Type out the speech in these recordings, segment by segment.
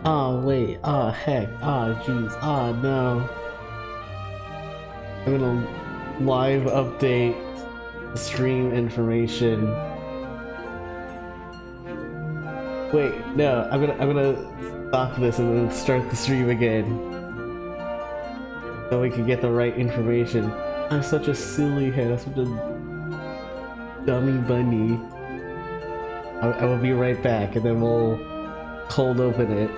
Oh wait, oh heck, oh jeez, oh no. I'm gonna live update stream information. Wait, no, I'm gonna stop this and then start the stream again. So we can get the right information. I'm such a silly head, I'm such a dummy bunny. I will be right back and then we'll cold open it.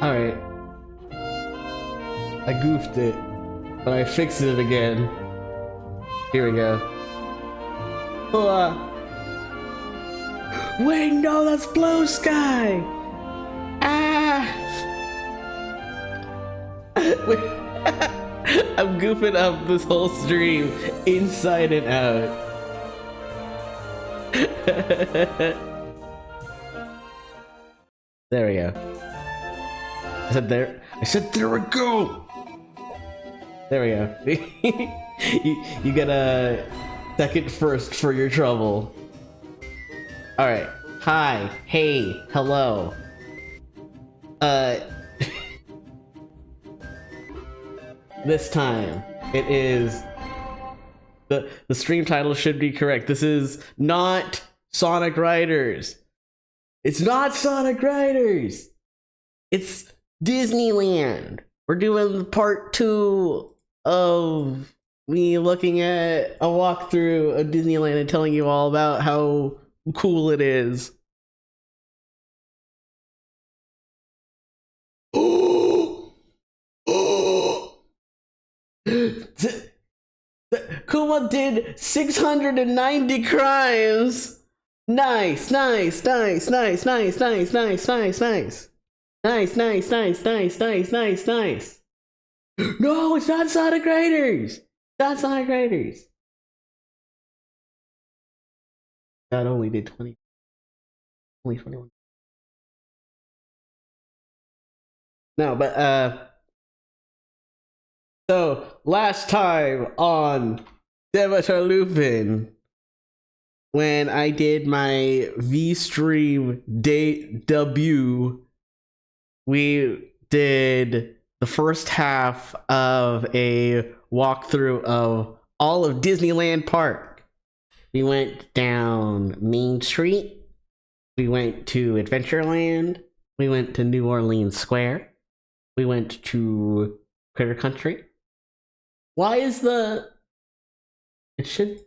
Alright. I goofed it, but I fixed it again. Here we go. Wait, no, that's blue sky! Ah! Wait. I'm goofing up this whole stream, inside and out. There we go. I said there we go! There we go. you get a second first for your trouble. Alright. Hi. Hey. Hello. This time, it is... The stream title should be correct. This is not Sonic Riders. It's not Sonic Riders! It's Disneyland. We're doing part 2 of me looking at a walkthrough of Disneyland and telling you all about how cool it is. Kuma did 690 crimes. Nice, nice, nice, nice, nice, nice, nice, nice, nice. Nice, nice, nice, nice, nice, nice, nice. No, it's not Sonic Riders. Not Sonic Riders. God only did 20. Only 21. No, but so last time on Demeter Lupin, when I did my V-Stream debut, we did the first half of a walkthrough of all of Disneyland Park. We went down Main Street, we went to Adventureland, we went to New Orleans Square, we went to Critter Country. Why is the... It should...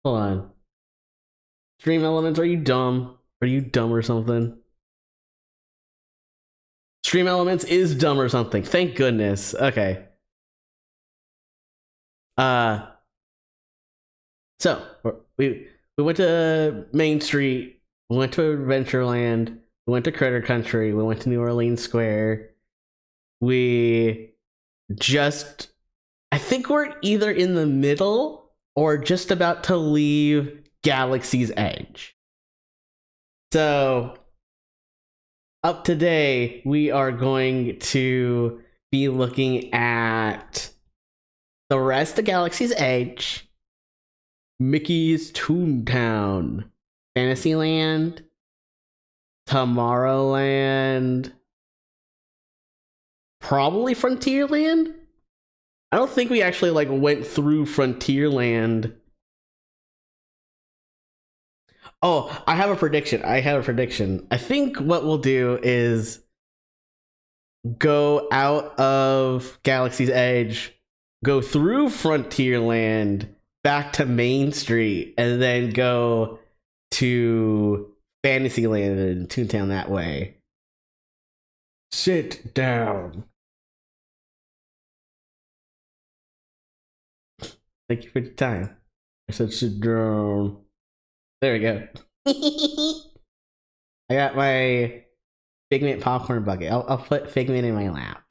Hold on. Stream Elements, are you dumb? Are you dumb or something? Stream Elements is dumb or something. Thank goodness. Okay. So we went to Main Street, we went to Adventureland, we went to Critter Country, we went to New Orleans Square. We just, I think we're either in the middle or just about to leave Galaxy's Edge. So up today, we are going to be looking at the rest of Galaxy's Edge, Mickey's Toontown, Fantasyland, Tomorrowland, probably Frontierland? I don't think we actually went through Frontierland. Oh, I have a prediction. I think what we'll do is go out of Galaxy's Edge, go through Frontierland, back to Main Street and then go to Fantasyland and Toontown that way. Sit down. Thank you for the time. I said sit down. There we go. I got my Figment popcorn bucket. I'll put Figment in my lap.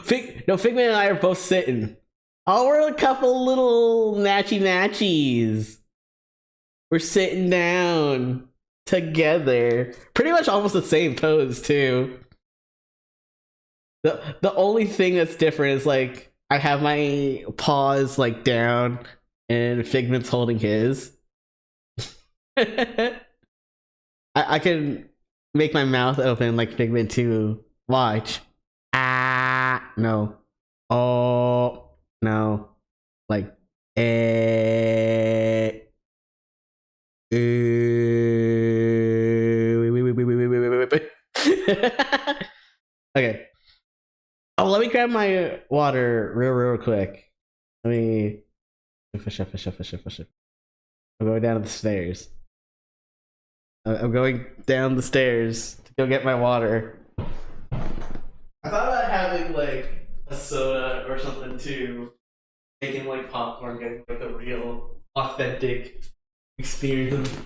Figment and I are both sitting. Oh, we're a couple little matchy-matchies. We're sitting down together. Pretty much almost the same pose, too. The only thing that's different is, like, I have my paws, like, down, and Figment's holding his. I can make my mouth open like Figment too. Watch. Ah, no. Oh, no. Like, eh. Okay. Oh, let me grab my water real quick. Let me. Fish. I'm going down the stairs. I'm going down the stairs to go get my water. I thought about having like a soda or something too, making like popcorn, getting like a real authentic experience.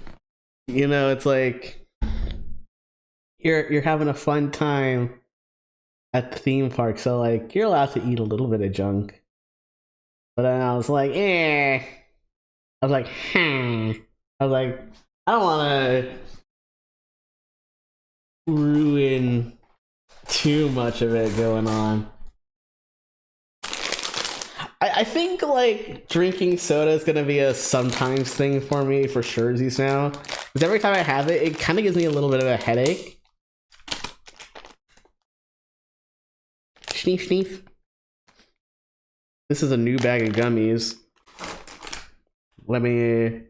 You know, it's like you're having a fun time at the theme park, so like you're allowed to eat a little bit of junk. But then I was like, I was like, I was like, I don't want to ruin too much of it going on. I think like drinking soda is gonna be a sometimes thing for me for surezies now. Because every time I have it, it kind of gives me a little bit of a headache. Sneef. This is a new bag of gummies. Let me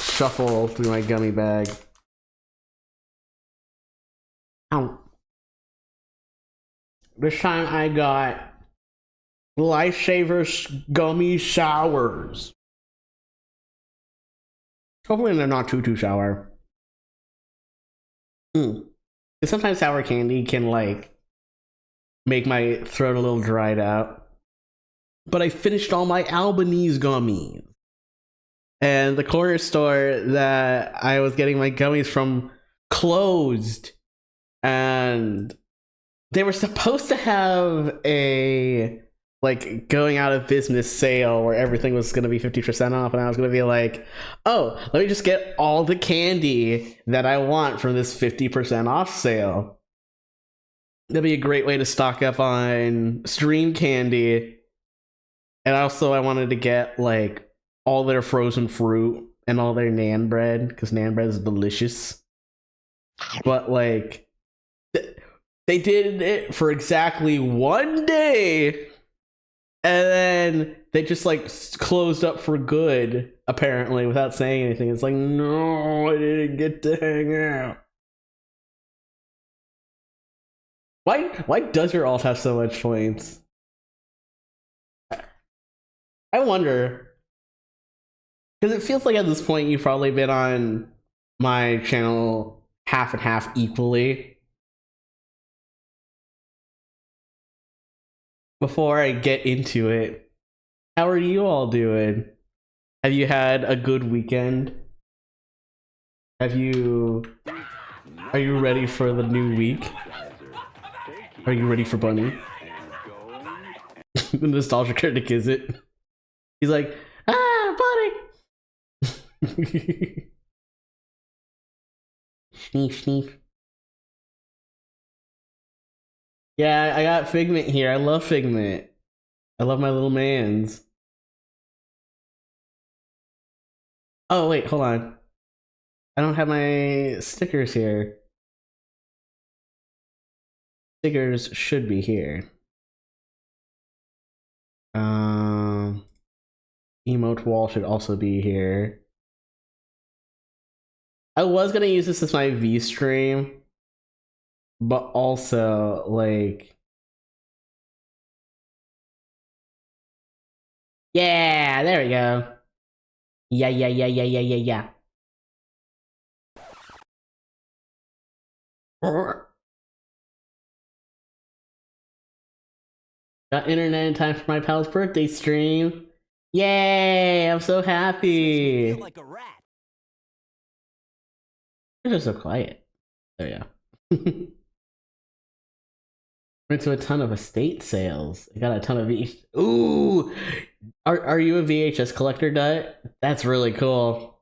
shuffle through my gummy bag. Ow. This time I got Lifesavers gummy sours. Hopefully they're not too sour. Sometimes sour candy can like make my throat a little dried out. But I finished all my Albanese gummies. And the corner store that I was getting my gummies from closed. And they were supposed to have a like going out of business sale where everything was going to be 50% off, and I was going to be like, oh, let me just get all the candy that I want from this 50% off sale. That'd be a great way to stock up on stream candy. And also I wanted to get like all their frozen fruit and all their nan bread, because nan bread is delicious. But like they did it for exactly one day, and then they just like closed up for good, apparently, without saying anything. It's like, no, I didn't get to hang out. Why does your alt have so much points? I wonder. Because it feels like at this point you've probably been on my channel half and half equally. Before I get into it, how are you all doing? Have you had a good weekend? Are you ready for the new week? Are you ready for Bunny? The nostalgia critic, is it? He's like, Bunny! Sneef. Yeah, I got Figment here. I love Figment. I love my little mans. Oh, wait, hold on. I don't have my stickers here. Stickers should be here. Emote wall should also be here. I was gonna use this as my V stream, but also like Yeah, there we go. Yeah, yeah, yeah, yeah, yeah, yeah, yeah. Got internet in time for my pal's birthday stream. Yay! I'm so happy. Feel like a rat. You're just so quiet. There we go. Went to a ton of estate sales. I got a ton of Ooh! Are you a VHS collector, Dut? That's really cool.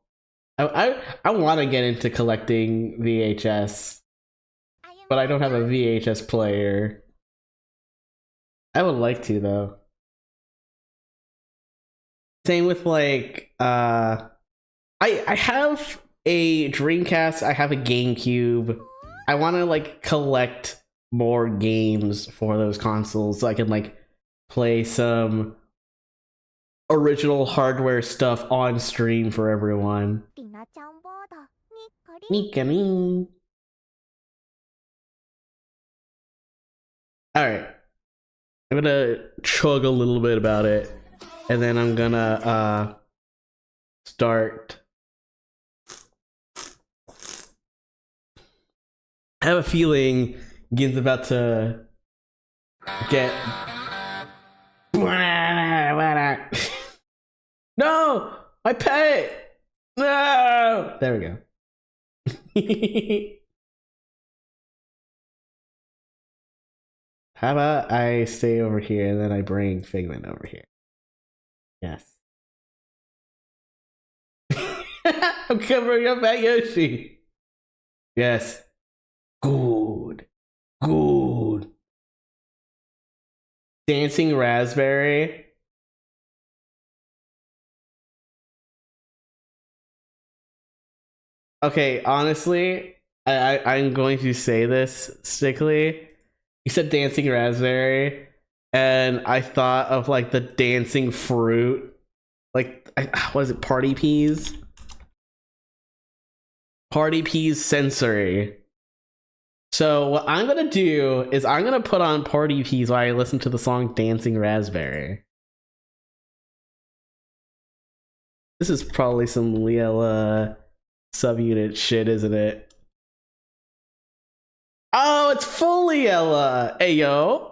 I want to get into collecting VHS, but I don't have a VHS player. I would like to though. Same with like I have a Dreamcast, I have a GameCube. I want to like collect more games for those consoles so I can like play some original hardware stuff on stream for everyone. Alright. I'm gonna chug a little bit about it, and then I'm gonna start. I have a feeling Gin's about to get. No! My pet! No! There we go. How about I stay over here and then I bring Figment over here? Yes. I'm covering up at Yoshi. Yes. Good. Good. Dancing Raspberry. Okay, honestly, I'm going to say this strictly. You said dancing raspberry, and I thought of like the dancing fruit. Like, what is it? Party peas? Party peas sensory. So what I'm gonna do is I'm gonna put on party peas while I listen to the song Dancing Raspberry. This is probably some Liela subunit shit, isn't it? Oh, it's full Liela! Hey, yo!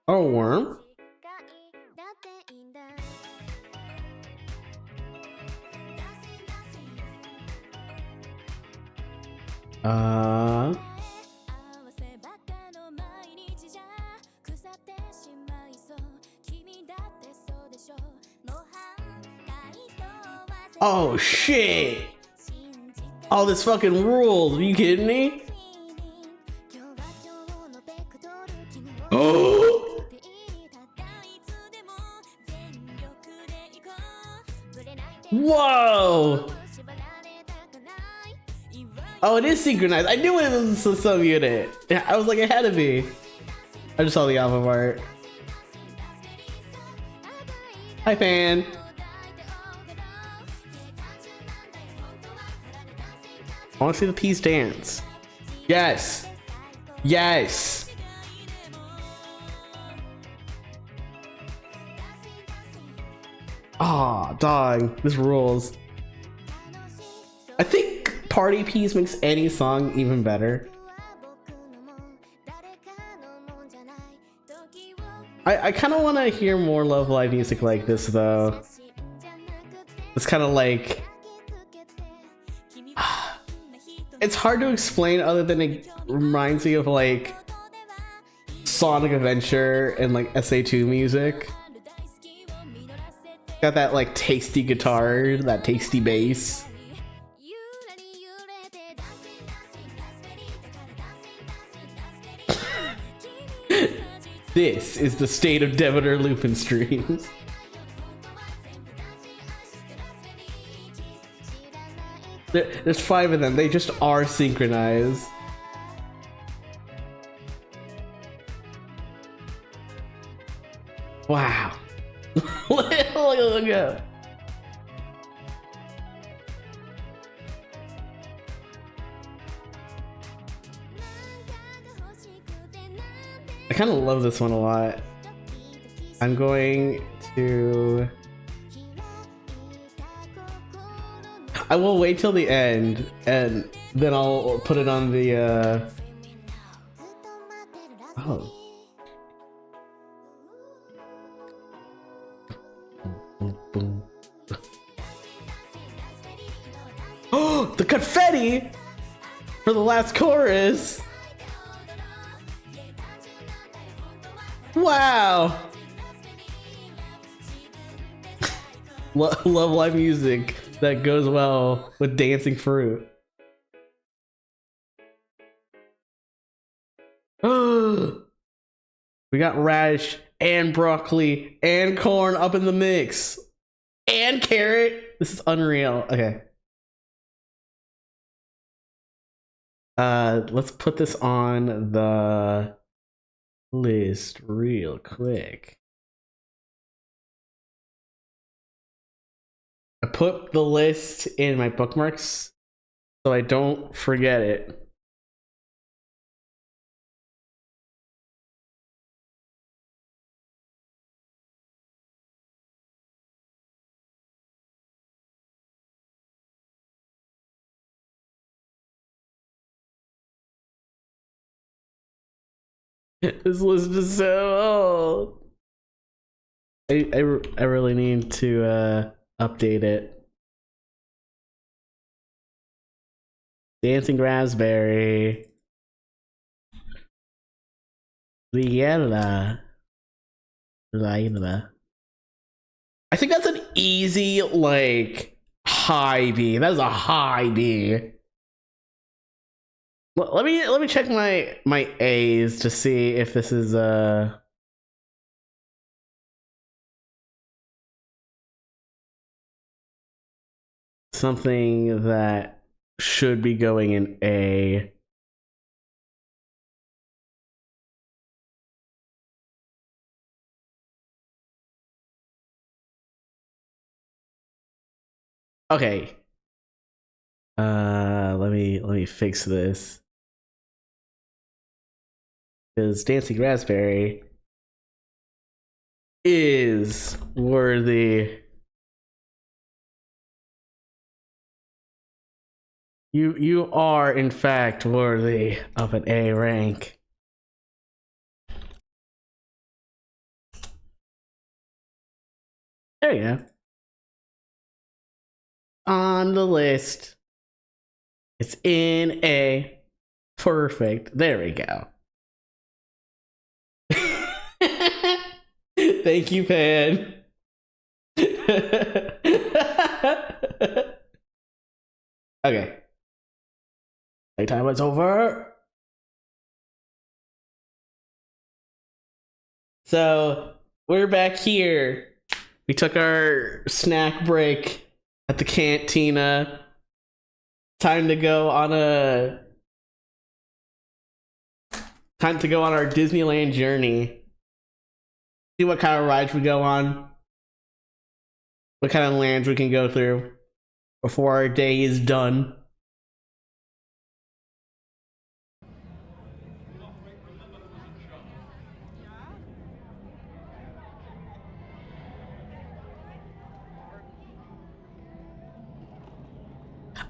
Oh, worm? Oh shit! Oh, this fucking rules. Are you kidding me? Oh! Whoa! Oh, it is synchronized. I knew it was a subunit. I was like ahead of me. I just saw the album art. Hi, fan. I want to see the peas dance. Yes. Yes. Aw, oh, dog. This rules. I think Party Peas makes any song even better. I kind of want to hear more Love Live music like this, though. It's kind of like... It's hard to explain other than it reminds me of, like, Sonic Adventure and, like, SA2 music. Got that, like, tasty guitar, that tasty bass. This is the state of Demeter Lupin streams. There's 5 of them. They just are synchronized. Wow. Look at that. I kind of love this one a lot. I'm going to... I will wait till the end, and then I'll put it on the, Oh. Oh, the confetti for the last chorus. Wow. Love live music that goes well with dancing fruit. We got radish and broccoli and corn up in the mix. And carrot. This is unreal. Okay. Let's put this on the list real quick. I put the list in my bookmarks so I don't forget it. This list is so old. I really need to update it. Dancing raspberry. Vienna. I think that's an easy, like, high B. That is a high B. Let me check my A's to see if this is something that should be going in A. Okay. Let me fix this. Because Dancing Raspberry is worthy. You are in fact worthy of an A rank. There you go. On the list. It's in A. Perfect. There we go. Thank you, Pan. Okay. Playtime is over. So we're back here. We took our snack break at the cantina. Time to go on our Disneyland journey. See what kind of rides we go on. What kind of lands we can go through before our day is done.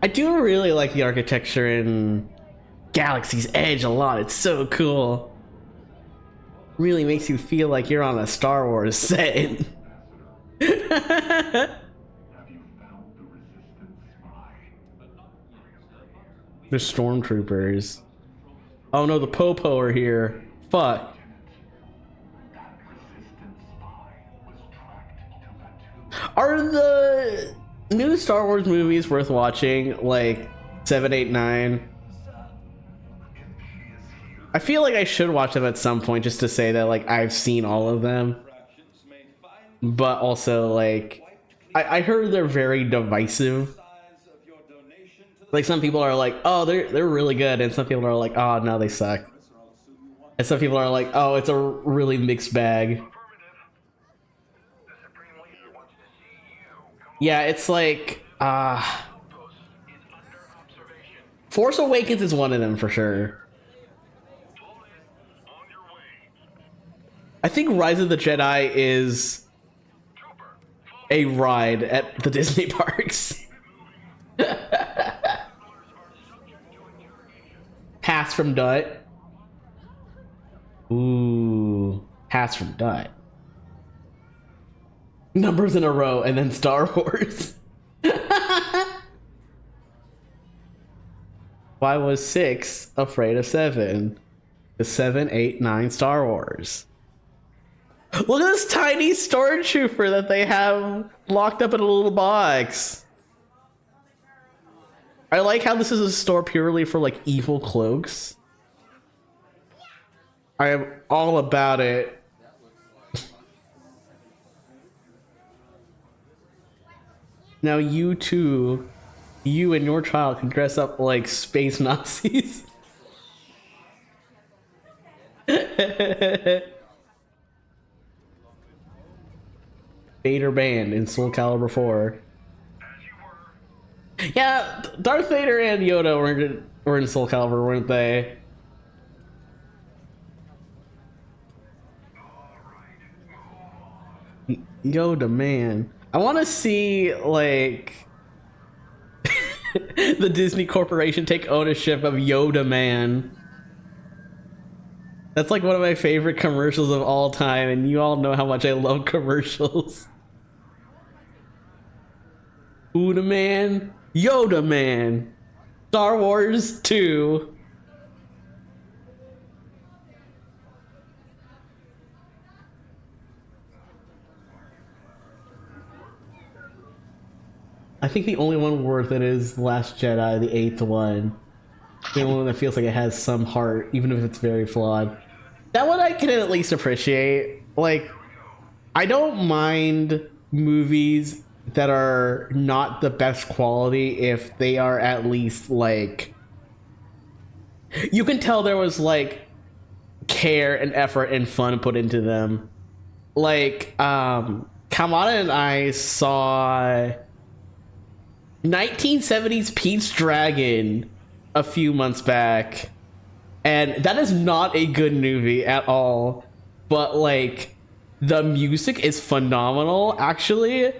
I do really like the architecture in Galaxy's Edge a lot. It's so cool. Really makes you feel like you're on a Star Wars set. The stormtroopers. Oh no, the Popo are here. Fuck. Are the new Star Wars movies worth watching? Like 7, 8, 9? I feel like I should watch them at some point just to say that like I've seen all of them. But also like I heard they're very divisive. Like some people are like, oh, they're really good, and some people are like, oh no, they suck. And some people are like, oh, it's a really mixed bag. Yeah, it's like Force Awakens is one of them for sure. I think Rise of the Jedi is a ride at the Disney parks. Pass from Dut. Ooh, Pass from Dut. Numbers in a row and then Star Wars. Why was 6 afraid of 7? The 7, 8, 9 Star Wars. Look at this tiny storage trooper that they have locked up in a little box. I like how this is a store purely for like evil cloaks. I am all about it. Now you too, you and your child can dress up like space Nazis. Vader banned in Soul Calibur 4. Yeah, Darth Vader and Yoda were in Soul Calibur, weren't they? Yoda, man. I want to see, like, the Disney Corporation take ownership of Yoda, man. That's like one of my favorite commercials of all time, and you all know how much I love commercials. Buddha Man, Yoda Man, Star Wars 2. I think the only one worth it is The Last Jedi, the 8th one. The only one that feels like it has some heart, even if it's very flawed. That one I can at least appreciate. Like, I don't mind movies that are not the best quality if they are at least, like... You can tell there was, like, care and effort and fun put into them. Like, Kamada and I saw 1970s Pete's Dragon a few months back, and that is not a good movie at all, but like the music is phenomenal actually,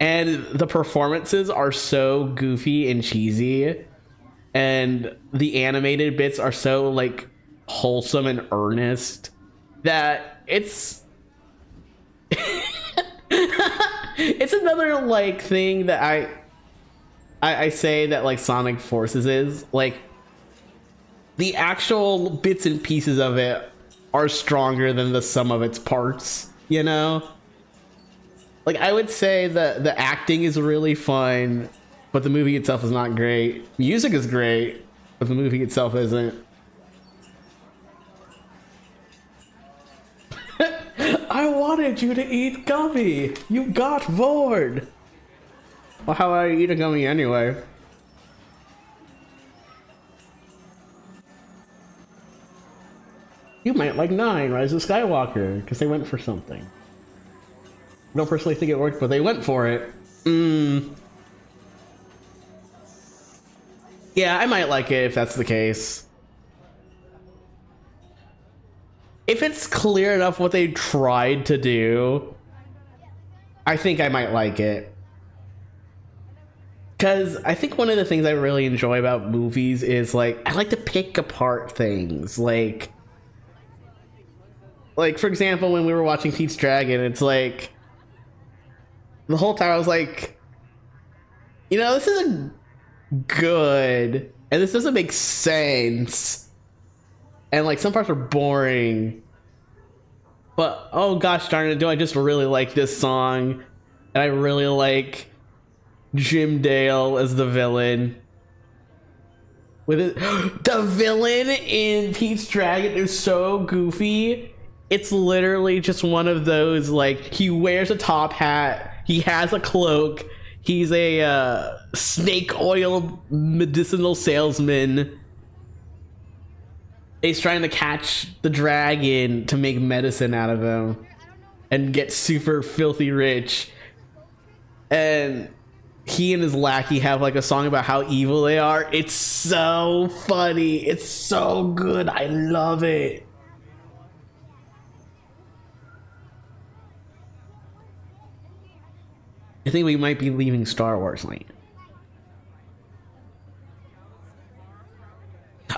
and the performances are so goofy and cheesy, and the animated bits are so like wholesome and earnest that it's it's another like thing that I say that like Sonic Forces is like the actual bits and pieces of it are stronger than the sum of its parts, you know? Like I would say that the acting is really fun, but the movie itself is not great. Music is great, but the movie itself isn't. I wanted you to eat gummy. You got bored. Well, how about you eat a gummy anyway? You might like 9, Rise of Skywalker, because they went for something. I don't personally think it worked, but they went for it. Yeah, I might like it if that's the case. If it's clear enough what they tried to do, I think I might like it. Because I think one of the things I really enjoy about movies is, like, I like to pick apart things. Like for example, when we were watching Pete's Dragon, it's like, the whole time I was like, you know, this isn't good, and this doesn't make sense. And, like, some parts are boring. But, oh gosh darn it, do I just really like this song. And I really like Jim Dale as the villain. With it, the villain in Pete's Dragon is so goofy. It's literally just one of those, like, he wears a top hat, he has a cloak, he's a snake oil medicinal salesman. He's trying to catch the dragon to make medicine out of him and get super filthy rich. And he and his lackey have like a song about how evil they are. It's so funny. It's so good. I love it. I think we might be leaving Star Wars Land.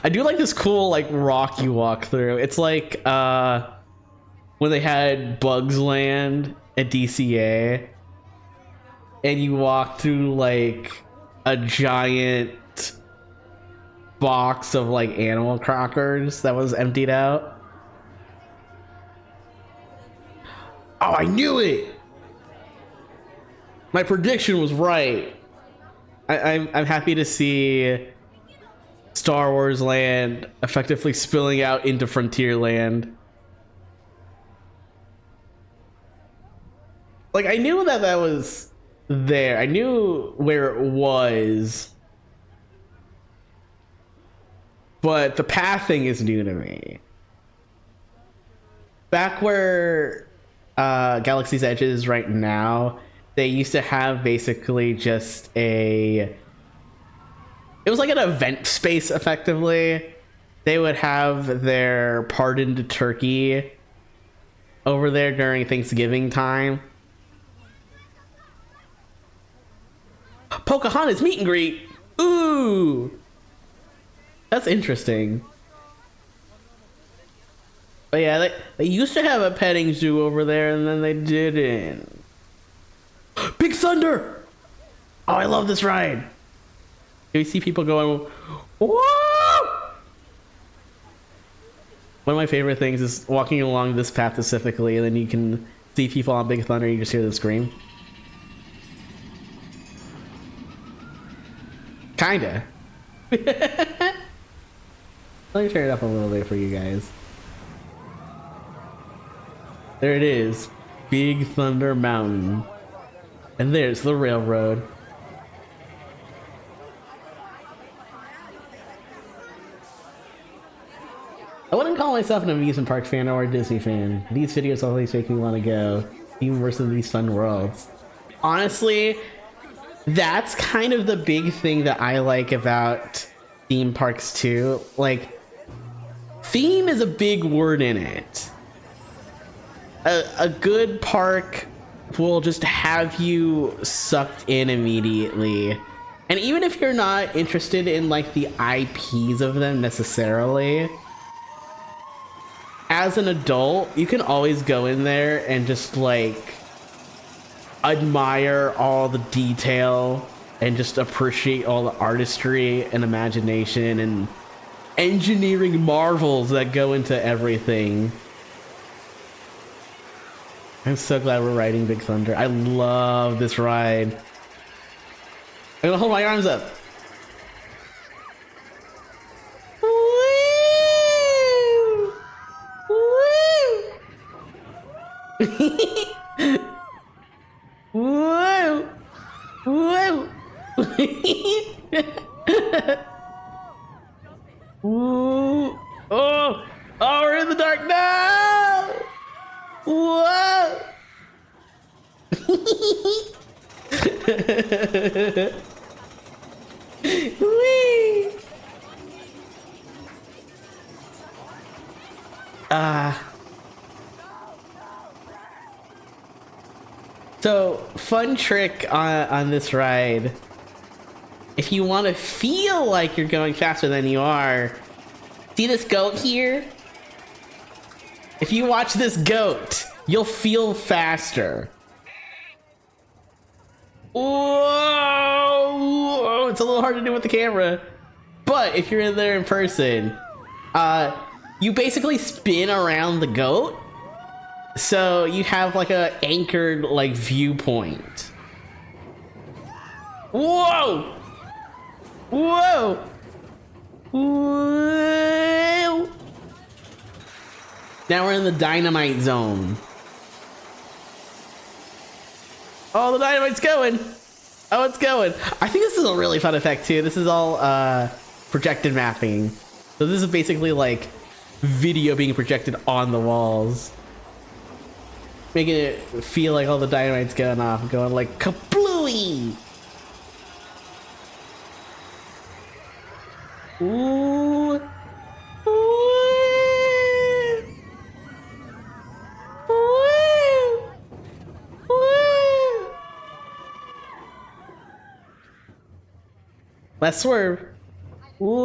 I do like this cool like rock you walk through. It's like when they had Bugs Land at DCA and you walk through like a giant box of like animal crackers that was emptied out. Oh, I knew it! My prediction was right. I'm happy to see Star Wars Land effectively spilling out into Frontierland. Like, I knew that was there. I knew where it was. But the path thing is new to me. Back where Galaxy's Edge is right now, they used to have basically just it was like an event space, effectively. They would have their Pardoned Turkey over there during Thanksgiving time. Pocahontas meet and greet. Ooh, that's interesting. But yeah, they used to have a petting zoo over there, and then they didn't. Big Thunder! Oh, I love this ride. You see people going, whoa! One of my favorite things is walking along this path specifically, and then you can see people on Big Thunder, and you just hear them scream. Kinda. Let me turn it up a little bit for you guys. There it is. Big Thunder Mountain. And there's the railroad. I wouldn't call myself an amusement park fan or a Disney fan. These videos always make me want to go, even worse than these fun worlds. Honestly, that's kind of the big thing that I like about theme parks too. Like, theme is a big word in it. A good park will just have you sucked in immediately. And even if you're not interested in like the IPs of them necessarily, as an adult, you can always go in there and just like admire all the detail and just appreciate all the artistry and imagination and engineering marvels that go into everything. I'm so glad we're riding Big Thunder. I love this ride. I'm gonna hold my arms up. Woo! Woo! Woo! Woo! Woo! Oh! Oh, we're in the dark now! Whoa! Whee! So, fun trick on this ride. If you want to feel like you're going faster than you are, see this goat here? If you watch this goat, you'll feel faster. Whoa! It's a little hard to do with the camera. But if you're in there in person, you basically spin around the goat. So you have like a anchored like viewpoint. Whoa! Whoa! Whoa! Now we're in the dynamite zone. Oh, the dynamite's going. Oh, it's going. I think this is a really fun effect too. This is all projected mapping. So this is basically like video being projected on the walls. Making it feel like all the dynamite's going off, going like kablooey. Ooh. Let's swerve. Whoa!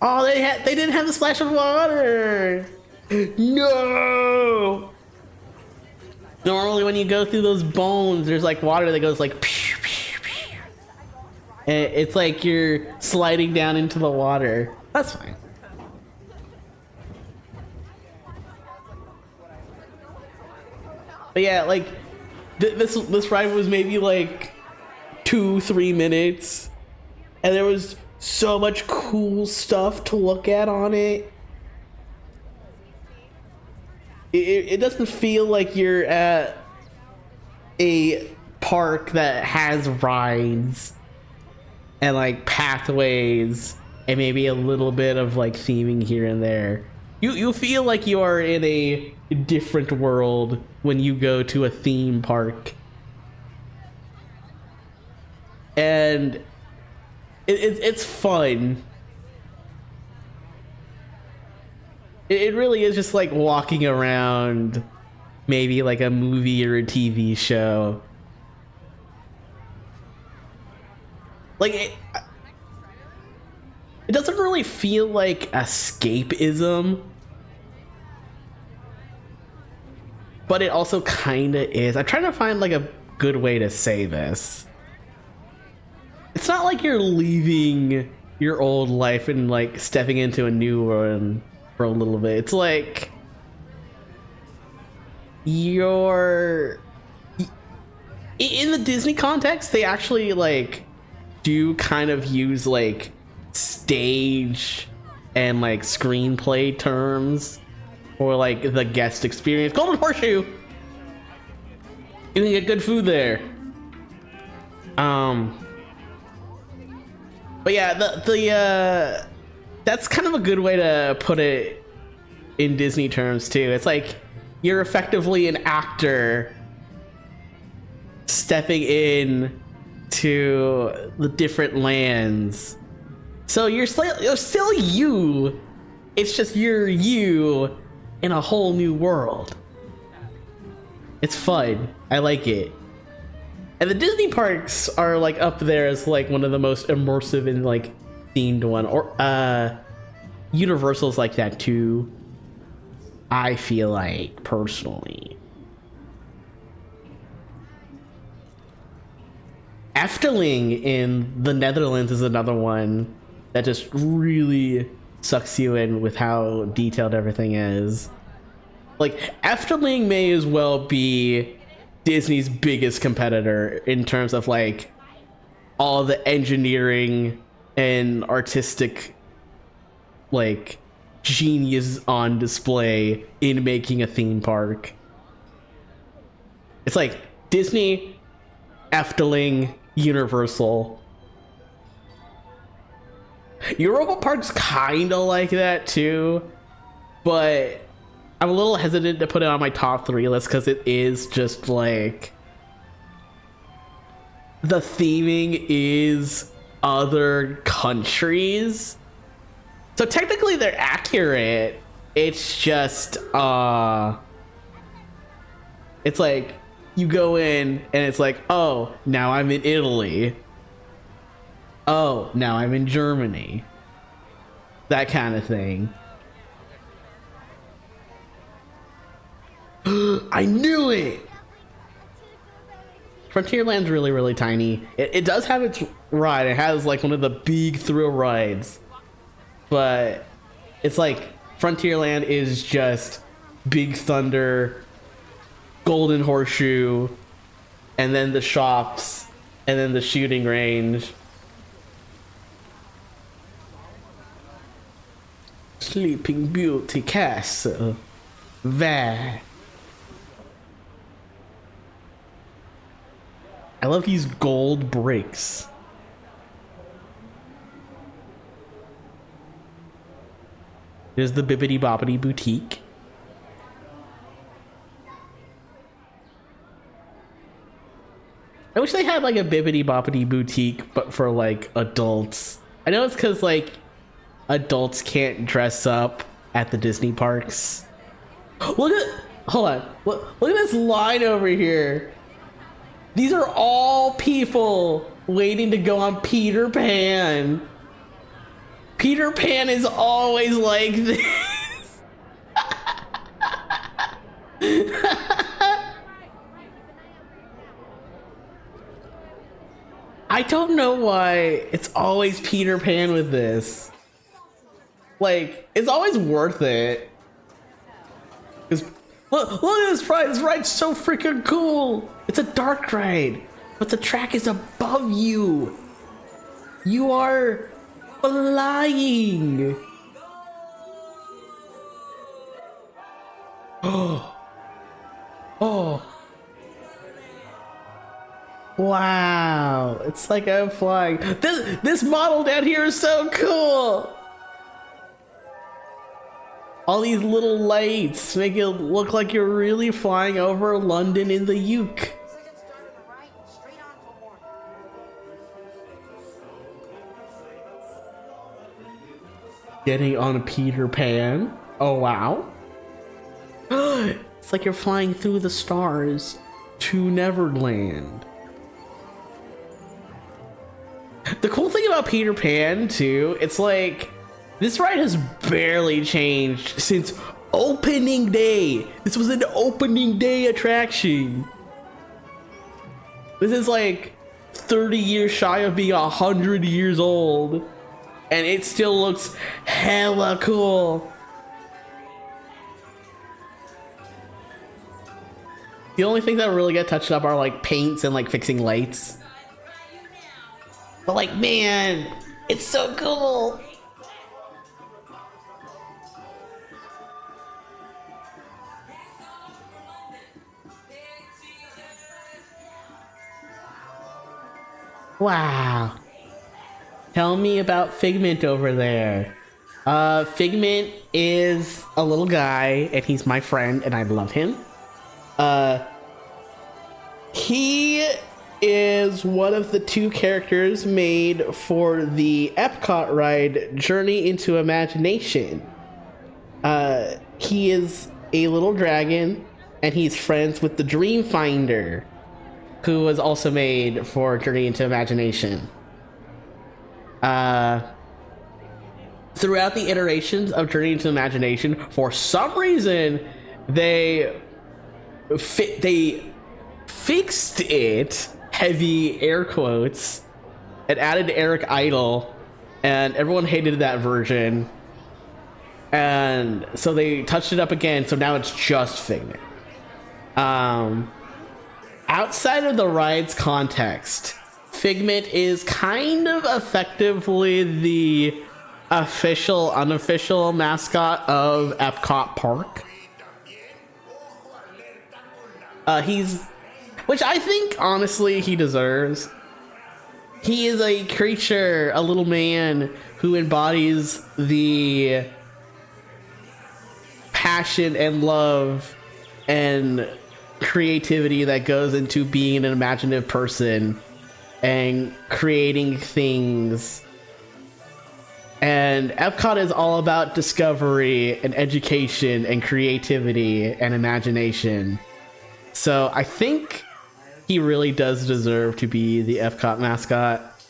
Oh, they didn't have the splash of water. No. Normally, when you go through those bones, there's like water that goes like. And it's like you're sliding down into the water. That's fine. But yeah, like this ride was maybe like 2-3 minutes, and there was so much cool stuff to look at on it. It doesn't feel like you're at a park that has rides and like pathways and maybe a little bit of like theming here and there. You feel like you are in a different world when you go to a theme park. And it's fun. It really is just like walking around maybe like a movie or a TV show. Like it doesn't really feel like escapism, but it also kind of is. I'm trying to find like a good way to say this. It's not like you're leaving your old life and like stepping into a new one for a little bit. It's like you're in the Disney context. They actually like do kind of use like stage and like screenplay terms for like the guest experience. Golden Horseshoe, you can get good food there. But yeah, the that's kind of a good way to put it in Disney terms too. It's like you're effectively an actor stepping in to the different lands. So you're still you. It's just you're you in a whole new world. It's fun. I like it. And the Disney parks are like up there as like one of the most immersive and like themed one. Or Universal's like that too, I feel like, personally. Efteling in the Netherlands is another one that just really sucks you in with how detailed everything is. Like, Efteling may as well be Disney's biggest competitor in terms of like all the engineering and artistic like genius on display in making a theme park. It's like Disney, Efteling, Universal. Europa Park's kind of like that too, but I'm a little hesitant to put it on my top 3 list because it is just like the theming is other countries. So technically they're accurate. It's just it's like you go in and it's like, oh, now I'm in Italy. Oh, now I'm in Germany. That kind of thing. I knew it! Frontierland's really, really tiny. It does have its ride. It has like one of the big thrill rides. But it's like Frontierland is just Big Thunder, Golden Horseshoe, and then the shops, and then the shooting range. Sleeping Beauty Castle. There. I love these gold bricks. There's the Bibbidi Bobbidi Boutique. I wish they had like a Bibbidi Bobbidi Boutique, but for like adults. I know it's because like adults can't dress up at the Disney parks. Hold on. Look at this line over here. These are all people waiting to go on Peter Pan. Peter Pan is always like this. I don't know why it's always Peter Pan with this. Like, it's always worth it. Because look at this ride. This ride's so freaking cool. It's a dark ride, but the track is above you. You are flying. Oh. Oh. Wow. It's like I'm flying. This model down here is so cool. All these little lights make it look like you're really flying over London in the Uke. Getting on a Peter Pan. Oh, wow. It's like you're flying through the stars to Neverland. The cool thing about Peter Pan, too, it's like this ride has barely changed since opening day. This was an opening day attraction. This is like 30 years shy of being 100 years old, and it still looks hella cool. The only things that really get touched up are like paints and like fixing lights. But like, man, it's so cool. Wow. Tell me about Figment over there. Figment is a little guy, and he's my friend, and I love him. He is one of the two characters made for the Epcot ride Journey into Imagination. He is a little dragon, and he's friends with the Dreamfinder, who was also made for Journey into Imagination. Throughout the iterations of Journey into Imagination, for some reason, they fixed it, heavy air quotes, and added Eric Idle, and everyone hated that version. And so they touched it up again, so now it's just Figment. Outside of the ride's context, Figment is kind of effectively the official, unofficial mascot of Epcot Park. Which I think, honestly, he deserves. He is a creature, a little man who embodies the passion and love and creativity that goes into being an imaginative person and creating things. And Epcot is all about discovery and education and creativity and imagination. So I think he really does deserve to be the Epcot mascot.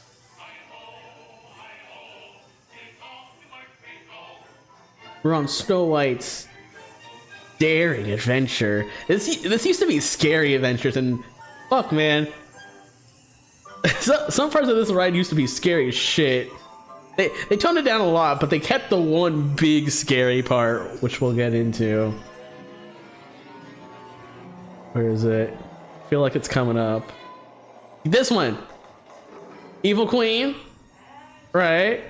We're on Snow White's daring adventure. This used to be Scary Adventures, and fuck, man. Some parts of this ride used to be scary as shit. They toned it down a lot, but they kept the one big scary part, which we'll get into. Where is it? I feel like it's coming up. This one. Evil Queen. Right.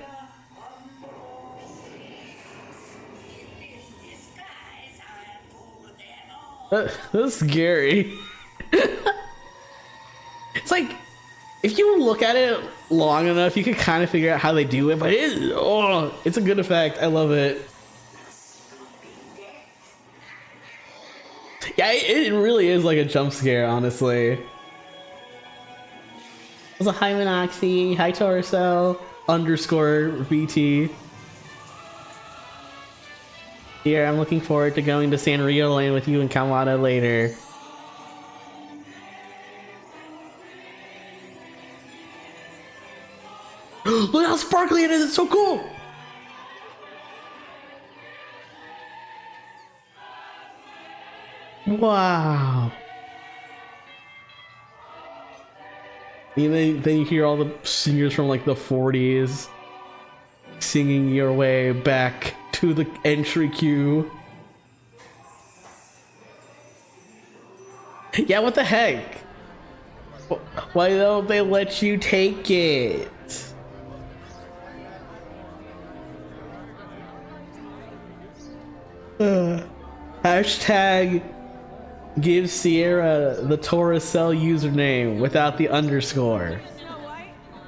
That's scary. It's like, if you look at it long enough, you can kind of figure out how they do it, but it's a good effect. I love it. Yeah, it really is like a jump scare, honestly. There's a hi Minoxie, hi Torso, _ VT. Here, I'm looking forward to going to Sanrio Land with you and Kawada later. Look how sparkly it is, it's so cool! Wow. And then you hear all the singers from like the 40s singing your way back to the entry queue. Yeah, what the heck? Why don't they let you take it? Hashtag give Sierra the Toracell username without the underscore.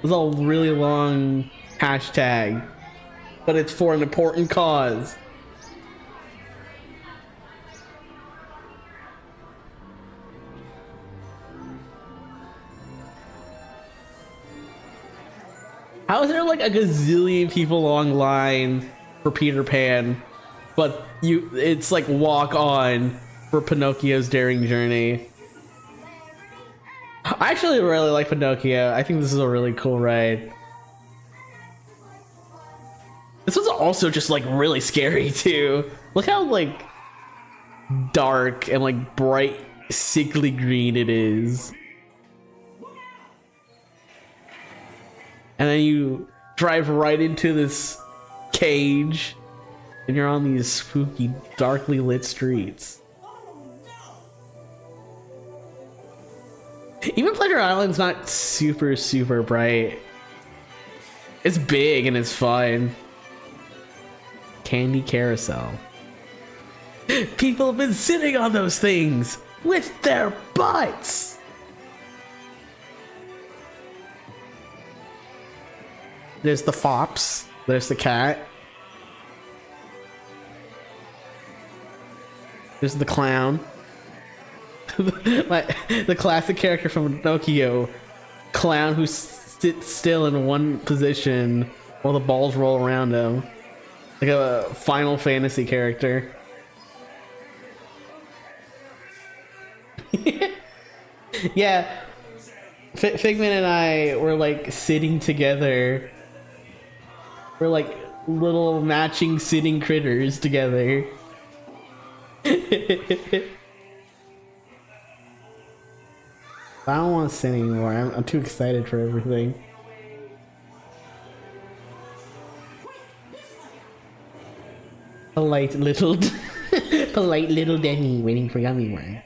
It's a really long hashtag, but it's for an important cause. How is there like a gazillion people online for Peter Pan, but it's like walk on for Pinocchio's Daring Journey? I actually really like Pinocchio. I think this is a really cool ride. This was also just like really scary too. Look how like dark and like bright sickly green it is. And then you drive right into this cage and you're on these spooky, darkly lit streets. Even Pleasure Island's not super, super bright. It's big and it's fun. Candy Carousel. People have been sitting on those things with their butts. There's the fops. There's the cat. There's the clown. The classic character from Pinocchio. Clown who sits still in one position while the balls roll around him. Like a Final Fantasy character. Yeah. Figment and I were like sitting together. We're like little matching sitting critters together. I don't want to sit anymore. I'm too excited for everything. Polite little Denny waiting for yummy worm.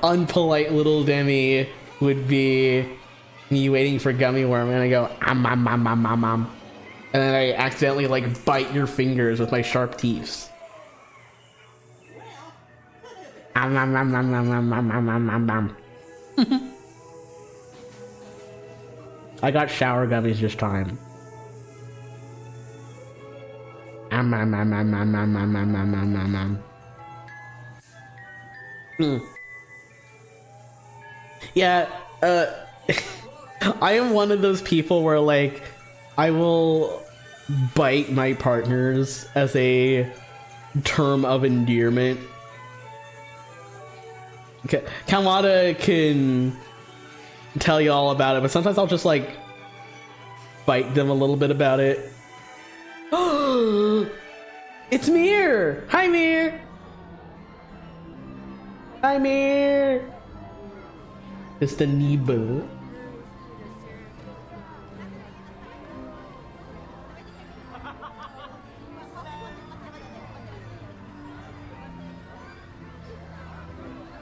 Unpolite little Demi would be me waiting for gummy worm, and I go and then I accidentally like bite your fingers with my sharp teeth. I got shower gummies this time. Yeah, I am one of those people where like I will bite my partners as a term of endearment. Okay, Kamada can tell you all about it, but sometimes I'll just like bite them a little bit about it. It's Mir! Hi, Mir! Hi, Mir! It's the Nibu.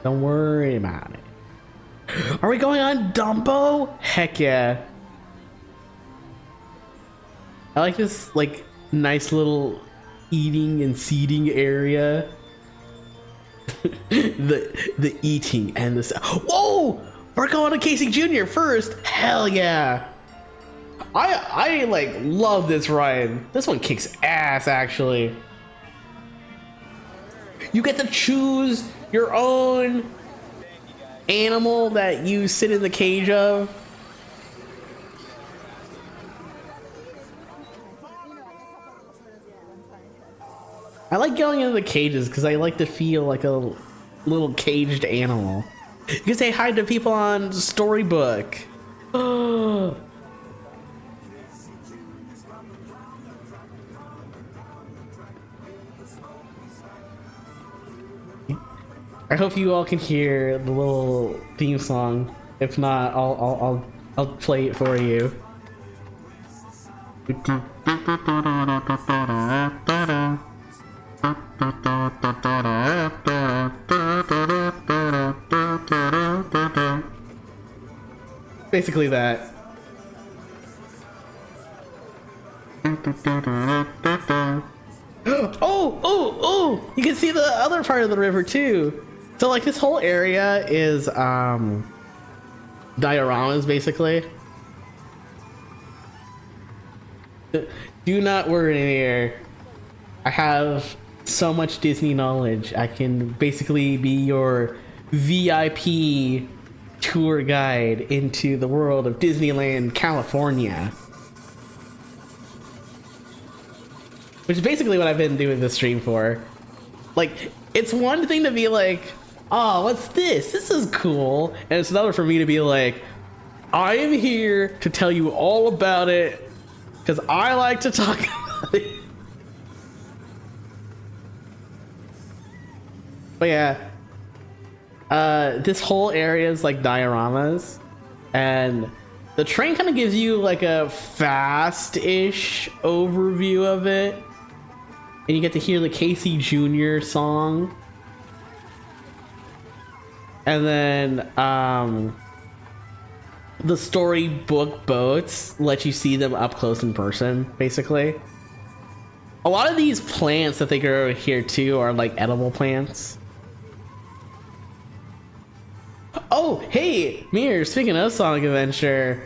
Don't worry about it. Are we going on Dumbo? Heck yeah. I like this like nice little eating and seating area. the eating and the whoa! We're going to Casey Jr. first. Hell yeah! I like love this ride. This one kicks ass actually. You get to choose your own animal that you sit in the cage of. I like going into the cages because I like to feel like a little caged animal. You can say hi to people on Storybook. Oh. I hope you all can hear the little theme song. If not, I'll play it for you. Basically that. Oh! You can see the other part of the river too. So like this whole area is dioramas basically. Do not worry here. I have so much Disney knowledge. I can basically be your VIP tour guide into the world of Disneyland, California. Which is basically what I've been doing this stream for. Like, it's one thing to be like, oh, what's this? This is cool. And it's another for me to be like, I am here to tell you all about it because I like to talk about it. But yeah, this whole area is like dioramas, and the train kind of gives you like a fast-ish overview of it, and you get to hear the Casey Jr. song, and then the storybook boats let you see them up close in person, basically. A lot of these plants that they grow here too are like edible plants. Oh, hey, Mir, speaking of Sonic Adventure,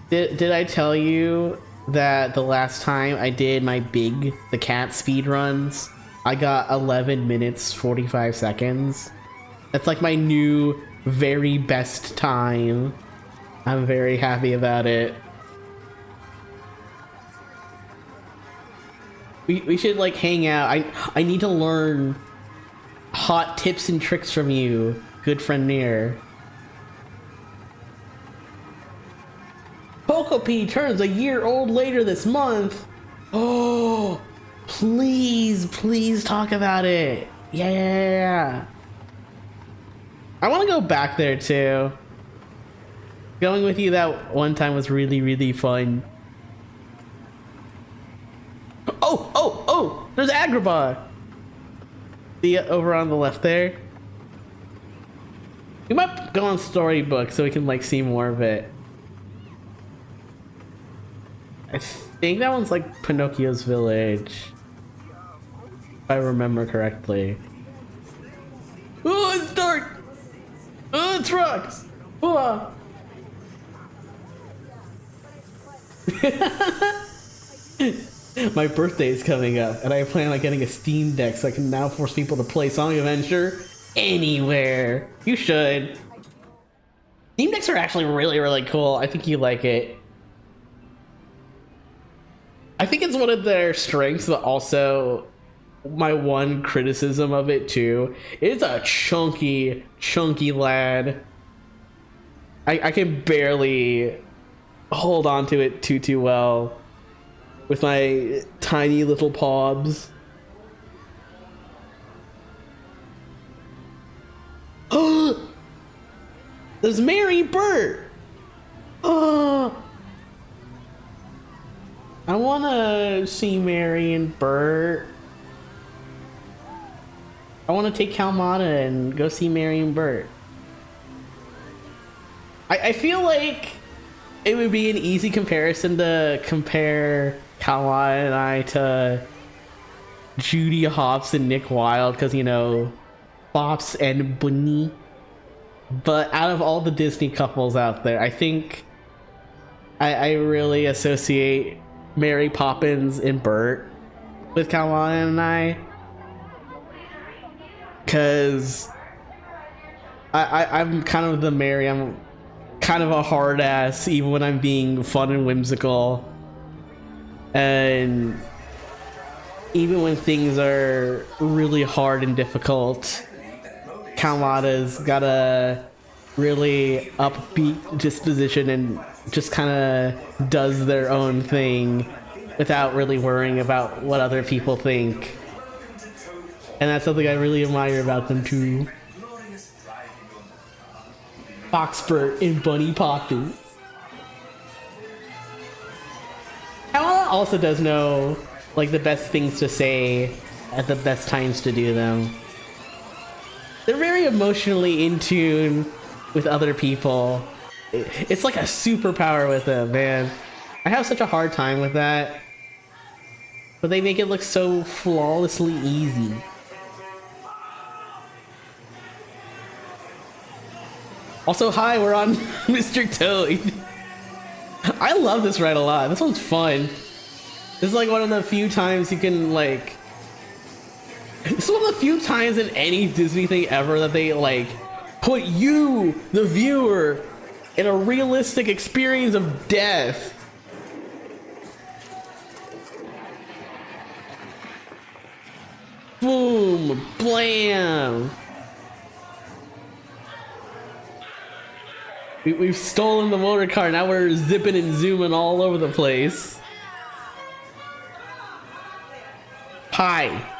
did I tell you that the last time I did the cat speed runs, I got 11 minutes 45 seconds? That's like my new very best time. I'm very happy about it. We should like hang out. I need to learn hot tips and tricks from you, good friend Nier. Pokopee turns a year old later this month. Oh, please talk about it. Yeah. I want to go back there too. Going with you that one time was really fun. Oh, there's Agrabah. See it over on the left there? We might go on Storybook so we can like see more of it. I think that one's like Pinocchio's village, if I remember correctly. Oh, it's dark! Oh, it's rocks! Oh. My birthday is coming up, and I plan on getting a Steam Deck so I can now force people to play Sonic Adventure anywhere. You should. Steam Decks are actually really cool. I think you like it. I think it's one of their strengths, but also my one criticism of it too. It's a chunky lad. I can barely hold on to it too well with my tiny little paws. Oh, there's Mary Burt. Oh, I want to see Mary and Bert. I want to take Kalmata and go see Mary and Bert. I feel like it would be an easy comparison to compare Kalmata and I to Judy Hopps and Nick Wilde, because, you know, Pops and Bunny. But out of all the Disney couples out there, I think I really associate Mary Poppins and Bert with Kalmata and I. Because I'm kind of the Mary. I'm kind of a hard ass even when I'm being fun and whimsical. And even when things are really hard and difficult, Kamada's got a really upbeat disposition and just kind of does their own thing without really worrying about what other people think. And that's something I really admire about them too. Foxbert and Bunny Poppy. Kamada also does know like the best things to say at the best times to do them. They're very emotionally in tune with other people. It's like a superpower with them, man. I have such a hard time with that. But they make it look so flawlessly easy. Also, hi, we're on Mr. Toad. I love this ride a lot. This one's fun. This is like one of the few times you can like... This is one of the few times in any Disney thing ever that they like put you, the viewer, in a realistic experience of death. Boom, blam. We've stolen the motor car, now we're zipping and zooming all over the place. Hi.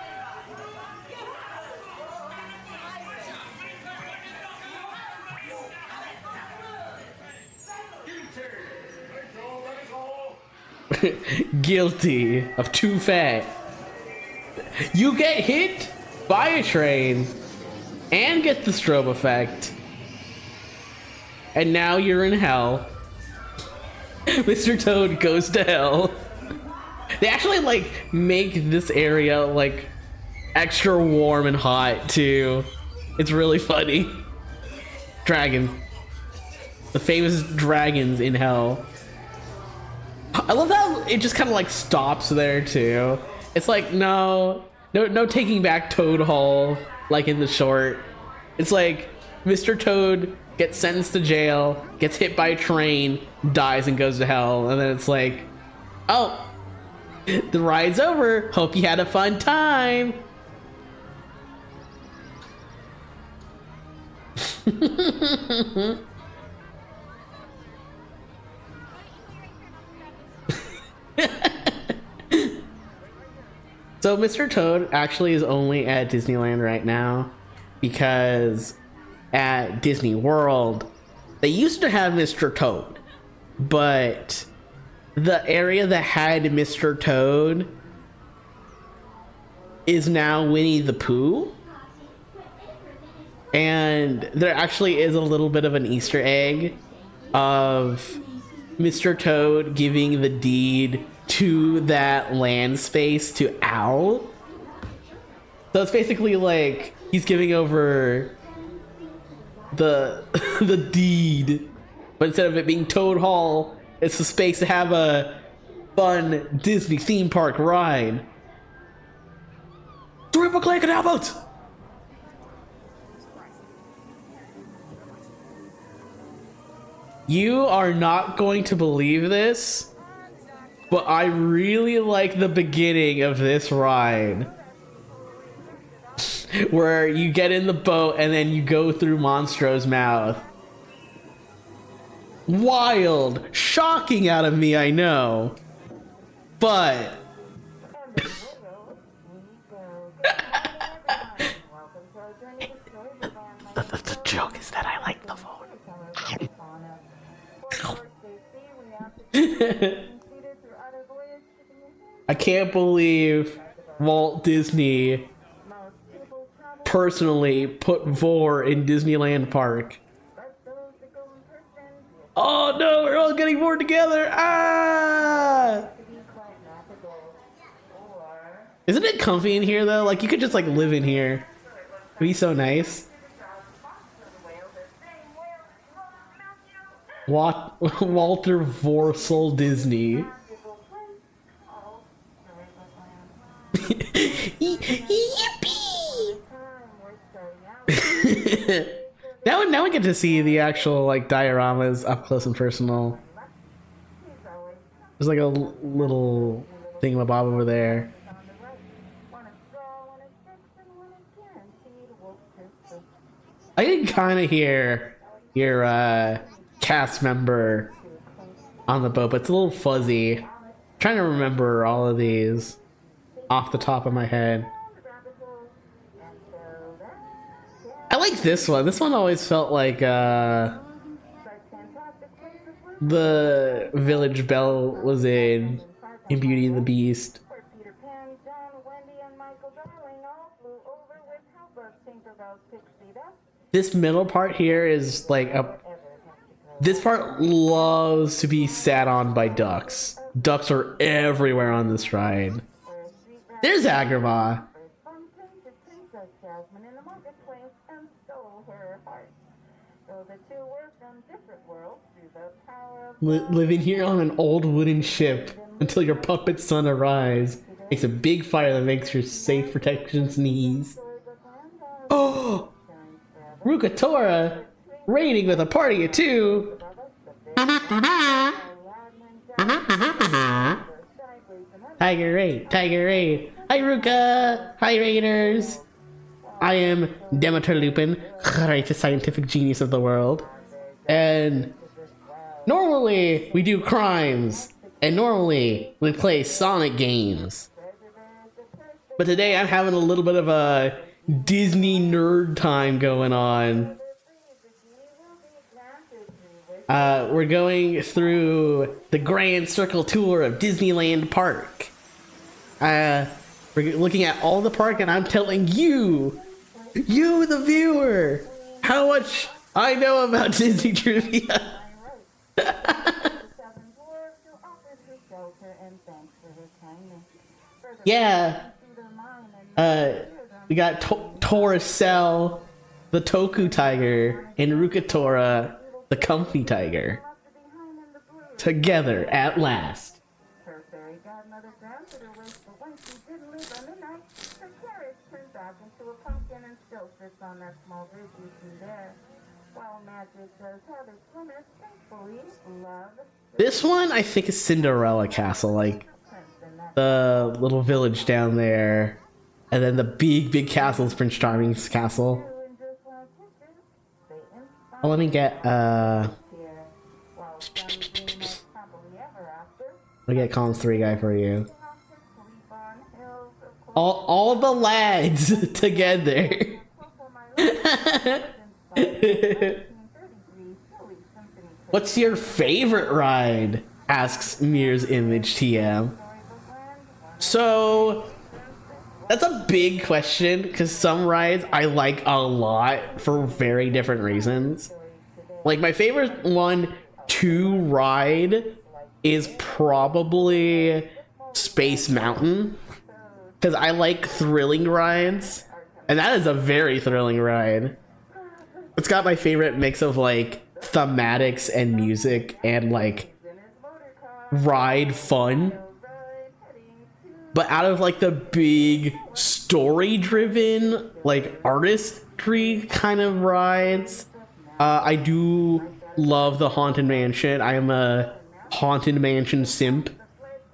Guilty of too fat. You get hit by a train and get the strobe effect. And now you're in hell. Mr. Toad goes to hell. They actually like make this area like extra warm and hot too. It's really funny. Dragon. The famous dragons in hell. I love how it just kind of like stops there too. It's like no taking back Toad Hall like in the short. It's like Mr. Toad gets sentenced to jail, gets hit by a train, dies and goes to hell, and then it's like, oh, the ride's over. Hope you had a fun time. So Mr. Toad actually is only at Disneyland right now because at Disney World they used to have Mr. Toad, but the area that had Mr. Toad is now Winnie the Pooh, and there actually is a little bit of an Easter egg of Mr. Toad giving the deed to that land space to Owl. So it's basically like he's giving over the the deed, but instead of it being Toad Hall, it's the space to have a fun Disney theme park ride. Triple click and Albert! You are not going to believe this, but I really like the beginning of this ride. Where you get in the boat and then you go through Monstro's mouth. Wild, shocking out of me, I know. But... the joke is that I like the phone. I can't believe Walt Disney personally put Vor in Disneyland Park. Oh no, we're all getting Vor together! Ah! Isn't it comfy in here though? Like you could just like live in here. It'd be so nice. Walter Vorsel Disney. Yippee! now we get to see the actual like dioramas up close and personal. There's like a little thingamabob over there. I can kind of hear your cast member on the boat, but it's a little fuzzy. I'm trying to remember all of these off the top of my head. I like this one. This one always felt like the village Belle was in Beauty and the Beast. This middle part here is like this part loves to be sat on by ducks. Ducks are everywhere on this ride. There's Agrabah. Living here on an old wooden ship until your puppet son arrives. Makes a big fire that makes your safe protection sneeze. Oh! Rukatora raiding with a party of two. Tiger raid, tiger raid. Hi Ruka! Hi raiders! I am Demeter Lupin, greatest scientific genius of the world. And normally we do crimes. And normally we play Sonic games. But today I'm having a little bit of a Disney nerd time going on. We're going through the Grand Circle tour of Disneyland Park. We're looking at all the park and I'm telling you, the viewer, how much I know about Disney trivia. Yeah. We got Toracel, the Toku Tiger, and Rukatora, the Comfy Tiger. Together at last. This one I think is Cinderella Castle, like the little village down there. And then the big castle is Prince Charming's castle. Oh, let me get column 3 guy for you. All the lads together. What's your favorite ride? Asks Mirror's Image TM. So that's a big question because some rides I like a lot for very different reasons. Like my favorite one to ride is probably Space Mountain because I like thrilling rides, and that is a very thrilling ride. It's got my favorite mix of like thematics and music and like ride fun. But out of like the big story driven like artistry kind of rides, I do love the Haunted Mansion. I am a Haunted Mansion simp,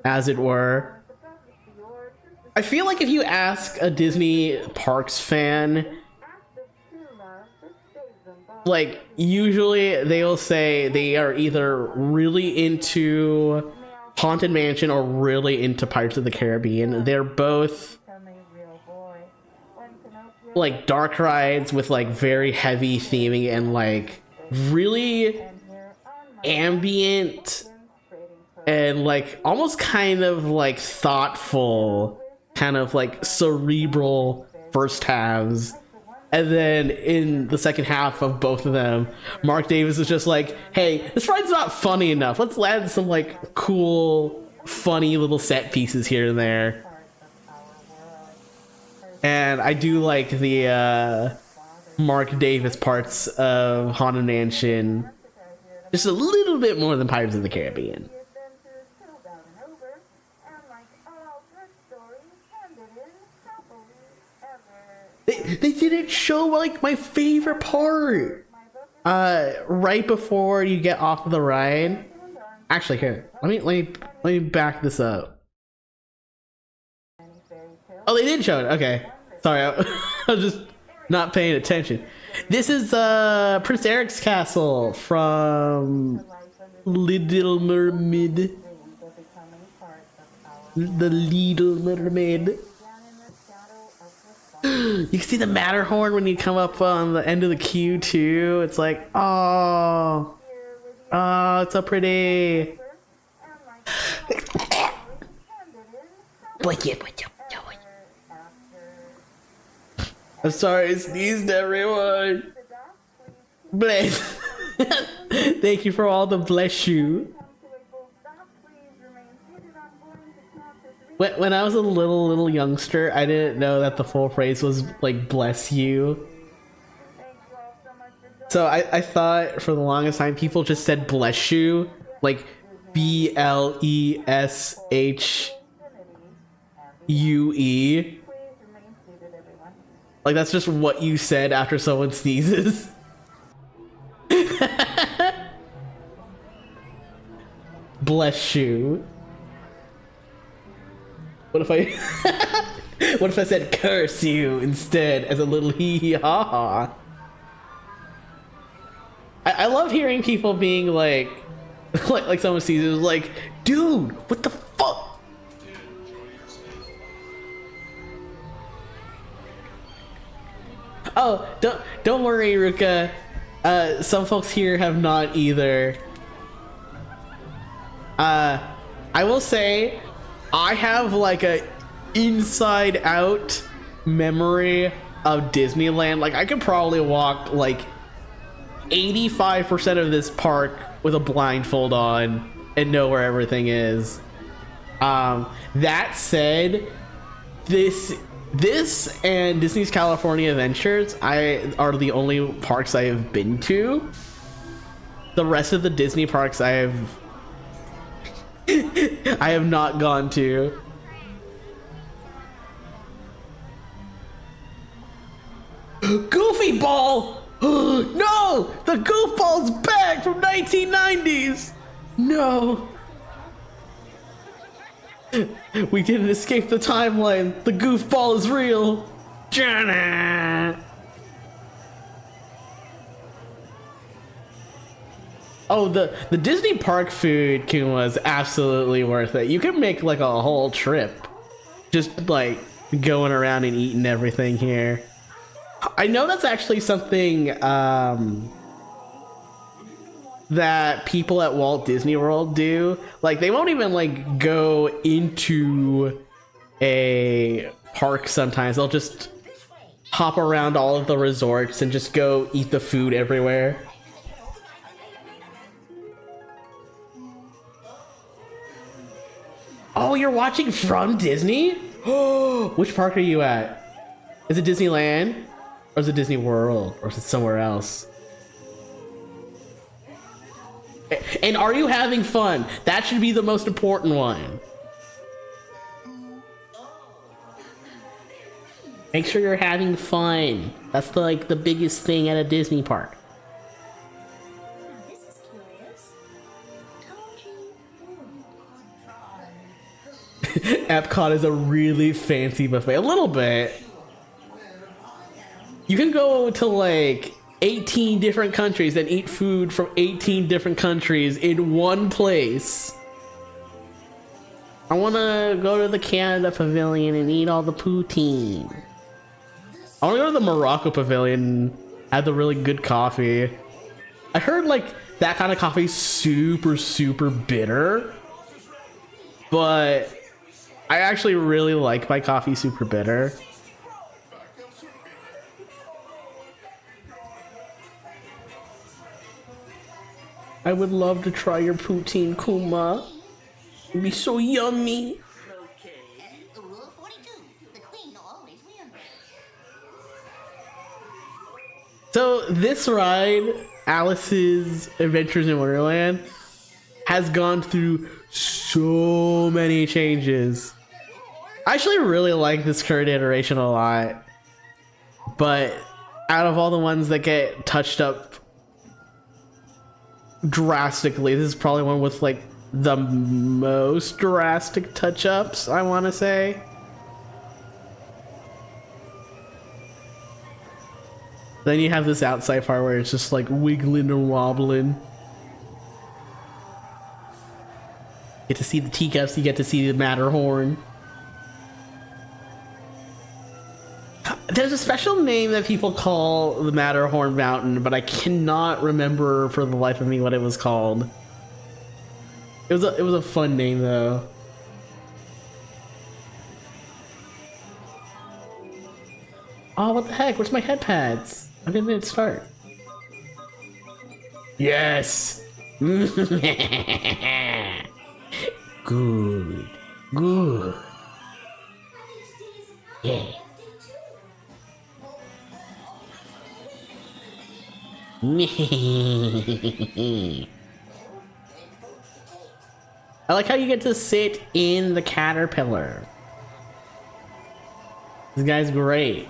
as it were. I feel like if you ask a Disney Parks fan, like usually they'll say they are either really into Haunted Mansion or really into Pirates of the Caribbean. They're both like dark rides with like very heavy theming and like really ambient and like almost kind of like thoughtful, kind of like cerebral first halves. And then in the second half of both of them, Mark Davis is just like, hey, this ride's not funny enough. Let's add some like cool, funny little set pieces here and there. And I do like the Mark Davis parts of Haunted Mansion just a little bit more than Pirates of the Caribbean. They didn't show like my favorite part right before you get off of the ride. Actually, here, let me back this up. Oh, they did show it. Okay, sorry, I was just not paying attention. This is Prince Eric's castle from Little Mermaid. The Little Mermaid. You can see the Matterhorn when you come up on the end of the queue too. It's like, oh, it's so pretty. I'm sorry, I sneezed, everyone. Bless. Thank you for all the bless you. When I was a little youngster, I didn't know that the full phrase was like bless you. So I thought for the longest time people just said bless you, like BLESHUE. Like that's just what you said after someone sneezes. Bless you. What if I what if I said curse you instead as a little hee hee ha ha? I love hearing people being like like someone sees it like, dude, what the fuck? Oh, don't worry, Ruka. Some folks here have not either. I will say I have like a inside out memory of Disneyland. Like I could probably walk like 85% of this park with a blindfold on and know where everything is. That said, this and Disney's California Adventures are the only parks I have been to. The rest of the Disney parks I have not gone to. Goofy Ball! No! The Goofball's back from 1990s! No! We didn't escape the timeline. The Goofball is real. Jana! Oh, the Disney park food, Kun, was absolutely worth it. You can make like a whole trip just like going around and eating everything here. I know that's actually something that people at Walt Disney World do. Like they won't even like go into a park sometimes. They'll just hop around all of the resorts and just go eat the food everywhere. Oh, you're watching from Disney? Oh, which park are you at? Is it Disneyland? Or is it Disney World? Or is it somewhere else? And are you having fun? That should be the most important one. Make sure you're having fun. That's like the biggest thing at a Disney park. Epcot is a really fancy buffet. A little bit. You can go to like 18 different countries and eat food from 18 different countries in one place. I want to go to the Canada Pavilion and eat all the poutine. I want to go to the Morocco Pavilion and have the really good coffee. I heard like that kind of coffee is super, super bitter. But I actually really like my coffee super bitter. I would love to try your poutine, Kuma. It'd be so yummy. Okay. Rule 42. The queen always wins. So this ride, Alice's Adventures in Wonderland, has gone through so many changes. I actually really like this current iteration a lot. But out of all the ones that get touched up drastically, this is probably one with like the most drastic touch-ups, I want to say. Then you have this outside part where it's just like wiggling and wobbling. Get to see the teacups, you get to see the Matterhorn. There's a special name that people call the Matterhorn Mountain, but I cannot remember for the life of me what it was called. It was a fun name though. Oh, what the heck? Where's my head pads? I didn't start. Yes. Good. Good. Yeah. I like how you get to sit in the caterpillar. This guy's great.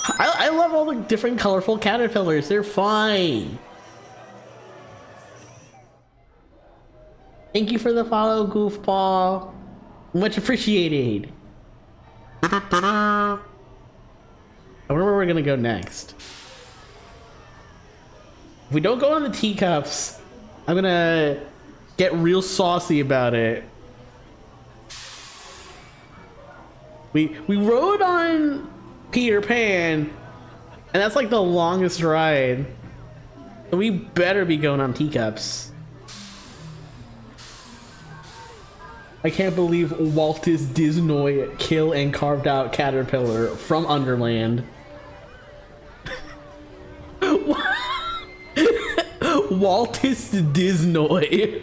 I love all the different colorful caterpillars. They're fine. Thank you for the follow, goofball. Much appreciated. I wonder where we're gonna go next. If we don't go on the teacups, I'm gonna get real saucy about it. We rode on Peter Pan, and that's like the longest ride. So we better be going on teacups. I can't believe Walt Disney kill and carved out caterpillar from Underland. Walt Disney.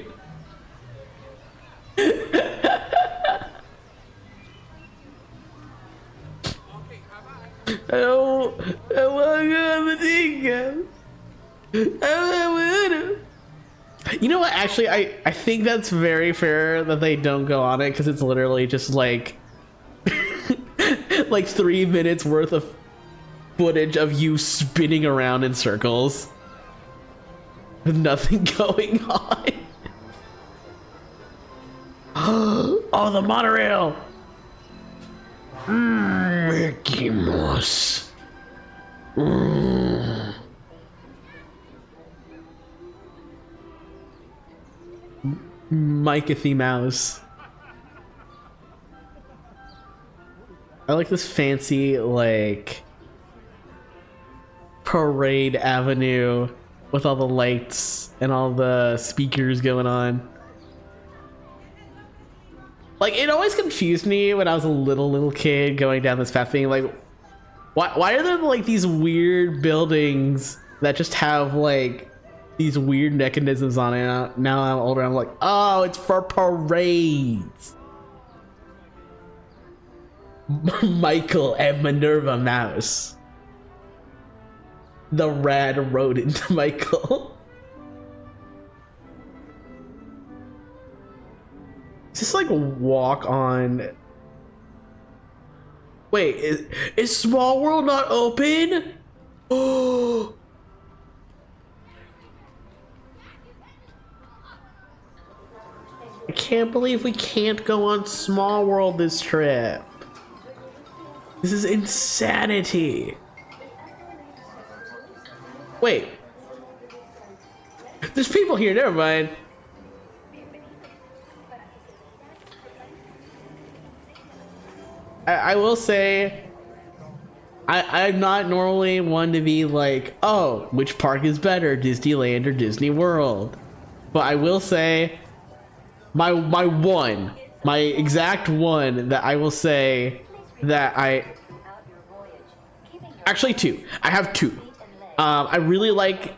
Oh, I want to go on the teacups. You know what? Actually, I think that's very fair that they don't go on it because it's literally just like like 3 minutes worth of footage of you spinning around in circles with nothing going on. Oh, the monorail! Mickey Mouse. Mikey Mouse. I like this fancy, like, parade avenue with all the lights and all the speakers going on. Like, it always confused me when I was a little kid going down this path being like, why are there like these weird buildings that just have like these weird mechanisms on it? Now I'm older, I'm like, oh, it's for parades. Michael and Minerva Mouse. The rad rodent Michael. Is this like walk on? Wait, is Small World not open? Oh. I can't believe we can't go on Small World this trip. This is insanity. Wait. There's people here, never mind. I will say, I'm not normally one to be like, oh, which park is better, Disneyland or Disney World? But I will say, my exact one that I will say that actually two. I have two. I really like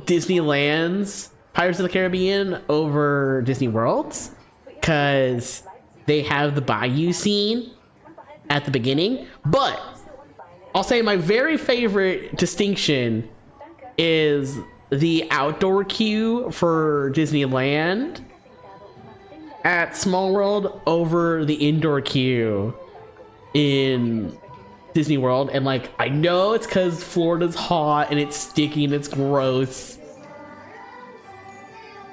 Disneyland's Pirates of the Caribbean over Disney World's because they have the bayou scene at the beginning. But I'll say my very favorite distinction is the outdoor queue for Disneyland at Small World over the indoor queue in Disney World. And like, I know it's because Florida's hot and it's sticky and it's gross,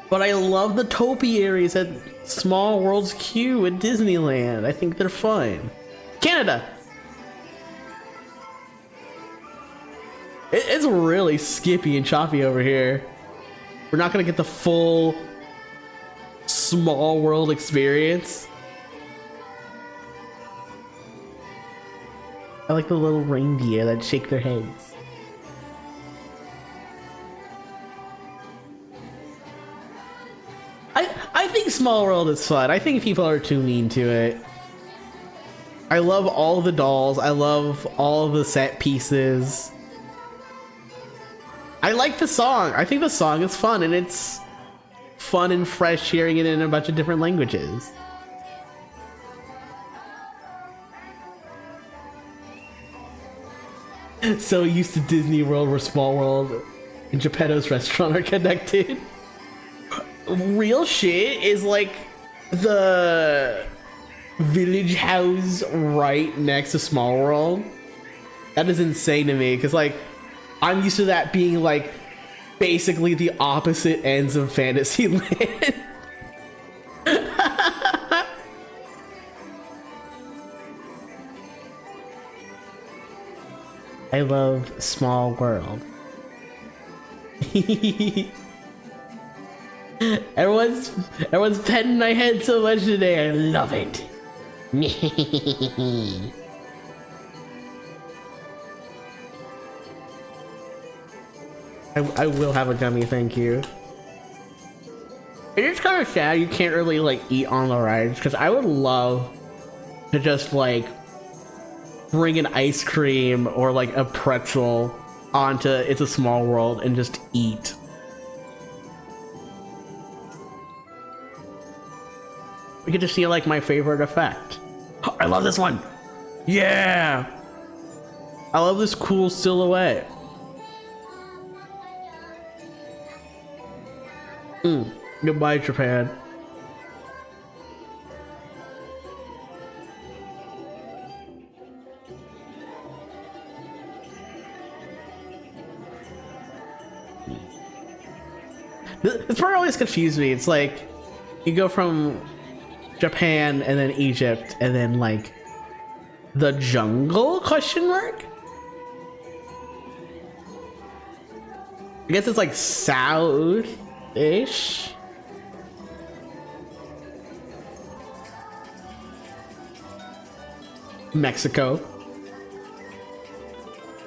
but I love the topiaries at Small World's queue at Disneyland. I think they're fun. Canada. It's gets really skippy and choppy over here. We're not gonna get the full small world experience. I like the little reindeer that shake their heads. I think Small World is fun. I think people are too mean to it. I love all the dolls. I love all the set pieces. I like the song. I think the song is fun, and it's fun and fresh hearing it in a bunch of different languages. So used to Disney World where Small World and Geppetto's restaurant are connected. Real shit is like the village house right next to Small World. That is insane to me because like I'm used to that being like basically the opposite ends of Fantasyland. I love Small World. Everyone's petting my head so much today. I love it. I will have a gummy, thank you. It is kind of sad you can't really like eat on the rides because I would love to just like bring an ice cream or like a pretzel onto It's a Small World and just eat. We get to see like my favorite effect. Oh, I love this one. Yeah. I love this cool silhouette. Goodbye, Japan. This part always confused me. It's like you go from Japan and then Egypt and then like the jungle question mark? I guess it's like south-ish. Mexico.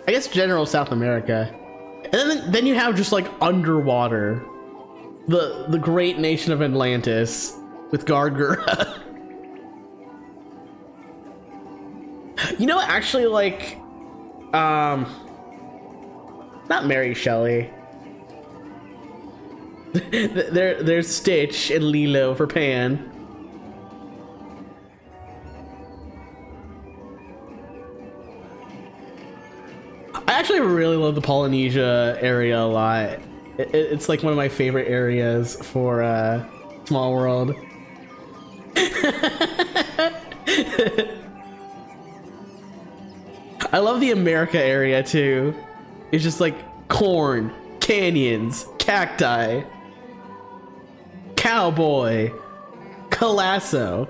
I guess general South America. And then you have just like underwater. The great nation of Atlantis with Gargura. You know, actually, like, not Mary Shelley. There's Stitch and Lilo for Pan. I actually really love the Polynesia area a lot. It's like one of my favorite areas for Small World. I love the America area too. It's just like corn, canyons, cacti, cowboy, Calasso.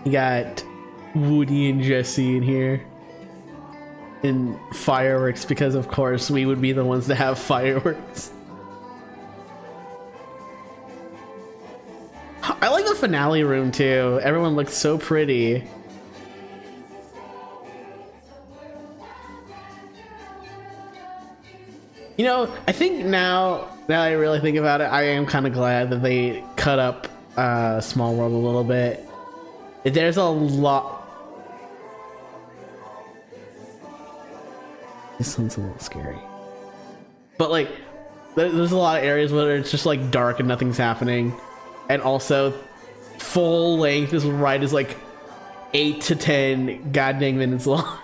You got Woody and Jesse in here. And fireworks, because of course we would be the ones to have fireworks. I like the finale room too. Everyone looks so pretty. You know, I think now that I really think about it, I am kind of glad that they cut up Small World a little bit. There's a lot. This one's a little scary. But like, there's a lot of areas where it's just like dark and nothing's happening. And also, full length, this ride is like 8 to 10 goddamn minutes long.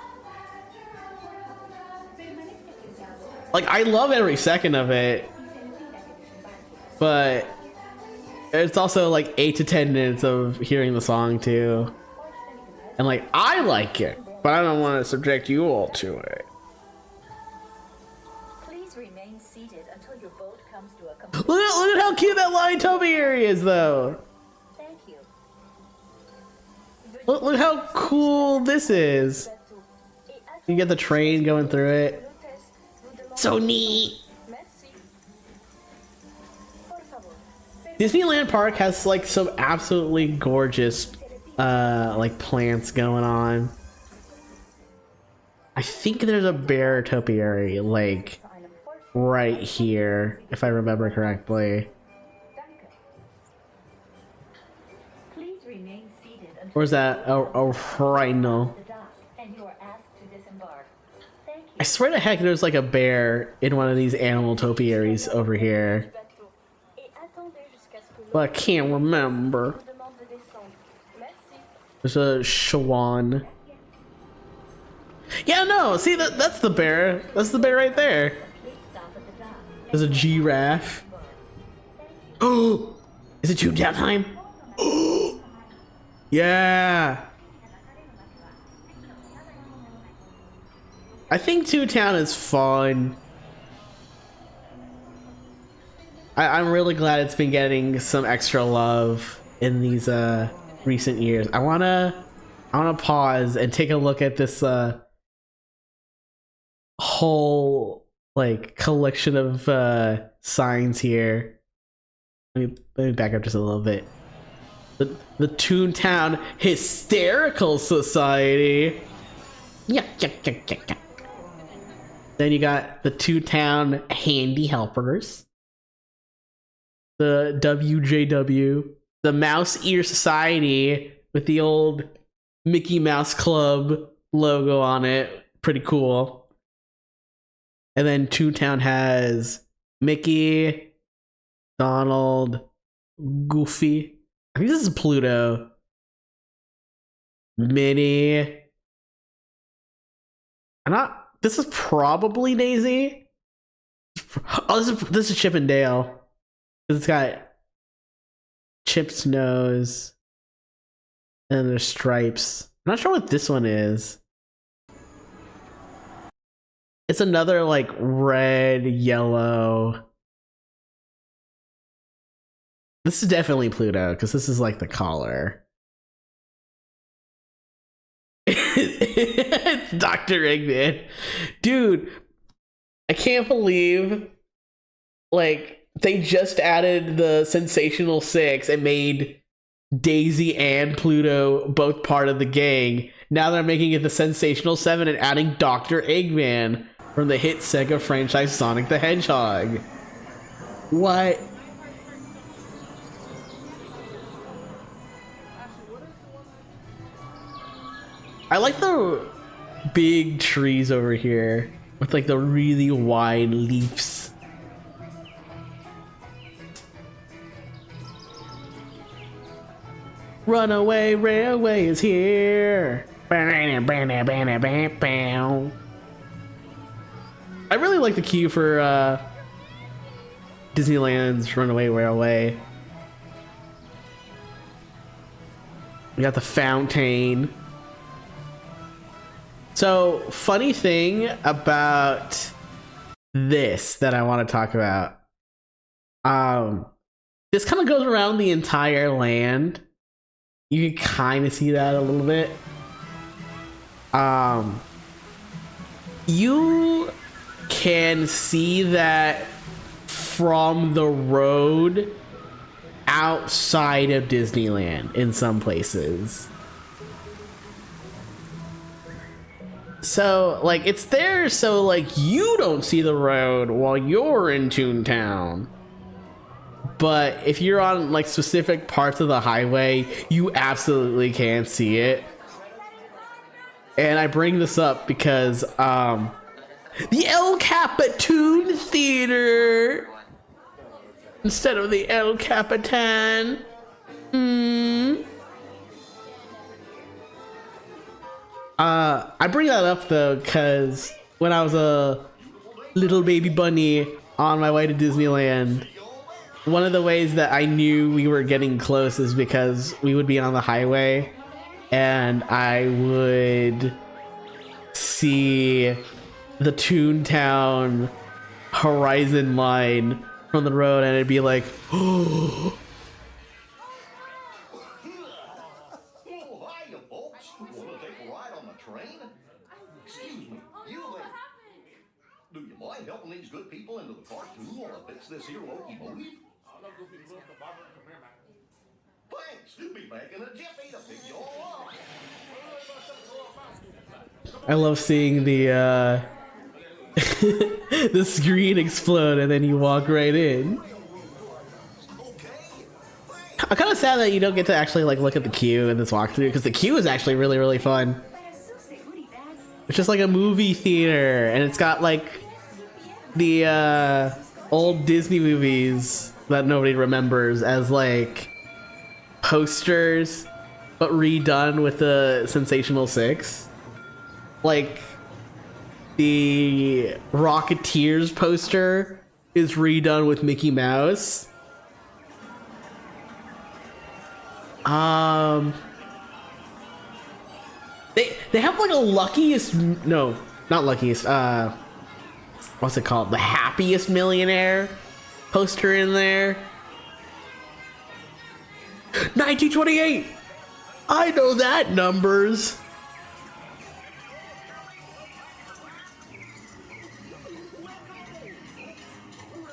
Like, I love every second of it. But it's also like 8 to 10 minutes of hearing the song too. And like, I like it, but I don't want to subject you all to it. Please remain seated until your boat comes. Look at how cute that lion topiary is, though. Thank you. Look how cool this is. You get the train going through it. So neat. Disneyland Park has like some absolutely gorgeous like plants going on. I think there's a bear topiary like right here, if I remember correctly. Please remain seated until Or is that a rhino? the dock, and you are asked to disembark. Thank you. I swear to heck there's like a bear in one of these animal topiaries over here. Et attendez jusqu'à ce que But I can't remember. l'on demande de descendre. Merci. There's a Shawan. Yeah, no, see that's the bear. That's the bear right there. Please stop at the dock. There's a giraffe. Oh, is it Toontown time? Oh, yeah. I think Toontown is fun. I'm really glad it's been getting some extra love in these recent years. I wanna pause and take a look at this whole like collection of signs here. Let me back up just a little bit. The Toontown Hysterical Society. Yeah. Then you got the Toontown Handy Helpers. The WJW, the Mouse Ear Society with the old Mickey Mouse Club logo on it. Pretty cool. And then Toontown has Mickey, Donald, Goofy. I think this is Pluto. Minnie. This is probably Daisy. Oh, this is Chip and Dale. It's got Chip's nose. And there's stripes. I'm not sure what this one is. It's another like red, yellow. This is definitely Pluto because this is like the collar. It's Dr. Eggman. Dude, I can't believe like they just added the Sensational Six and made Daisy and Pluto both part of the gang. Now they're making it the Sensational Seven and adding Dr. Eggman from the hit Sega franchise Sonic the Hedgehog. What? I like the big trees over here with like the really wide leaves. Runaway Railway is here. I really like the queue for Disneyland's Runaway Railway. We got the fountain. So, funny thing about this that I want to talk about. This kind of goes around the entire land. You can kind of see that a little bit. You can see that from the road outside of Disneyland in some places. So, like, it's there so, like, you don't see the road while you're in Toontown. But if you're on, like, specific parts of the highway, you absolutely can't see it. And I bring this up because, the El Capitan Theater instead of the El Capitan. I bring that up though because when I was a little baby bunny on my way to Disneyland, one of the ways that I knew we were getting close is because we would be on the highway and I would see the Toontown horizon line from the road, and it'd be like, oh, Oh, hiya, folks. Want to take a ride on the train? Excuse me, you lady. Do you mind helping these good people into the cartoon while I fix this here locomotive? Thanks. Be back in a jiffy to pick you all up. I love seeing the the screen explode and then you walk right in. I'm kind of sad that you don't get to actually like look at the queue in this walkthrough, because the queue is actually really, really fun. It's just like a movie theater, and it's got like the old Disney movies that nobody remembers as like posters, but redone with the Sensational Six. Like the Rocketeers poster is redone with Mickey Mouse. They have like a luckiest, no, not luckiest, what's it called? The Happiest Millionaire poster in there. 1928. I know that numbers.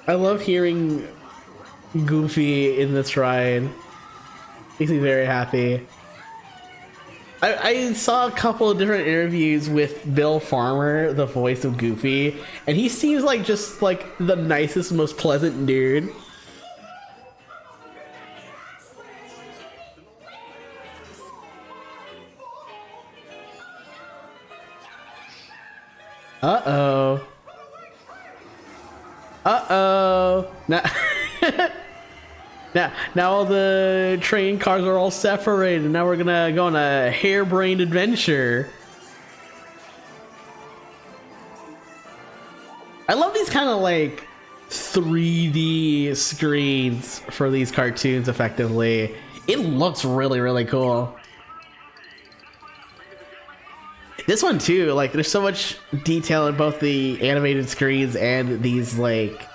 I love hearing Goofy in this ride. Makes me very happy. I saw a couple of different interviews with Bill Farmer, the voice of Goofy, and he seems like just like the nicest, most pleasant dude. Uh-oh. Uh-oh. Now all the train cars are all separated. Now we're gonna go on a harebrained adventure. I love these kind of like 3D screens for these cartoons effectively. It looks really, really cool. This one too, like there's so much detail in both the animated screens and these like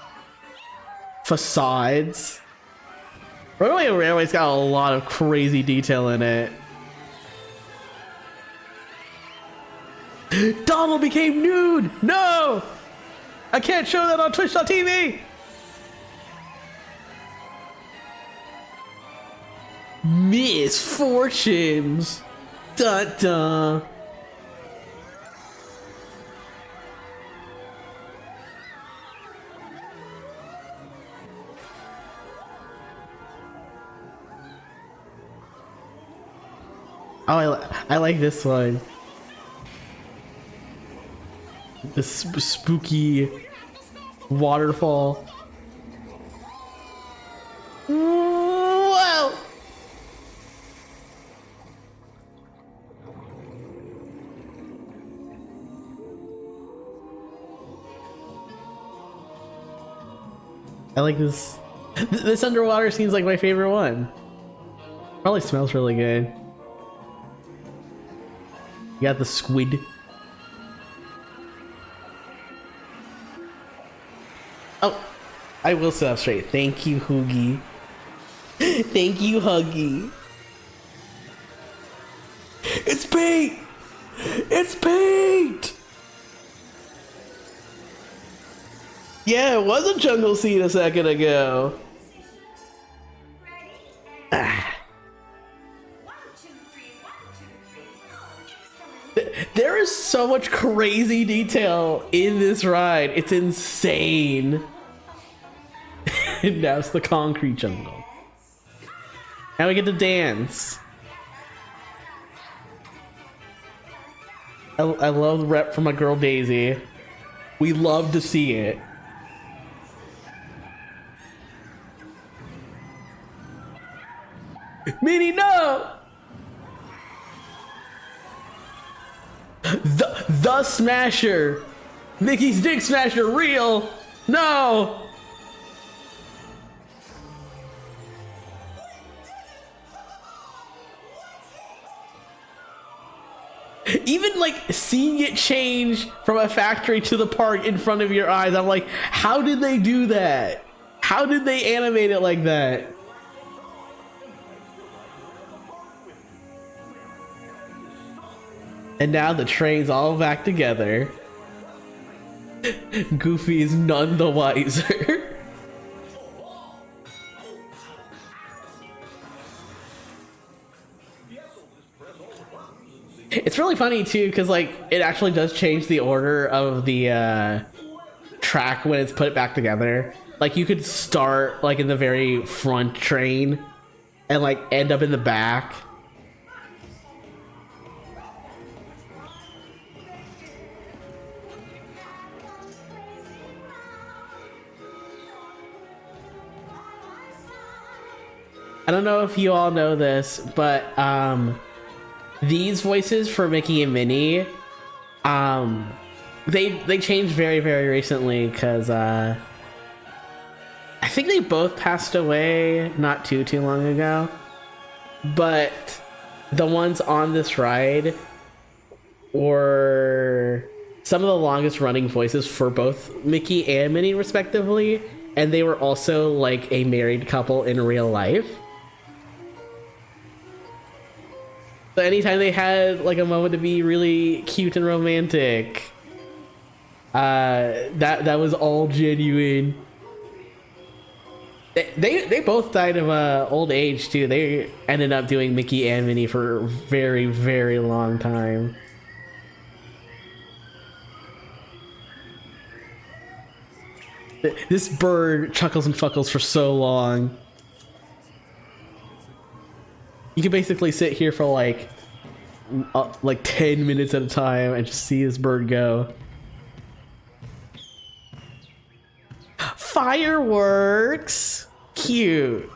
facades. Runaway Railway's got a lot of crazy detail in it. Donald became nude! No! I can't show that on Twitch.tv! Misfortunes! Dun dun! Oh, I like this one. This spooky waterfall. Whoa! I like this. This underwater scene's like my favorite one. Probably smells really good. You got the squid. Oh, I will sit up straight. Thank you, Hoogie. Thank you, Huggy. It's paint! It's paint! Yeah, it was a jungle scene a second ago. There is so much crazy detail in this ride. It's insane. And now it's the concrete jungle. Now we get to dance. I love the rep from my girl Daisy. We love to see it. Minnie, no! The Smasher! Mickey's Dick Smasher, real! No! Even like seeing it change from a factory to the park in front of your eyes, I'm like, how did they do that? How did they animate it like that? And now the train's all back together. Goofy is none the wiser. It's really funny too, because like it actually does change the order of the track when it's put back together. Like you could start like in the very front train and like end up in the back. I don't know if you all know this, but these voices for Mickey and Minnie, they changed very, very recently because I think they both passed away not too long ago. But the ones on this ride were some of the longest running voices for both Mickey and Minnie respectively, and they were also like a married couple in real life. So anytime they had like a moment to be really cute and romantic, that was all genuine. They both died of old age too. They ended up doing Mickey and Minnie for a very, very long time. This bird chuckles and fuckles for so long. You can basically sit here for like 10 minutes at a time and just see this bird go. Fireworks! Cute.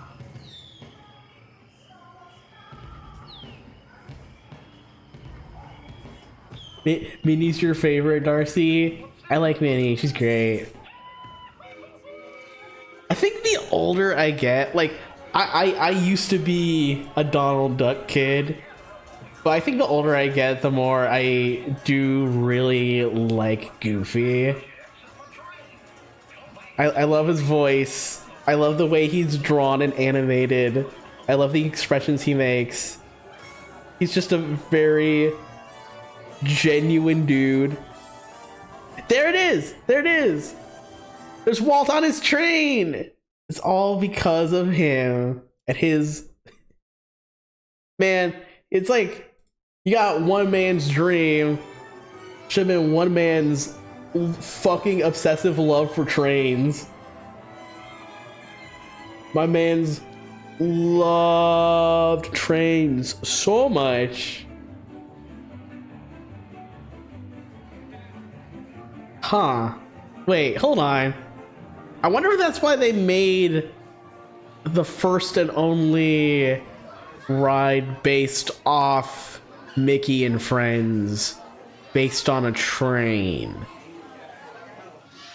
Minnie's your favorite, Darcy? I like Minnie, she's great. I think the older I get, like, I used to be a Donald Duck kid, but I think the older I get, the more I do really like Goofy. I love his voice. I love the way he's drawn and animated. I love the expressions he makes. He's just a very genuine dude. There it is! There it is! There's Walt on his train! It's all because of him and his... Man, it's like you got one man's dream. Should have been one man's fucking obsessive love for trains. My man's loved trains so much. Huh. Wait, hold on. I wonder if that's why they made the first and only ride based off Mickey and Friends based on a train.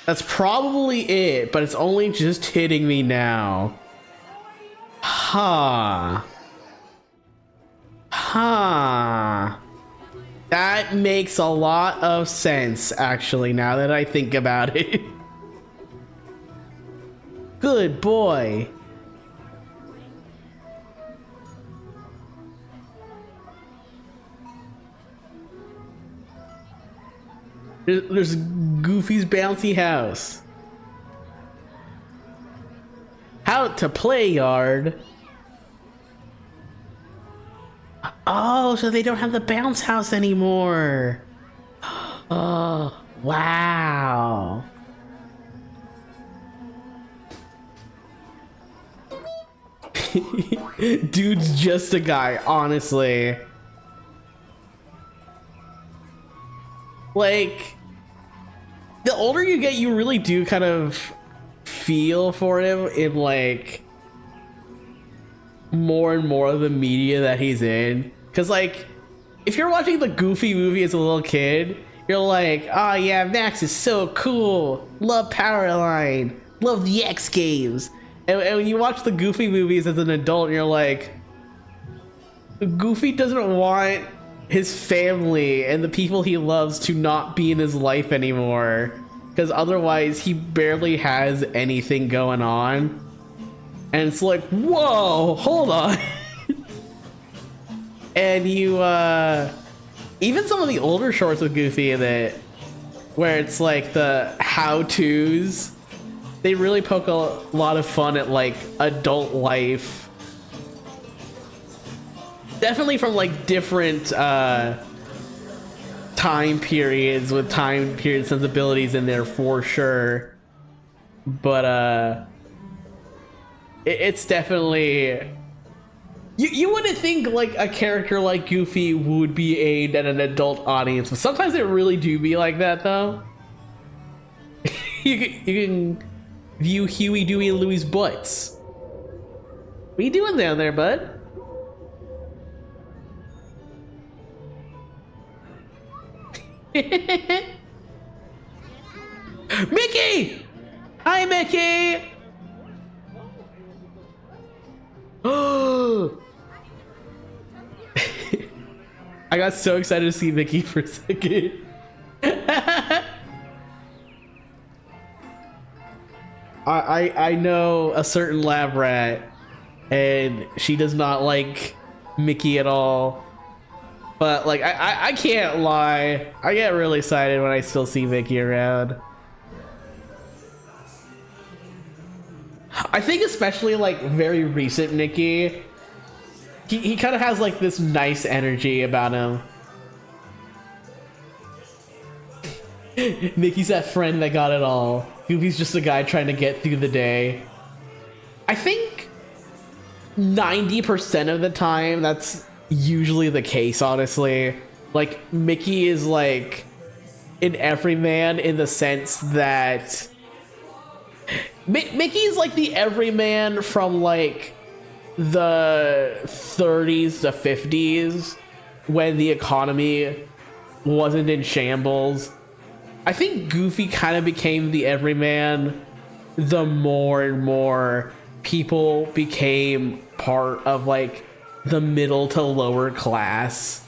That's probably it, but it's only just hitting me now. Huh. Huh. That makes a lot of sense, actually, now that I think about it. Good boy. There's Goofy's bouncy house. Out to play yard. Oh, so they don't have the bounce house anymore. Oh, wow. Dude's just a guy, honestly. Like, the older you get, you really do kind of feel for him in like more and more of the media that he's in. Because like, if you're watching the Goofy movie as a little kid, you're like, oh yeah, Max is so cool, love Powerline, love the X Games. And when you watch the Goofy movies as an adult, you're like, Goofy doesn't want his family and the people he loves to not be in his life anymore. because otherwise he barely has anything going on. And it's like, whoa, hold on. And you, even some of the older shorts with Goofy in it, where it's like the how-tos, they really poke a lot of fun at like adult life. Definitely from like different time periods with time period sensibilities in there for sure. But it's definitely, you wouldn't think like a character like Goofy would be aimed at an adult audience, but sometimes it really do be like that though. You can view Huey, Dewey, and Louie's butts. What are you doing down there, bud? Mickey! Hi, Mickey! Oh! I got so excited to see Mickey for a second. I know a certain lab rat, and she does not like Mickey at all. But like I can't lie, I get really excited when I still see Mickey around. I think especially like very recent Mickey, he kind of has like this nice energy about him. Mickey's that friend that got it all. Goofy's just a guy trying to get through the day. I think 90% of the time that's usually the case, honestly. Like Mickey is like an everyman in the sense that Mickey's like the everyman from like the 30s to 50s when the economy wasn't in shambles. I think Goofy kind of became the everyman the more and more people became part of like the middle to lower class.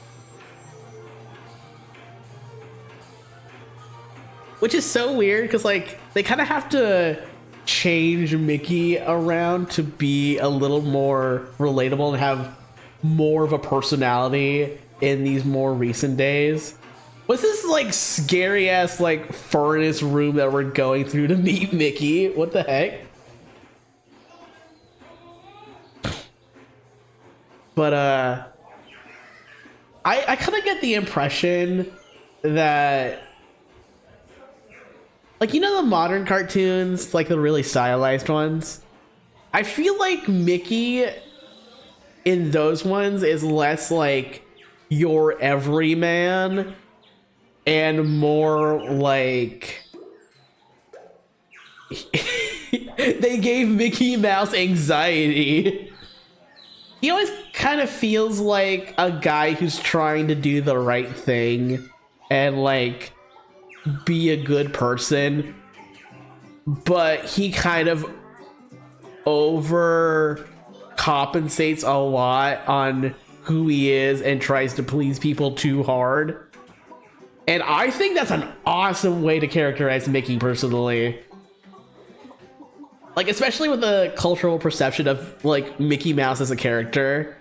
Which is so weird because like they kind of have to change Mickey around to be a little more relatable and have more of a personality in these more recent days. What's this like scary ass like furnace room that we're going through to meet Mickey? What the heck? But I kind of get the impression that, like, you know, the modern cartoons, like the really stylized ones, I feel like Mickey in those ones is less like your everyman and more like they gave Mickey Mouse anxiety. He always kind of feels like a guy who's trying to do the right thing and like be a good person, but he kind of overcompensates a lot on who he is and tries to please people too hard. And I think that's an awesome way to characterize Mickey personally. Like, especially with the cultural perception of like Mickey Mouse as a character,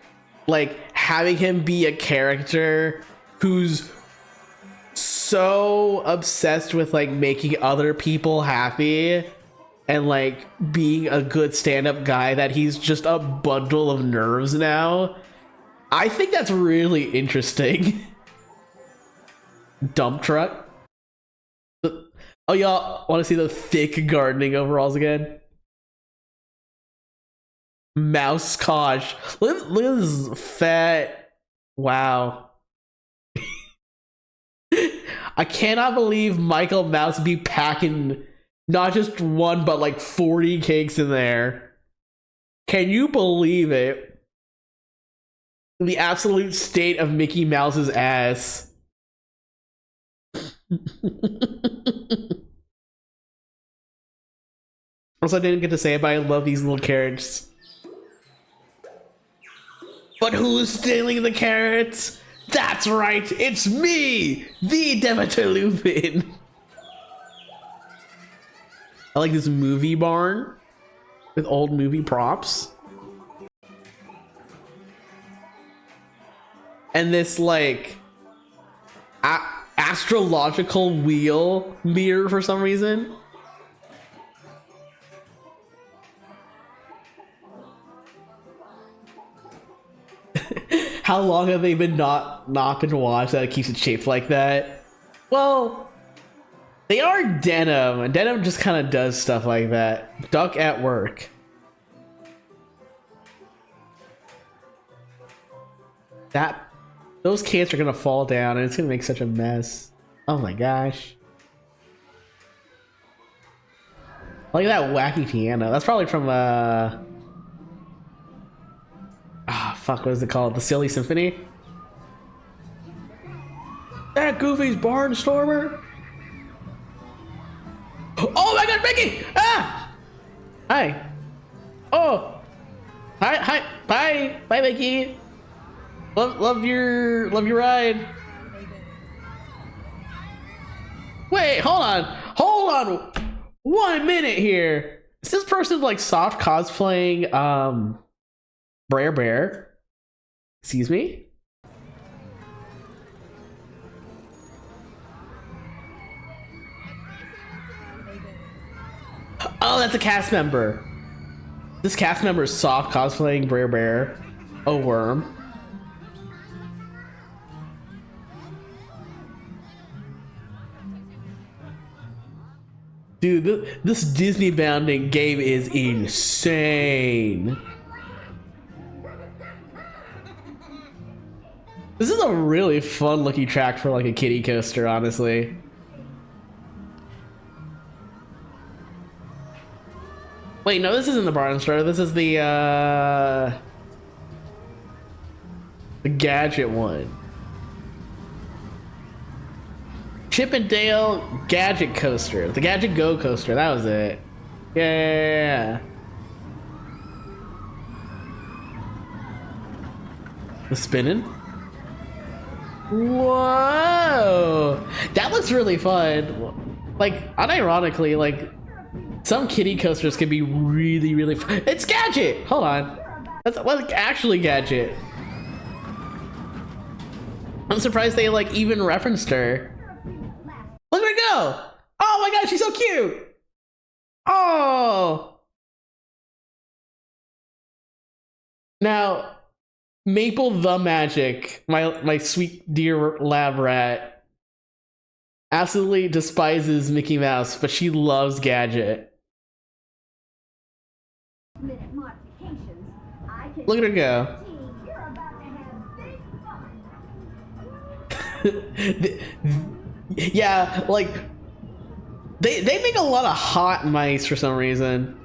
like having him be a character who's so obsessed with like making other people happy and like being a good stand-up guy that he's just a bundle of nerves now. I think that's really interesting. Dump truck. Oh, y'all want to see the thick gardening overalls again? Mouse Kosh. Look at this fat. Wow. I cannot believe Michael Mouse be packing not just one, but like 40 cakes in there. Can you believe it? The absolute state of Mickey Mouse's ass. Also, I didn't get to say it, but I love these little carrots. But who's stealing the carrots? That's right, it's me, the Demeter Lupin. like this movie barn with old movie props. And this like astrological wheel mirror for some reason. How long have they been not been washed that it keeps it shaped like that? Well, they are denim, and denim just kind of does stuff like that. Duck at work. Those cans are gonna fall down, and it's gonna make such a mess. Oh my gosh! Look at that wacky piano. That's probably from fuck, what is it called? The Silly Symphony? That Goofy's Barnstormer? Oh my god, Mickey! Ah! Hi. Oh! Hi, bye! Bye, Mickey! Love your ride. Wait, hold on! 1 minute here! Is this person like soft cosplaying, Brer Bear? Excuse me? Oh, that's a cast member. This cast member is soft cosplaying Brer Bear. A worm. Dude, this Disney bounding game is insane. This is a really fun looking track for like a kiddie coaster, honestly. Wait, no, this isn't the Barnstormer. This is the Gadget one. Chip and Dale Gadget Coaster. The Gadget Go Coaster. That was it. Yeah. The spinning. Whoa. That looks really fun. Like, unironically, like, some kiddie coasters can be really, really fun. It's Gadget! Hold on. That's actually Gadget. I'm surprised they, like, even referenced her. Look at her go! Oh my god, she's so cute! Oh! Now, Maple the Magic, my sweet dear lab rat, absolutely despises Mickey Mouse, but she loves Gadget. Look at her go. Yeah, like they make a lot of hot mice for some reason.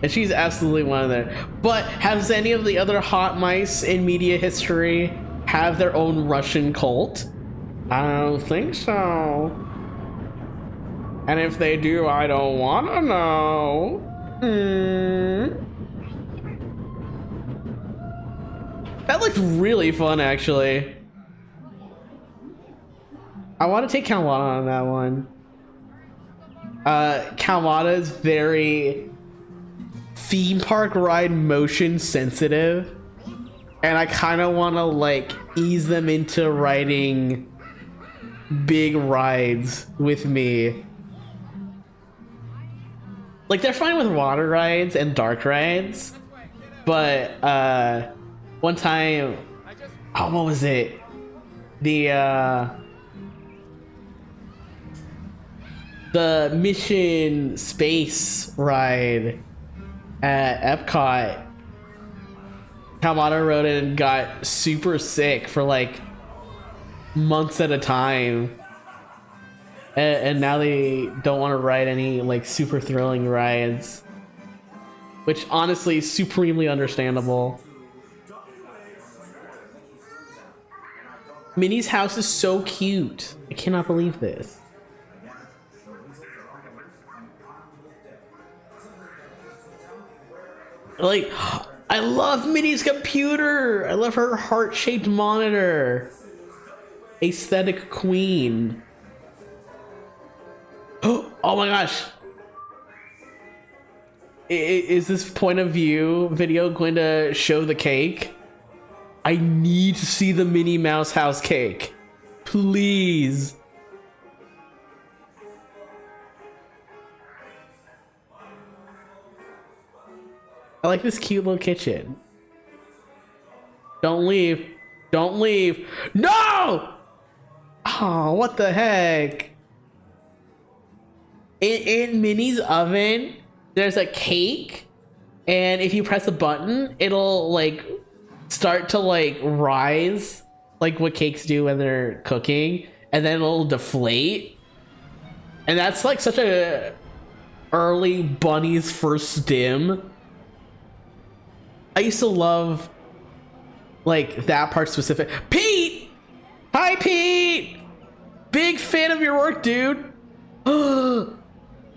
And she's absolutely one of them. But has any of the other hot mice in media history have their own Russian cult? I don't think so. And if they do, I don't want to know. That looks really fun, actually. I want to take Kalwada on that one. Kalwada is very theme park ride motion sensitive, and I kind of want to like ease them into riding big rides with me. Like, they're fine with water rides and dark rides, but one time, oh, what was it? The Mission Space ride at Epcot, Kamada rode it and got super sick for like months at a time, and now they don't want to ride any like super thrilling rides, which honestly is supremely understandable. Minnie's house is so cute. I cannot believe this. Like, I love Minnie's computer. I love her heart-shaped monitor. Aesthetic queen. Oh my gosh. Is this point of view video going to show the cake? I need to see the Minnie Mouse house cake. Please. I like this cute little kitchen. Don't leave. Don't leave. No! Oh, what the heck? In Minnie's oven, there's a cake, and if you press a button, it'll like start to like rise, like what cakes do when they're cooking, and then it'll deflate. And that's like such a early Bunny's first stim. I used to love like that part specific. Pete! Hi, Pete! Big fan of your work, dude.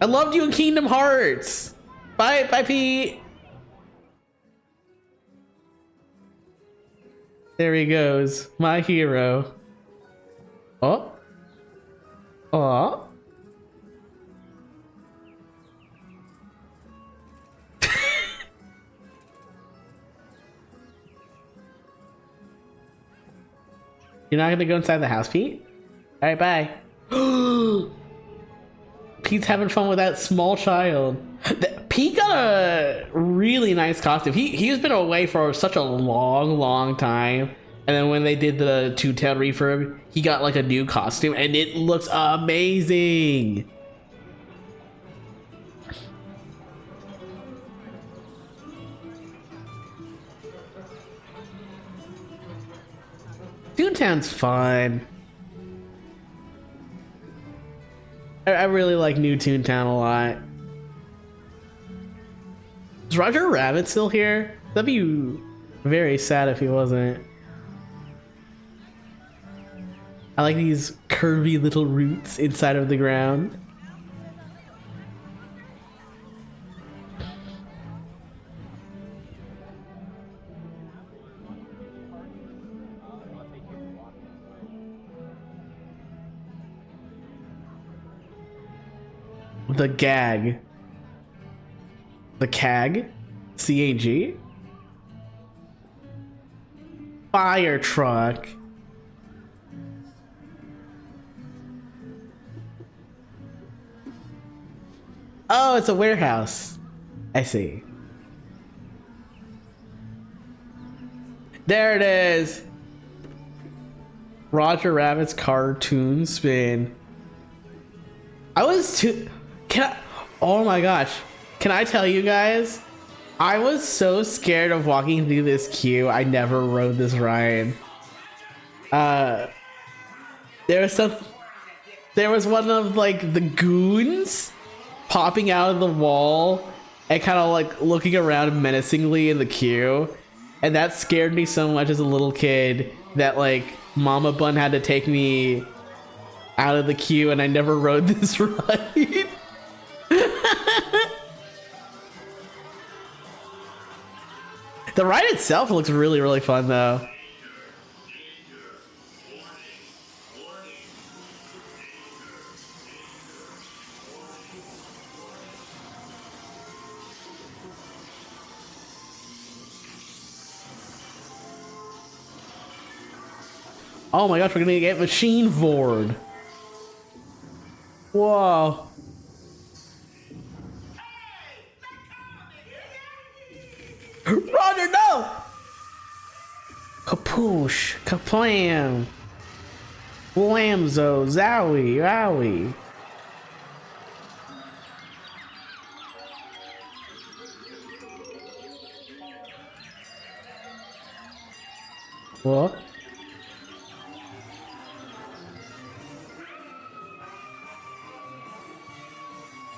I loved you in Kingdom Hearts. Bye, Pete. There he goes, my hero. Oh. Oh. You're not gonna go inside the house, Pete? All right, bye. Pete's having fun with that small child. Pete got a really nice costume. He's been away for such a long time. And then when they did the Two-Town refurb, he got like a new costume and it looks amazing. Toontown's fun. I really like New Toontown a lot. Is Roger Rabbit still here? That'd be very sad if he wasn't. I like these curvy little roots inside of the ground. The gag. The CAG? CAG? Fire truck. Oh, it's a warehouse. I see. There it is. Roger Rabbit's cartoon spin. I was too... Oh my gosh. Can I tell you guys? I was so scared of walking through this queue. I never rode this ride. There was one of like the goons popping out of the wall and kind of like looking around menacingly in the queue. And that scared me so much as a little kid that like Mama Bun had to take me out of the queue and I never rode this ride. The ride itself looks really, really fun though. Oh my gosh, we're gonna get Machine Vord. Whoa. Roger, no! Kapoosh, kaplam. Blamzo, zowie, wowie. What?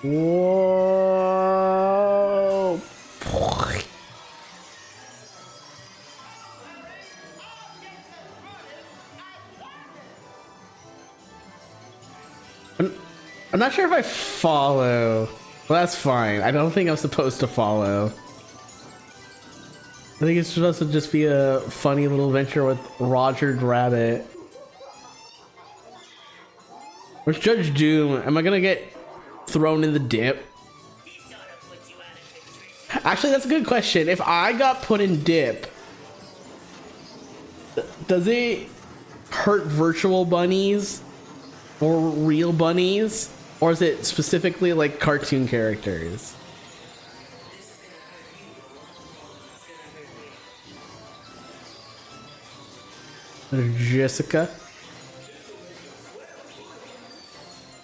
Whoa. I'm not sure if I follow. Well, that's fine. I don't think I'm supposed to follow. I think it's supposed to just be a funny little adventure with Roger Rabbit. Where's Judge Doom? Am I gonna get thrown in the dip? Actually, that's a good question. If I got put in dip, does it hurt virtual bunnies or real bunnies? Or is it specifically like cartoon characters? Jessica.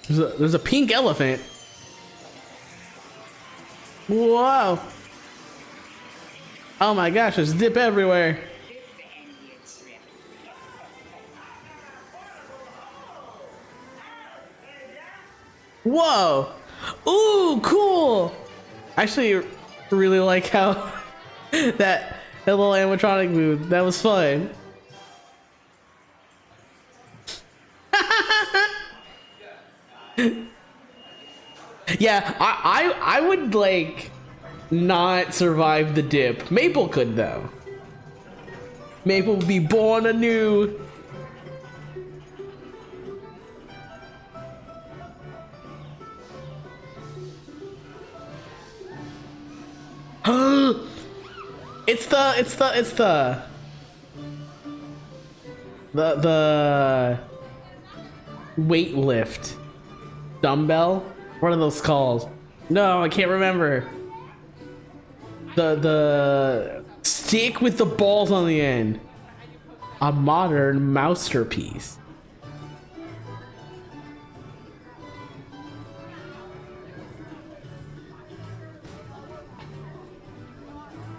There's a pink elephant. Whoa. Oh my gosh, there's dip everywhere. Whoa. Ooh, cool. I actually really like how that little animatronic moved. That was fun. Yeah, I would like not survive the dip. Maple could though. Maple would be born anew. It's the weight lift dumbbell. What are those called? No, I can't remember. The stick with the balls on the end. A modern masterpiece.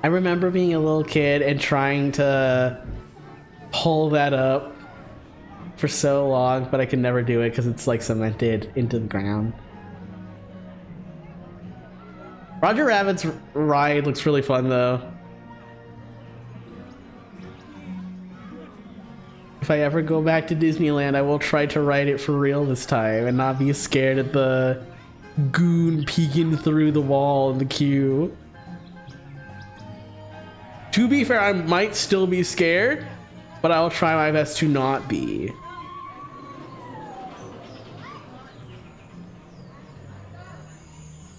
I remember being a little kid and trying to pull that up for so long, but I could never do it because it's like cemented into the ground. Roger Rabbit's ride looks really fun though. If I ever go back to Disneyland, I will try to ride it for real this time and not be scared at the goon peeking through the wall in the queue. To be fair, I might still be scared, but I'll try my best to not be.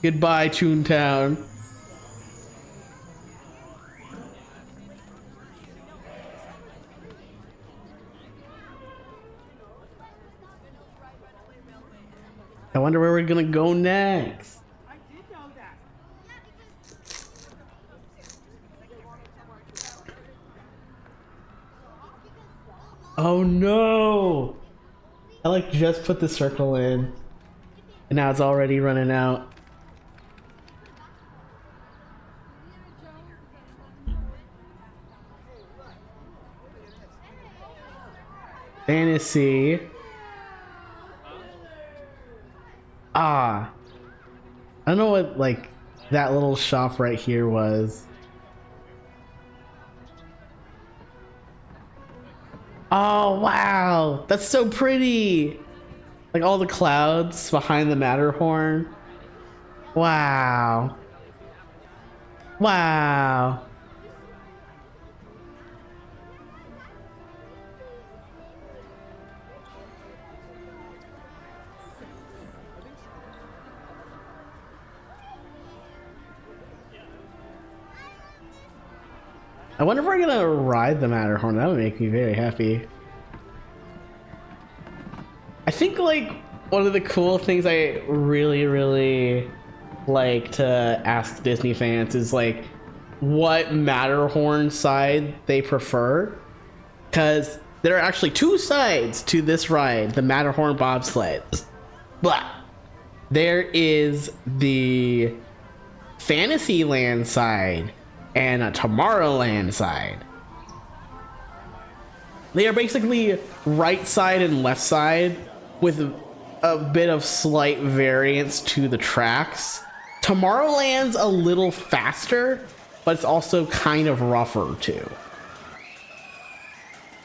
Goodbye, Toontown. I wonder where we're gonna go next. Oh no! I like just put the circle in, and now it's already running out. Fantasy. I don't know what like that little shop right here was. Oh wow, that's so pretty. Like all the clouds behind the Matterhorn. Wow. Wow. I wonder if we're gonna ride the Matterhorn. That would make me very happy. I think like one of the cool things I really like to ask Disney fans is like what Matterhorn side they prefer, because there are actually two sides to this ride, the Matterhorn bobsled. But there is the Fantasyland side and a Tomorrowland side. They are basically right side and left side with a bit of slight variance to the tracks. Tomorrowland's a little faster, but it's also kind of rougher too.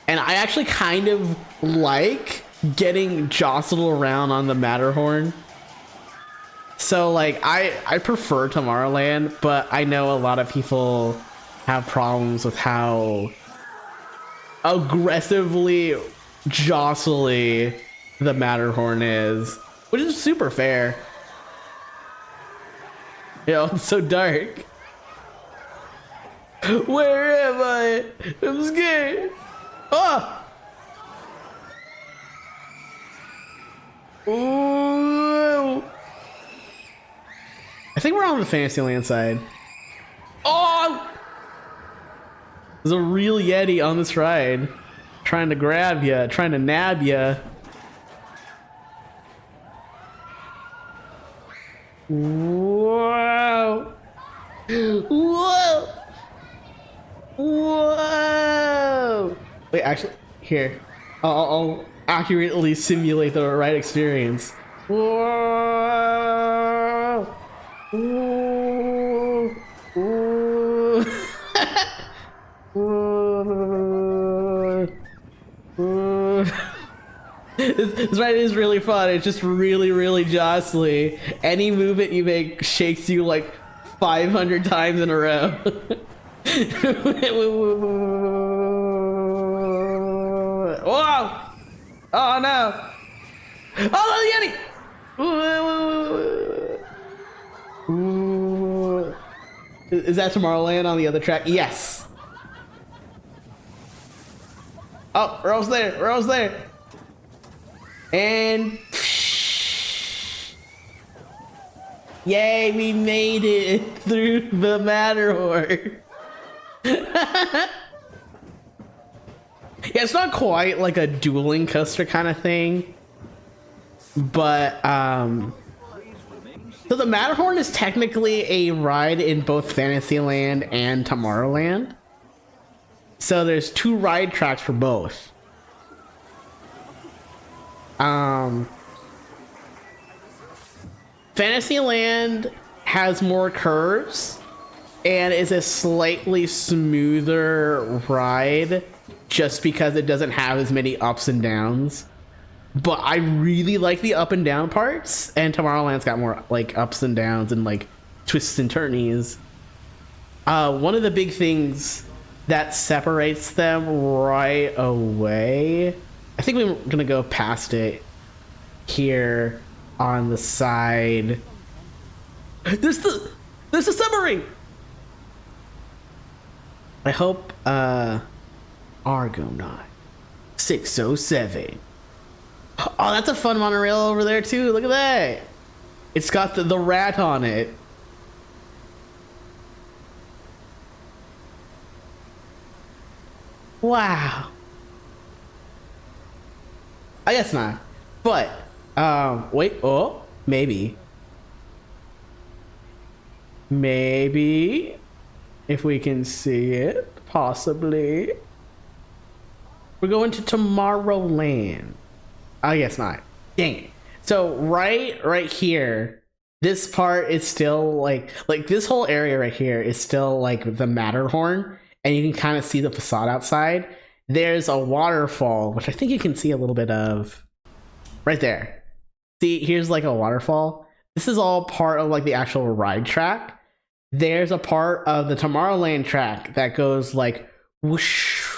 And I actually kind of like getting jostled around on the Matterhorn. So like I prefer Tomorrowland, but I know a lot of people have problems with how aggressively jostly the Matterhorn is, which is super fair. Yo, it's so dark. Where am I? I'm scared. Oh! Ooh. I think we're on the Fantasyland side. Oh! There's a real Yeti on this ride. Trying to grab ya, trying to nab ya. Whoa! Whoa! Whoa! Wait, actually, here. I'll accurately simulate the right experience. Whoa! Whoa! Whoa! Whoa! Whoa! This ride is really fun. It's just really, really jostly. Any movement you make shakes you like 500 times in a row. Whoa! Oh no! Oh, the Yeti! Is that Tomorrowland on the other track? Yes. Oh, we're almost there. We're almost there. And yay, we made it through the Matterhorn. Yeah, it's not quite like a dueling coaster kind of thing, but so the Matterhorn is technically a ride in both Fantasyland and Tomorrowland. So there's 2 ride tracks for both. Fantasyland has more curves and is a slightly smoother ride just because it doesn't have as many ups and downs. But I really like the up and down parts, and Tomorrowland's got more like ups and downs and like twists and turnies. One of the big things that separates them right away, I think we're gonna go past it here on the side. There's the submarine. I hope Argonaut 607. Oh, that's a fun monorail over there too. Look at that. It's got the rat on it. Wow. I guess not. But wait, oh, maybe. Maybe if we can see it, possibly. We're going to Tomorrowland. I guess not. Dang it. So right here, this part is still like this whole area right here is still like the Matterhorn, and you can kind of see the facade outside. There's a waterfall, which I think you can see a little bit of right there. See, here's like a waterfall. This is all part of like the actual ride track. There's a part of the Tomorrowland track that goes like whoosh,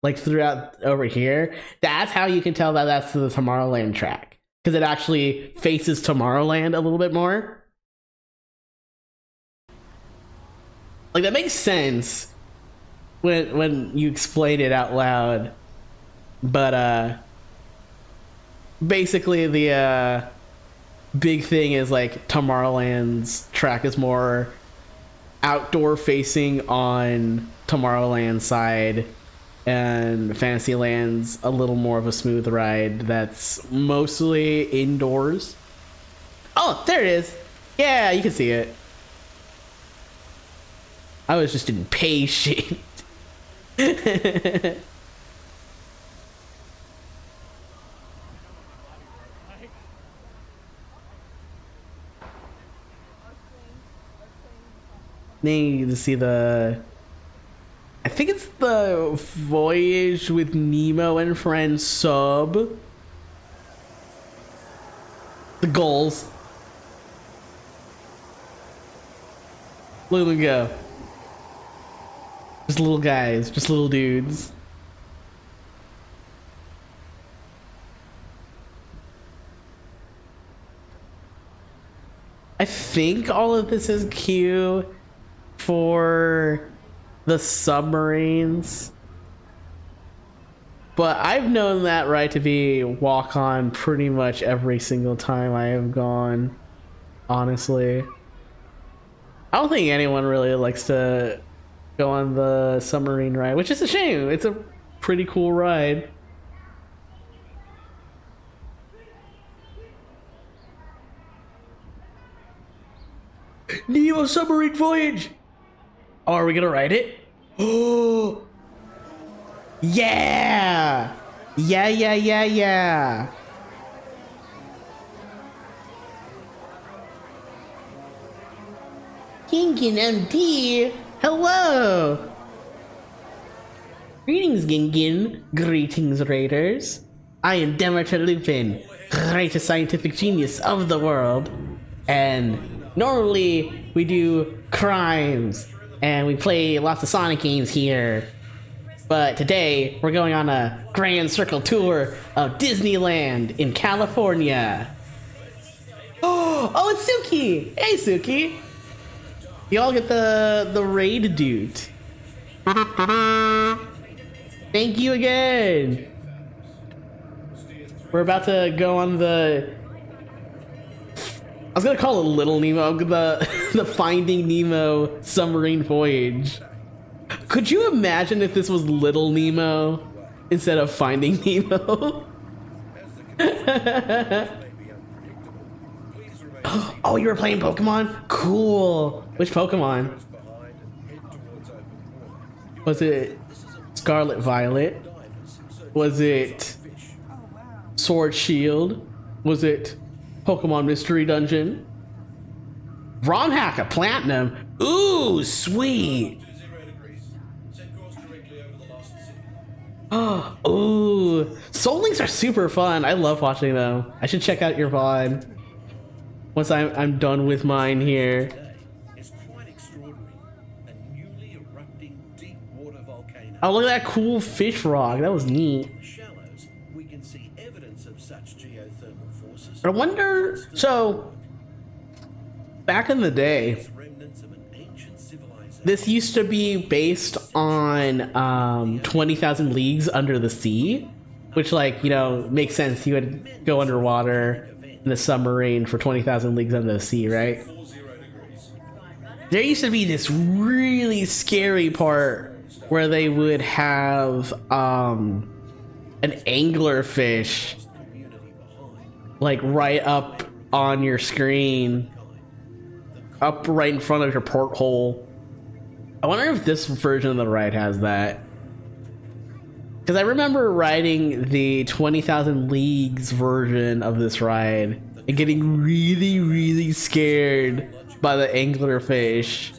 like throughout over here. That's how you can tell that that's the Tomorrowland track, because it actually faces Tomorrowland a little bit more. Like that makes sense when you explain it out loud. But basically the big thing is like Tomorrowland's track is more outdoor facing on Tomorrowland side, and Fantasyland's a little more of a smooth ride that's mostly indoors. Oh, there it is. Yeah, you can see it. I was just impatient. Need to see the, I think it's the Voyage with Nemo and Friends sub. The goals. Look at them go. Just little guys, just little dudes. I think all of this is queue for the submarines. But I've known that ride to be walk on pretty much every single time I have gone, honestly. I don't think anyone really likes to go on the submarine ride, which is a shame. It's a pretty cool ride. Nemo submarine voyage! Oh, are we gonna ride it? Oh! Yeah! Yeah. Ginkin MD, hello! Greetings, Ginkin. Greetings, Raiders. I am Demeter Lupin, greatest scientific genius of the world. And normally we do crimes and we play lots of Sonic games here. But today, we're going on a grand circle tour of Disneyland in California. Oh, it's Suki! Hey, Suki! Y'all get the raid dude. Thank you again! We're about to go on the... I was gonna call it Little Nemo, the Finding Nemo submarine voyage. Could you imagine if this was Little Nemo instead of Finding Nemo? Oh, you were playing Pokemon? Cool. Which Pokemon? Was it Scarlet Violet? Was it Sword Shield? Was it Pokemon Mystery Dungeon? ROM Hack a Platinum? Ooh, sweet. Oh, ooh, Soul Links are super fun. I love watching them. I should check out your VOD once I'm done with mine here. Oh, look at that cool fish rock. That was neat. I wonder, so back in the day, this used to be based on 20,000 Leagues Under the Sea, which, like, you know, makes sense. You would go underwater in the submarine for 20,000 Leagues Under the Sea, right? There used to be this really scary part where they would have an anglerfish like right up on your screen, up right in front of your porthole. I wonder if this version of the ride has that. Because I remember riding the 20,000 Leagues version of this ride and getting really, really scared by the anglerfish.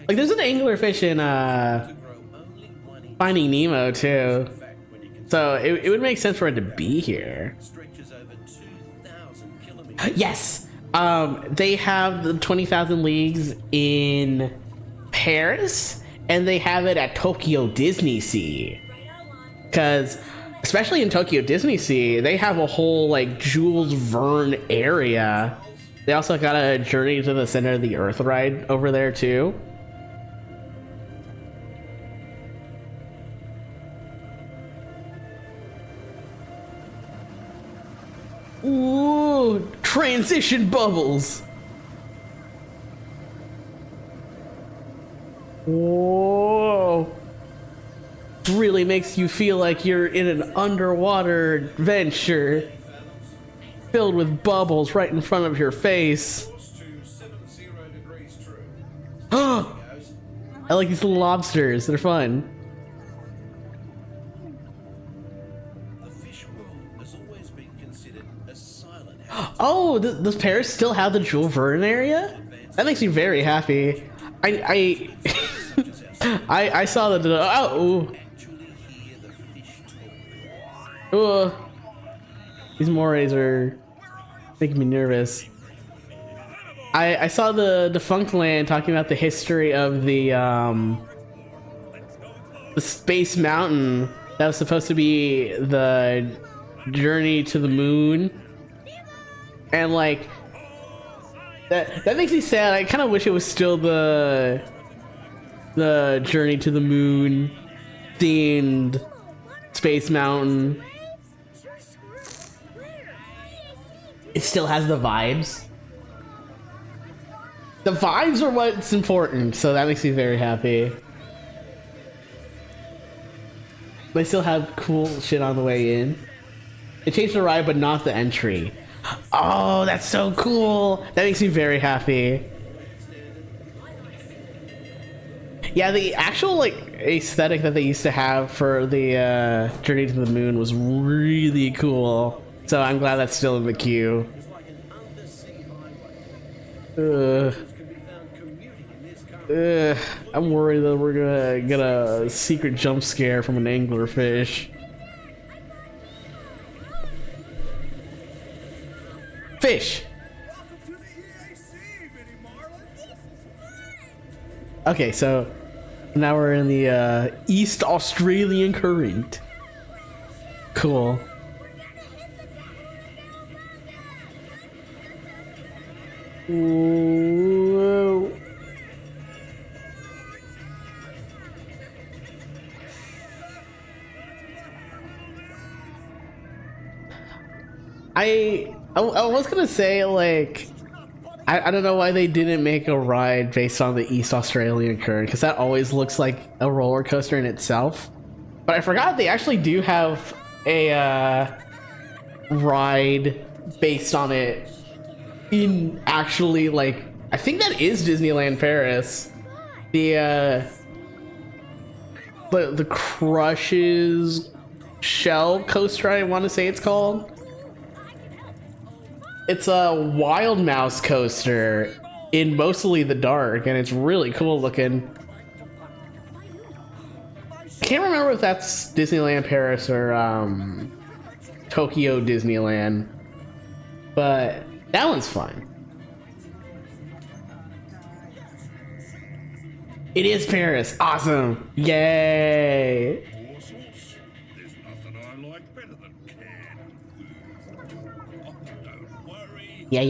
Like, there's an anglerfish in Finding Nemo too. So it would make sense for it to be here. Yes! They have the 20,000 Leagues in Paris, and they have it at Tokyo Disney Sea. Because, especially in Tokyo Disney Sea, they have a whole, like, Jules Verne area. They also got a Journey to the Center of the Earth ride over there, too. Ooh, transition bubbles. Whoa. Really makes you feel like you're in an underwater adventure filled with bubbles right in front of your face. Oh, I like these little lobsters. They're fun. Oh, does Paris still have the Jules Verne area? That makes me very happy. I I saw that. Oh, these morays are making me nervous. I saw the Defunct Land talking about the history of the Space Mountain that was supposed to be the journey to the moon. And like that makes me sad. I kind of wish it was still the Journey to the Moon themed Space Mountain. It still has the vibes. The vibes are what's important, so that makes me very happy. They still have cool shit on the way in. They changed the ride, but not the entry. Oh, that's so cool. That makes me very happy. Yeah, the actual like aesthetic that they used to have for the Journey to the Moon was really cool. So I'm glad that's still in the queue. I'm worried that we're gonna get a secret jump scare from an anglerfish. Fish! Okay, so now we're in the East Australian Current. Cool. Whoa. I was gonna say, like, I don't know why they didn't make a ride based on the East Australian Current, because that always looks like a roller coaster in itself. But I forgot they actually do have a ride based on it in actually, like, I think that is Disneyland Paris. The Crushes Shell Coaster, I want to say it's called. It's a Wild Mouse coaster in mostly the dark, and it's really cool looking. I can't remember if that's Disneyland Paris or Tokyo Disneyland, but that one's fun. It is Paris. Awesome. Yay. There's nothing I like better than canned food. Oh, don't worry. Yeah. At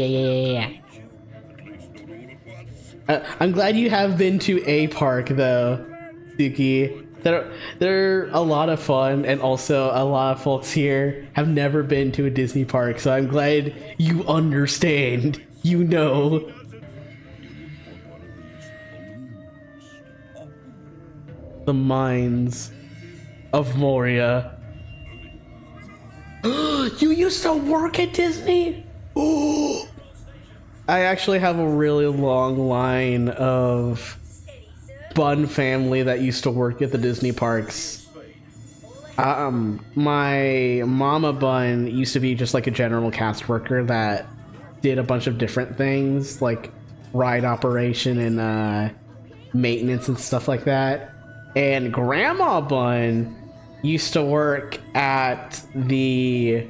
least not all at once. I'm glad you have been to a park though, Suki. They're a lot of fun, and also a lot of folks here have never been to a Disney park, so I'm glad you understand. You know. The Mines of Moria. You used to work at Disney? Oh, I actually have a really long line of Bun family that used to work at the Disney parks. My mama Bun used to be just like a general cast worker that did a bunch of different things, like ride operation and maintenance and stuff like that. And Grandma Bun used to work at the...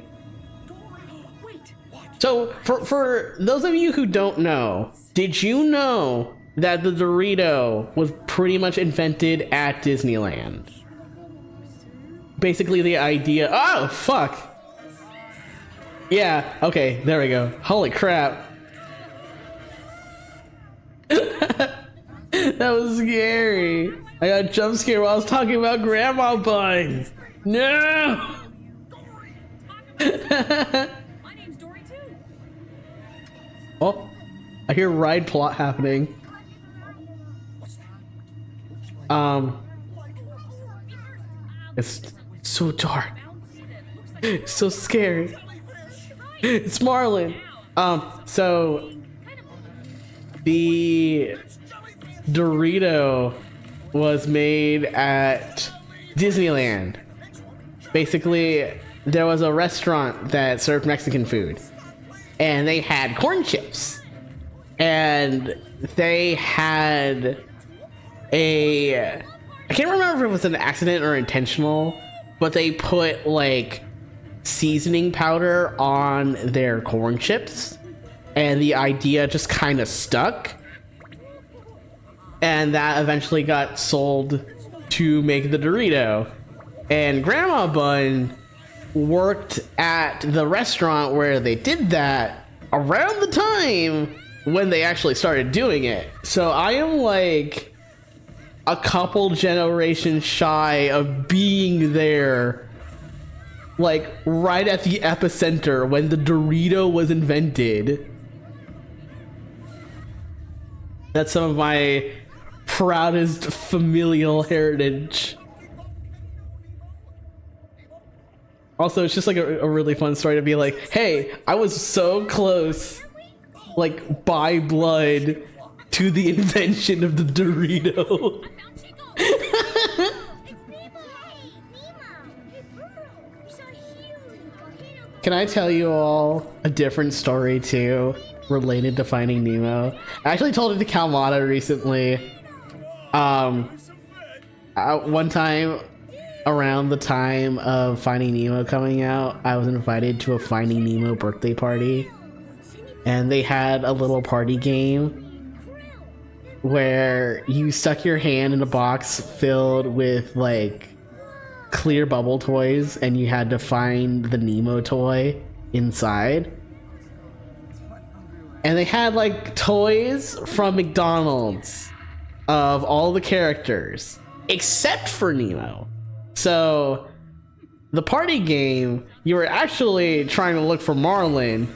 So, for those of you who don't know, did you know that the Dorito was pretty much invented at Disneyland? Basically the idea... Oh, fuck! Yeah, okay, there we go. Holy crap. That was scary. I got jump scared while I was talking about Grandma Bun. No! My name's Dory too. Oh, I hear ride plot happening. It's so dark. It's so scary. It's Marlin. So the Dorito was made at Disneyland. Basically, there was a restaurant that served Mexican food, and they had corn chips, and they had I can't remember if it was an accident or intentional, but they put like seasoning powder on their corn chips, and the idea just kind of stuck, and that eventually got sold to make the Dorito. And Grandma Bun worked at the restaurant where they did that, around the time when they actually started doing it. So I am like a couple generations shy of being there, like right at the epicenter when the Dorito was invented. That's some of my proudest familial heritage. Also, it's just like a really fun story to be like, hey, I was so close, like by blood, to the invention of the Dorito. Can I tell you all a different story too, related to Finding Nemo? I actually told it to Kalmata recently. One time, around the time of Finding Nemo coming out, I was invited to a Finding Nemo birthday party, and they had a little party game where you stuck your hand in a box filled with like clear bubble toys, and you had to find the Nemo toy inside. And they had like toys from McDonald's of all the characters except for Nemo. So the party game, you were actually trying to look for Marlin,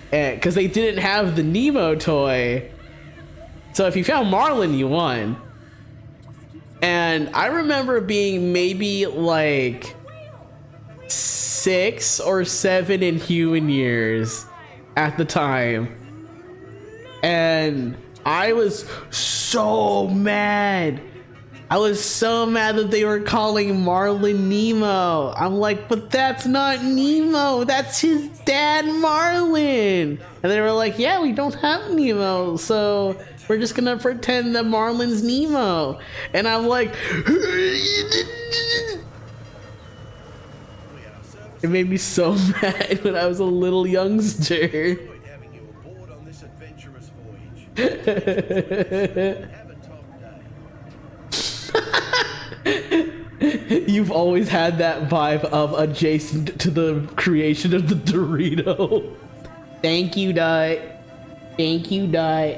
because they didn't have the Nemo toy. So if you found Marlin, you won. And I remember being maybe like 6 or 7 in human years at the time, and I was so mad. I was so mad that they were calling Marlin Nemo. I'm like, but that's not Nemo, that's his dad Marlin. And they were like, yeah, we don't have Nemo, so we're just gonna pretend that Marlin's Nemo. And I'm like, it made me so mad when I was a little youngster. You've always had that vibe of adjacent to the creation of the Dorito. Thank you, Dot. Thank you, Dot.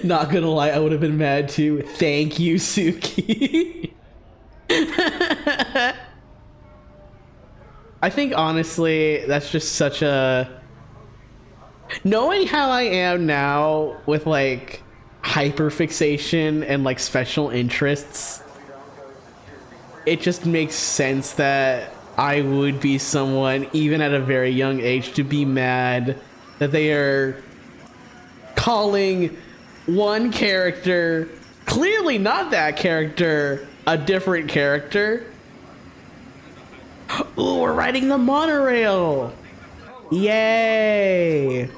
Not gonna lie, I would have been mad too. Thank you, Suki. I think honestly, that's just such a... Knowing how I am now with like hyperfixation and like special interests, it just makes sense that I would be someone, even at a very young age, to be mad that they are calling one character, clearly not that character, a different character. Ooh, we're riding the monorail! Yay!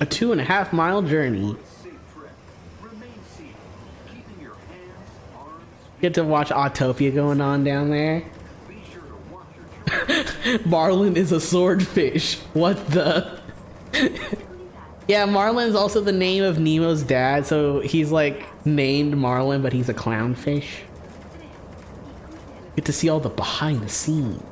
A 2.5 mile journey. Get to watch Autopia going on down there. Marlin is a swordfish. What the? Yeah, Marlin's also the name of Nemo's dad, so he's like named Marlin, but he's a clownfish. Get to see all the behind the scenes.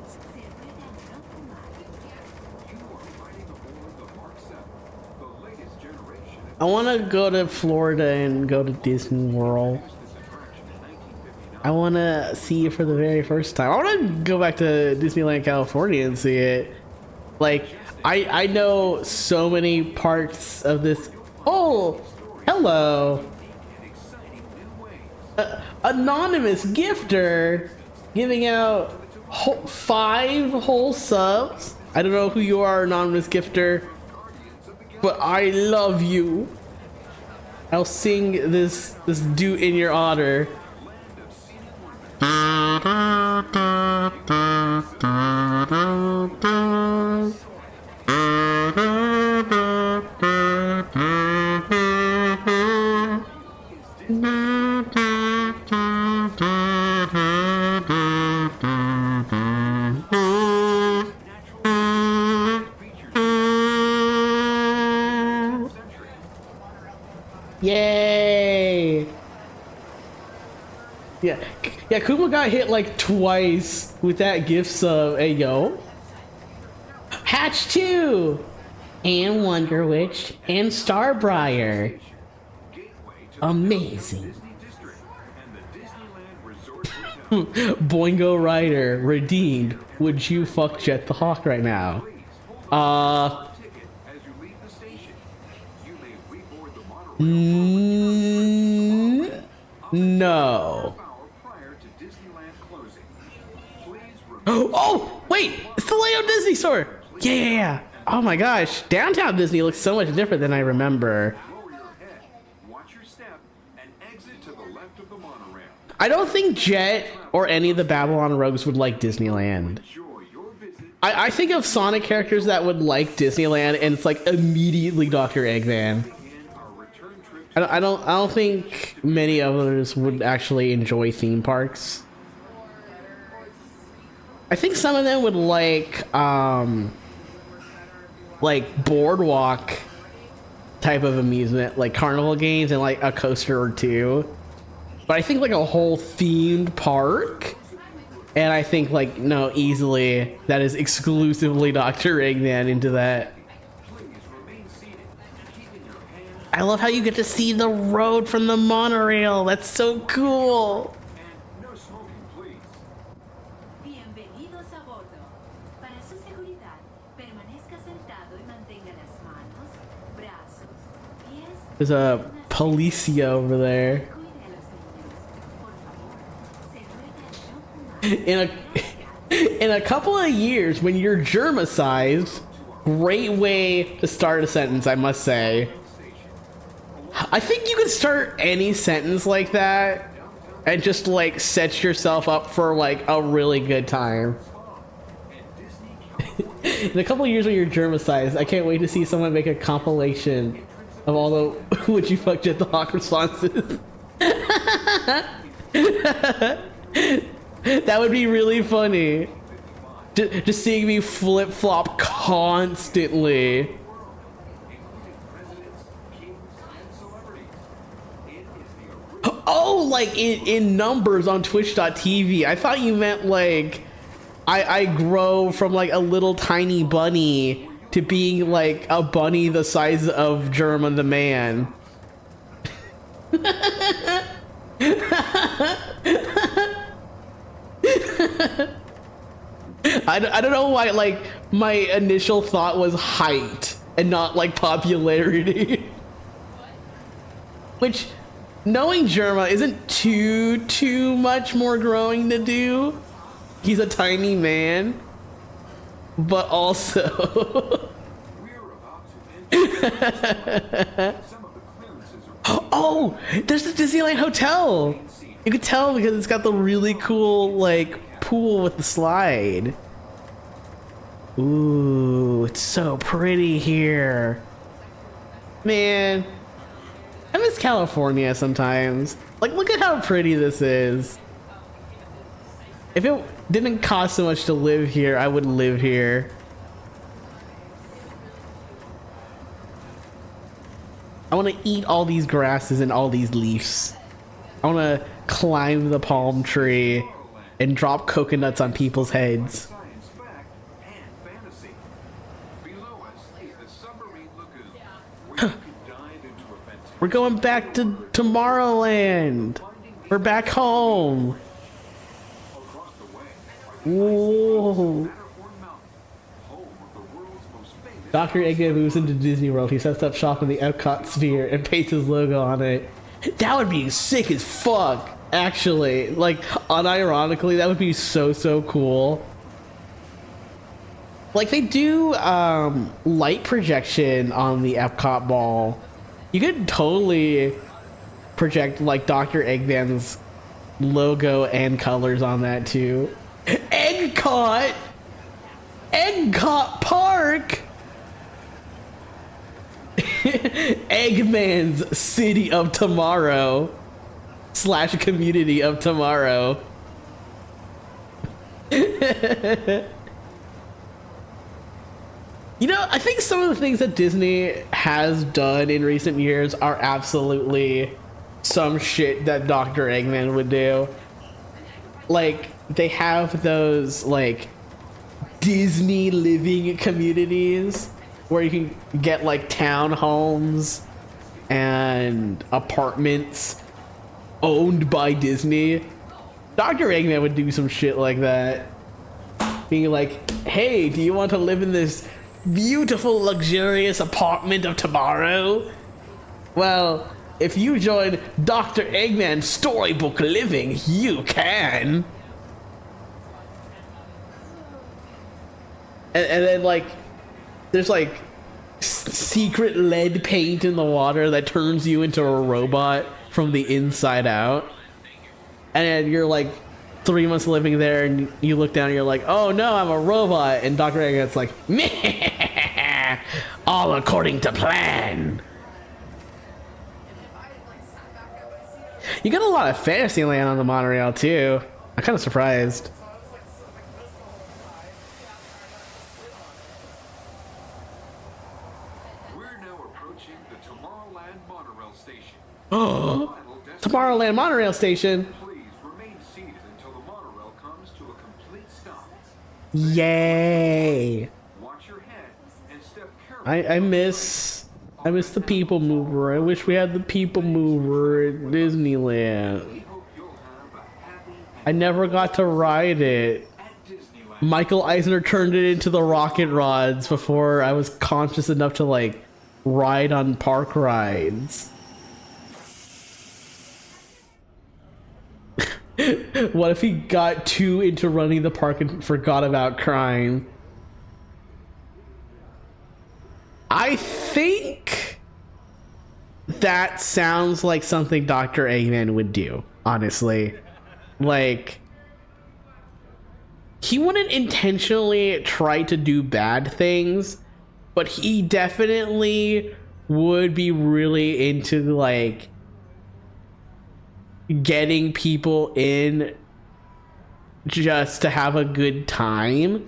I want to go to Florida and go to Disney World. I want to see it for the very first time. I want to go back to Disneyland, California and see it. Like, I know so many parts of this. Oh, hello. Anonymous gifter giving out 5 whole subs. I don't know who you are, anonymous gifter, but I love you. I'll sing this do in your honor. Yeah, yeah. Kuma got hit like twice with that gift sub. Hey yo, Hatch 2 and Wonder Witch and Starbriar. Amazing. Boingo Rider redeemed. Would you fuck Jet the Hawk right now? No. Oh, wait, it's the Leo Disney store. Yeah. Oh my gosh, downtown Disney looks so much different than I remember. I don't think Jet or any of the Babylon Rogues would like Disneyland. I think of Sonic characters that would like Disneyland, and it's like immediately Dr. Eggman. I don't think many others would actually enjoy theme parks. I think some of them would like boardwalk type of amusement, like carnival games and like a coaster or two. But I think like a whole themed park, and I think like no, easily that is exclusively Dr. Eggman into that. I love how you get to see the road from the monorail. That's so cool. Bienvenidos a bordo. Para su seguridad, permanezca sentado y mantenga las manos, brazos, pies. There's a Policia over there. In a couple of years, when you're germicized, great way to start a sentence, I must say. I think you could start any sentence like that and just like set yourself up for like a really good time. In a couple of years when you're germicized, I can't wait to see someone make a compilation of all the would you fuck Jet the Hawk responses. That would be really funny. Just seeing me flip-flop constantly. Oh, like in numbers on twitch.tv. I thought you meant like I grow from like a little tiny bunny to being like a bunny the size of German the man. I don't know why, like, my initial thought was height and not like popularity. Which, knowing Germa isn't too much more growing to do. He's a tiny man, but also oh, there's the Disneyland Hotel. You could tell because it's got the really cool like pool with the slide. Ooh, it's so pretty here. Man, I miss California sometimes. Like, look at how pretty this is. If it didn't cost so much to live here, I would live here. I want to eat all these grasses and all these leaves. I want to climb the palm tree and drop coconuts on people's heads. We're going back to Tomorrowland. We're back home. Whoa. Dr. Eggman moves into Disney World. He sets up shop in the Epcot Sphere and paints his logo on it. That would be sick as fuck, actually. Like, unironically, that would be so cool. Like, they do light projection on the Epcot Ball. You could totally project, like, Dr. Eggman's logo and colors on that, too. Eggcot! Eggcot Park! Eggman's City of Tomorrow / Community of Tomorrow. You know, I think some of the things that Disney has done in recent years are absolutely some shit that Dr. Eggman would do. like they have those like Disney living communities where you can get like townhomes and apartments owned by Disney. Dr. Eggman would do some shit like that. Being like, hey, do you want to live in this beautiful, luxurious apartment of tomorrow? Well, if you join Dr. Eggman's Storybook Living, you can. And then, like, there's, like, secret lead paint in the water that turns you into a robot from the inside out. And you're, like, 3 months living there, and you look down and you're like, oh, no, I'm a robot. And Dr. Eggman's like, meh, all according to plan. You got a lot of Fantasyland on the monorail, too. I'm kind of surprised. Oh, Tomorrowland monorail station. Please remain seated until the monorail comes to a complete stop. Yay. Watch your head and step carefully. I miss the people mover. I wish we had the people mover at Disneyland. We hope you'll have a happy I never got to ride it. at Disneyland. Michael Eisner turned it into the rocket rods before I was conscious enough to like ride on park rides. What if he got too into running the park and forgot about crying? I think that sounds like something Dr. Eggman would do, honestly. Like, he wouldn't intentionally try to do bad things, but he definitely would be really into, like, getting people in just to have a good time,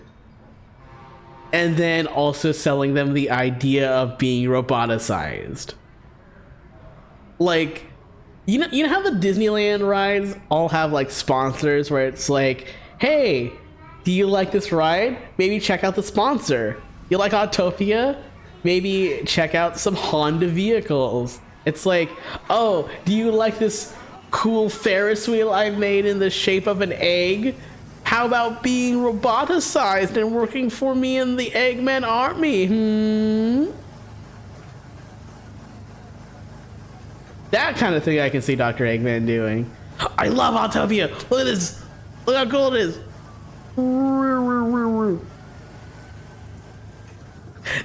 and then also selling them the idea of being roboticized. Like, you know how the Disneyland rides all have like sponsors where it's like, hey, do you like this ride? Maybe check out the sponsor. You like Autopia? Maybe check out some Honda vehicles. It's like, oh, do you like this cool Ferris wheel I've made in the shape of an egg? How about being roboticized and working for me in the Eggman army? That kind of thing I can see Dr. Eggman doing. I love Autopia. Look at this. Look how cool it is.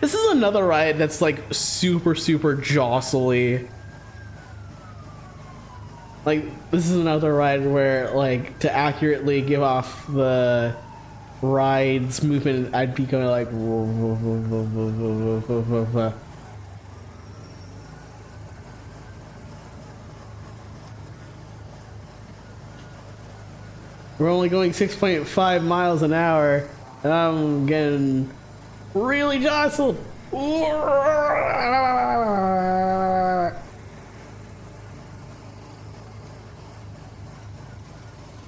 This is another ride that's like super jostly. Like, this is another ride where, like, to accurately give off the ride's movement, I'd be going like... We're only going 6.5 miles an hour, and I'm getting really jostled.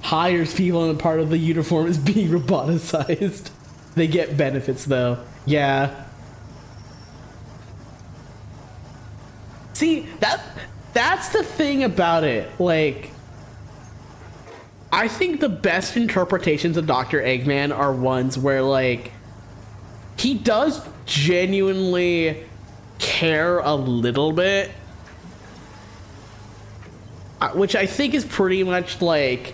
Hires people in a part of the uniform is being roboticized. They get benefits though. Yeah. See, that's the thing about it. Like, I think the best interpretations of Dr. Eggman are ones where, like, he does genuinely care a little bit. Which I think is pretty much like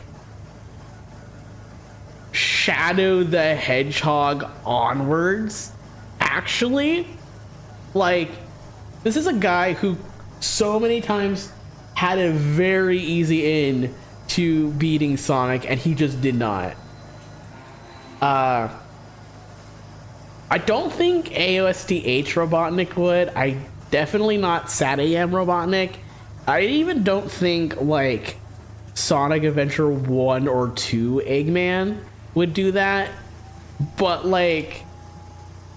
Shadow the Hedgehog onwards, actually. Like, this is a guy who so many times had a very easy in to beating Sonic, and he just did not. I don't think AOSTH Robotnik would. I definitely not SatAM Robotnik. I even don't think, like, Sonic Adventure 1 or 2 Eggman would do that. But, like,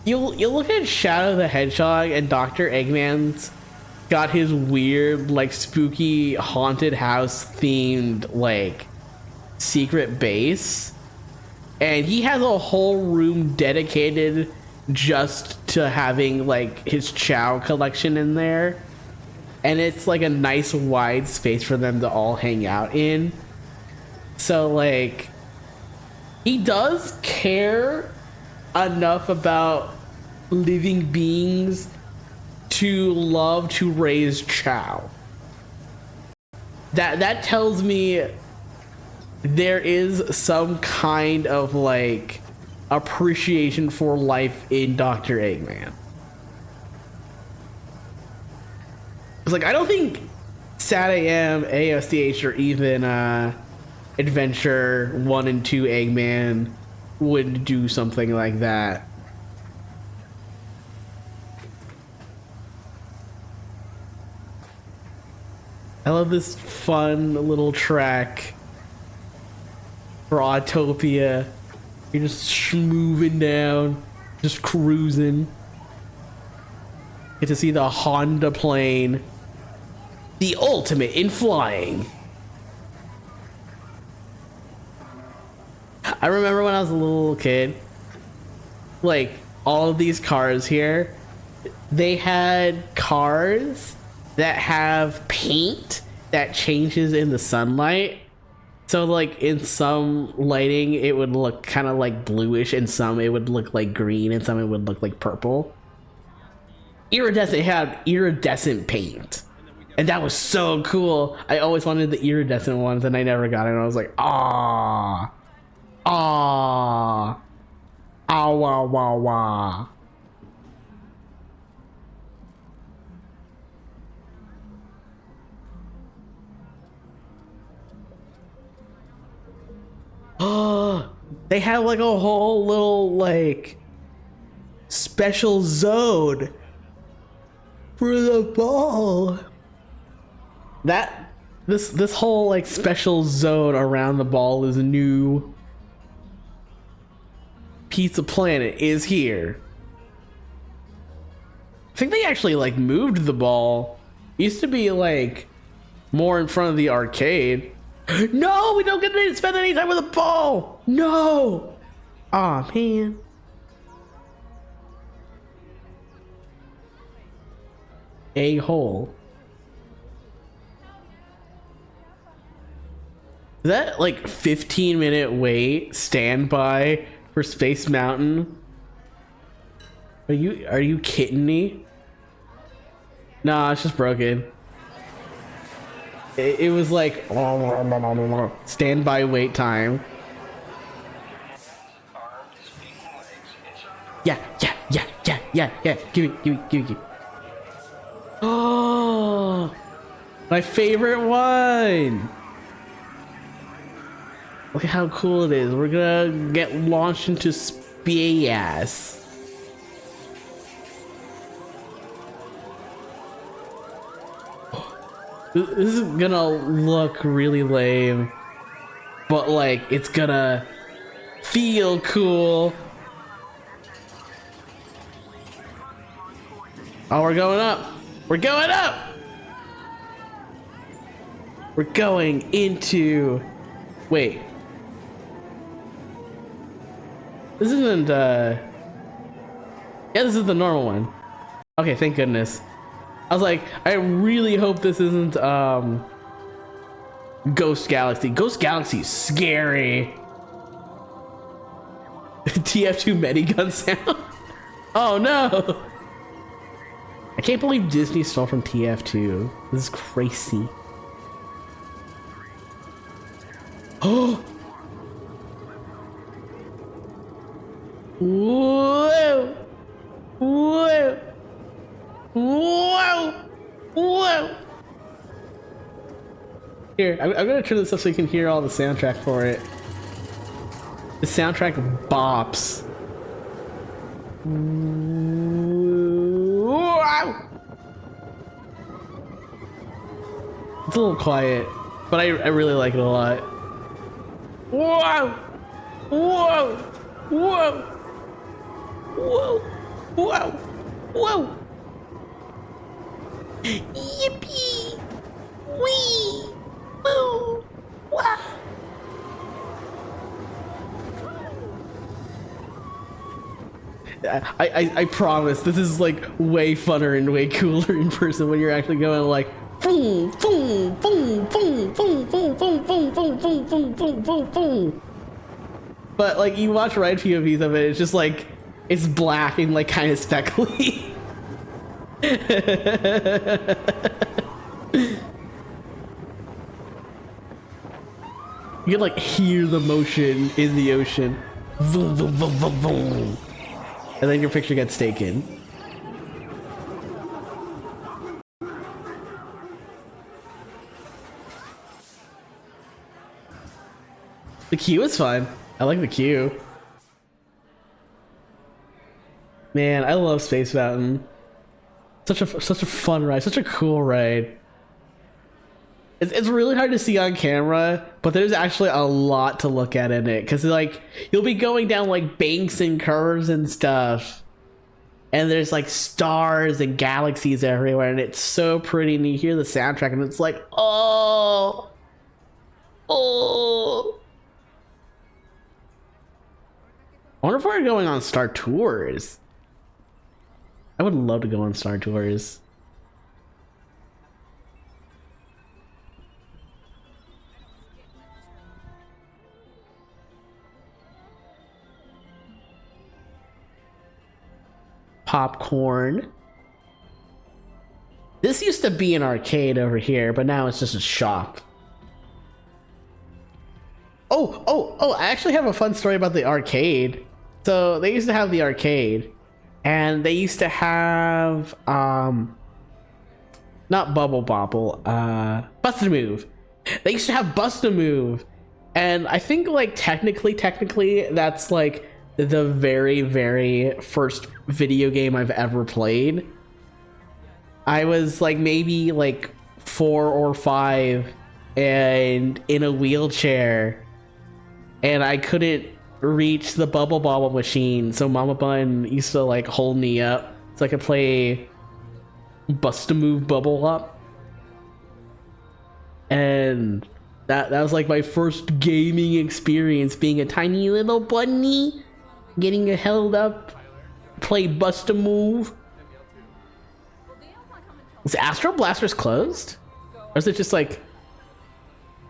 you'll look at Shadow the Hedgehog, and Dr. Eggman's got his weird, like, spooky haunted house themed, like, secret base, and he has a whole room dedicated just to having like his Chow collection in there, and it's like a nice wide space for them to all hang out in. So like he does care enough about living beings to love to raise Chow. That tells me there is some kind of like appreciation for life in Dr. Eggman. It's like I don't think Sad AM, ASDH, or even Adventure 1 and 2 Eggman would do something like that. I love this fun little track for Autopia. You're just moving down, just cruising. Get to see the Honda plane, the ultimate in flying. I remember when I was a little kid, like all of these cars here, they had cars that have paint that changes in the sunlight. So like in some lighting it would look kind of like bluish, and some it would look like green, and some it would look like purple. Iridescent had iridescent paint, and that was so cool. I always wanted the iridescent ones and I never got it, and I was like, ah, ah, ah, wah, wah, wah. Oh, they had like a whole little like special zone for the ball. This whole like special zone around the ball is new. Pizza Planet is here. I think they actually like moved the ball. It used to be like more in front of the arcade. No, we don't get to spend any time with the ball. No. Aw, man. A hole. Is that like 15-minute wait standby for Space Mountain? Are you kidding me? Nah, it's just broken. It was like standby wait time. Yeah. Give me. Oh, my favorite one. Look at how cool it is. We're gonna get launched into space. This is gonna look really lame, but like it's gonna feel cool. Oh, we're going up. We're going up. We're going into... Wait. This isn't, Yeah, this is the normal one. Okay, thank goodness. I was like, I really hope this isn't, Ghost Galaxy. Ghost Galaxy is scary. TF2 Medigun sound. Oh no. I can't believe Disney stole from TF2. This is crazy. Oh! Whoa! Whoa! Whoa! Whoa! Here, I'm gonna turn this up so you can hear all the soundtrack for it. The soundtrack bops. Wow! It's a little quiet, but I really like it a lot. Whoa! Whoa! Whoa! Whoa! Whoa! Whoa! Yippee! Wee! Woo! Wow! I promise this is like way funner and way cooler in person when you're actually going like boom, boom, boom, boom, boom, boom, boom, boom, boom, boom, boom, boom, boom, boom. But like you watch ride POVs of it, it's just like it's black and like kind of speckly. You can like hear the motion in the ocean. Vroom, vroom, vroom, vroom, vroom. And then your picture gets taken. The queue is fun. I like the queue. Man, I love Space Mountain. Such a fun ride, such a cool ride. It's really hard to see on camera, but there's actually a lot to look at in it because like you'll be going down like banks and curves and stuff, and there's like stars and galaxies everywhere, and it's so pretty. And you hear the soundtrack, and it's like, oh. I wonder if we're going on Star Tours. I would love to go on Star Tours. Popcorn. This used to be an arcade over here, but now it's just a shop. Oh, I actually have a fun story about the arcade. So they used to have the arcade, and they used to have not Bubble Bobble, Bust a Move. They used to have Bust a Move, and I think like technically that's like the very first video game I've ever played. I was like maybe like 4 or 5 and in a wheelchair, and I couldn't reach the Bubble Bobble machine, so Mama Bun used to like hold me up so I could play Bust a Move Bubble Up. And that was like my first gaming experience, being a tiny little bunny getting held up, play Bust a Move. Is Astro Blasters closed? Or is it just like,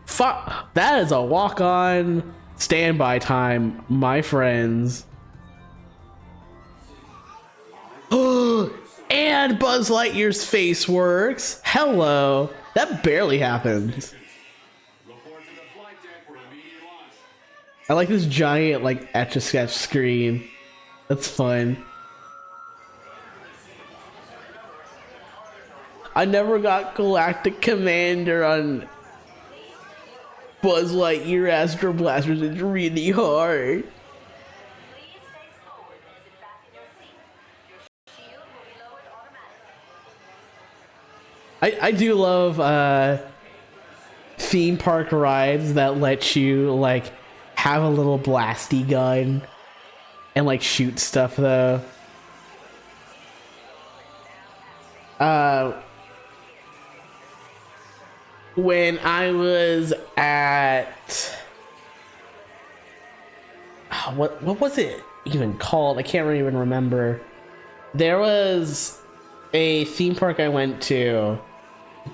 fuck, that is a walk-on standby time, my friends. And Buzz Lightyear's face works. Hello. That barely happened. I like this giant like Etch-a-Sketch screen. That's fun. I never got Galactic Commander on Buzz Lightyear Astro Blasters. It's really hard. I do love theme park rides that let you like have a little blasty gun and like shoot stuff though. When I was at what was it even called? I can't even remember. There was a theme park I went to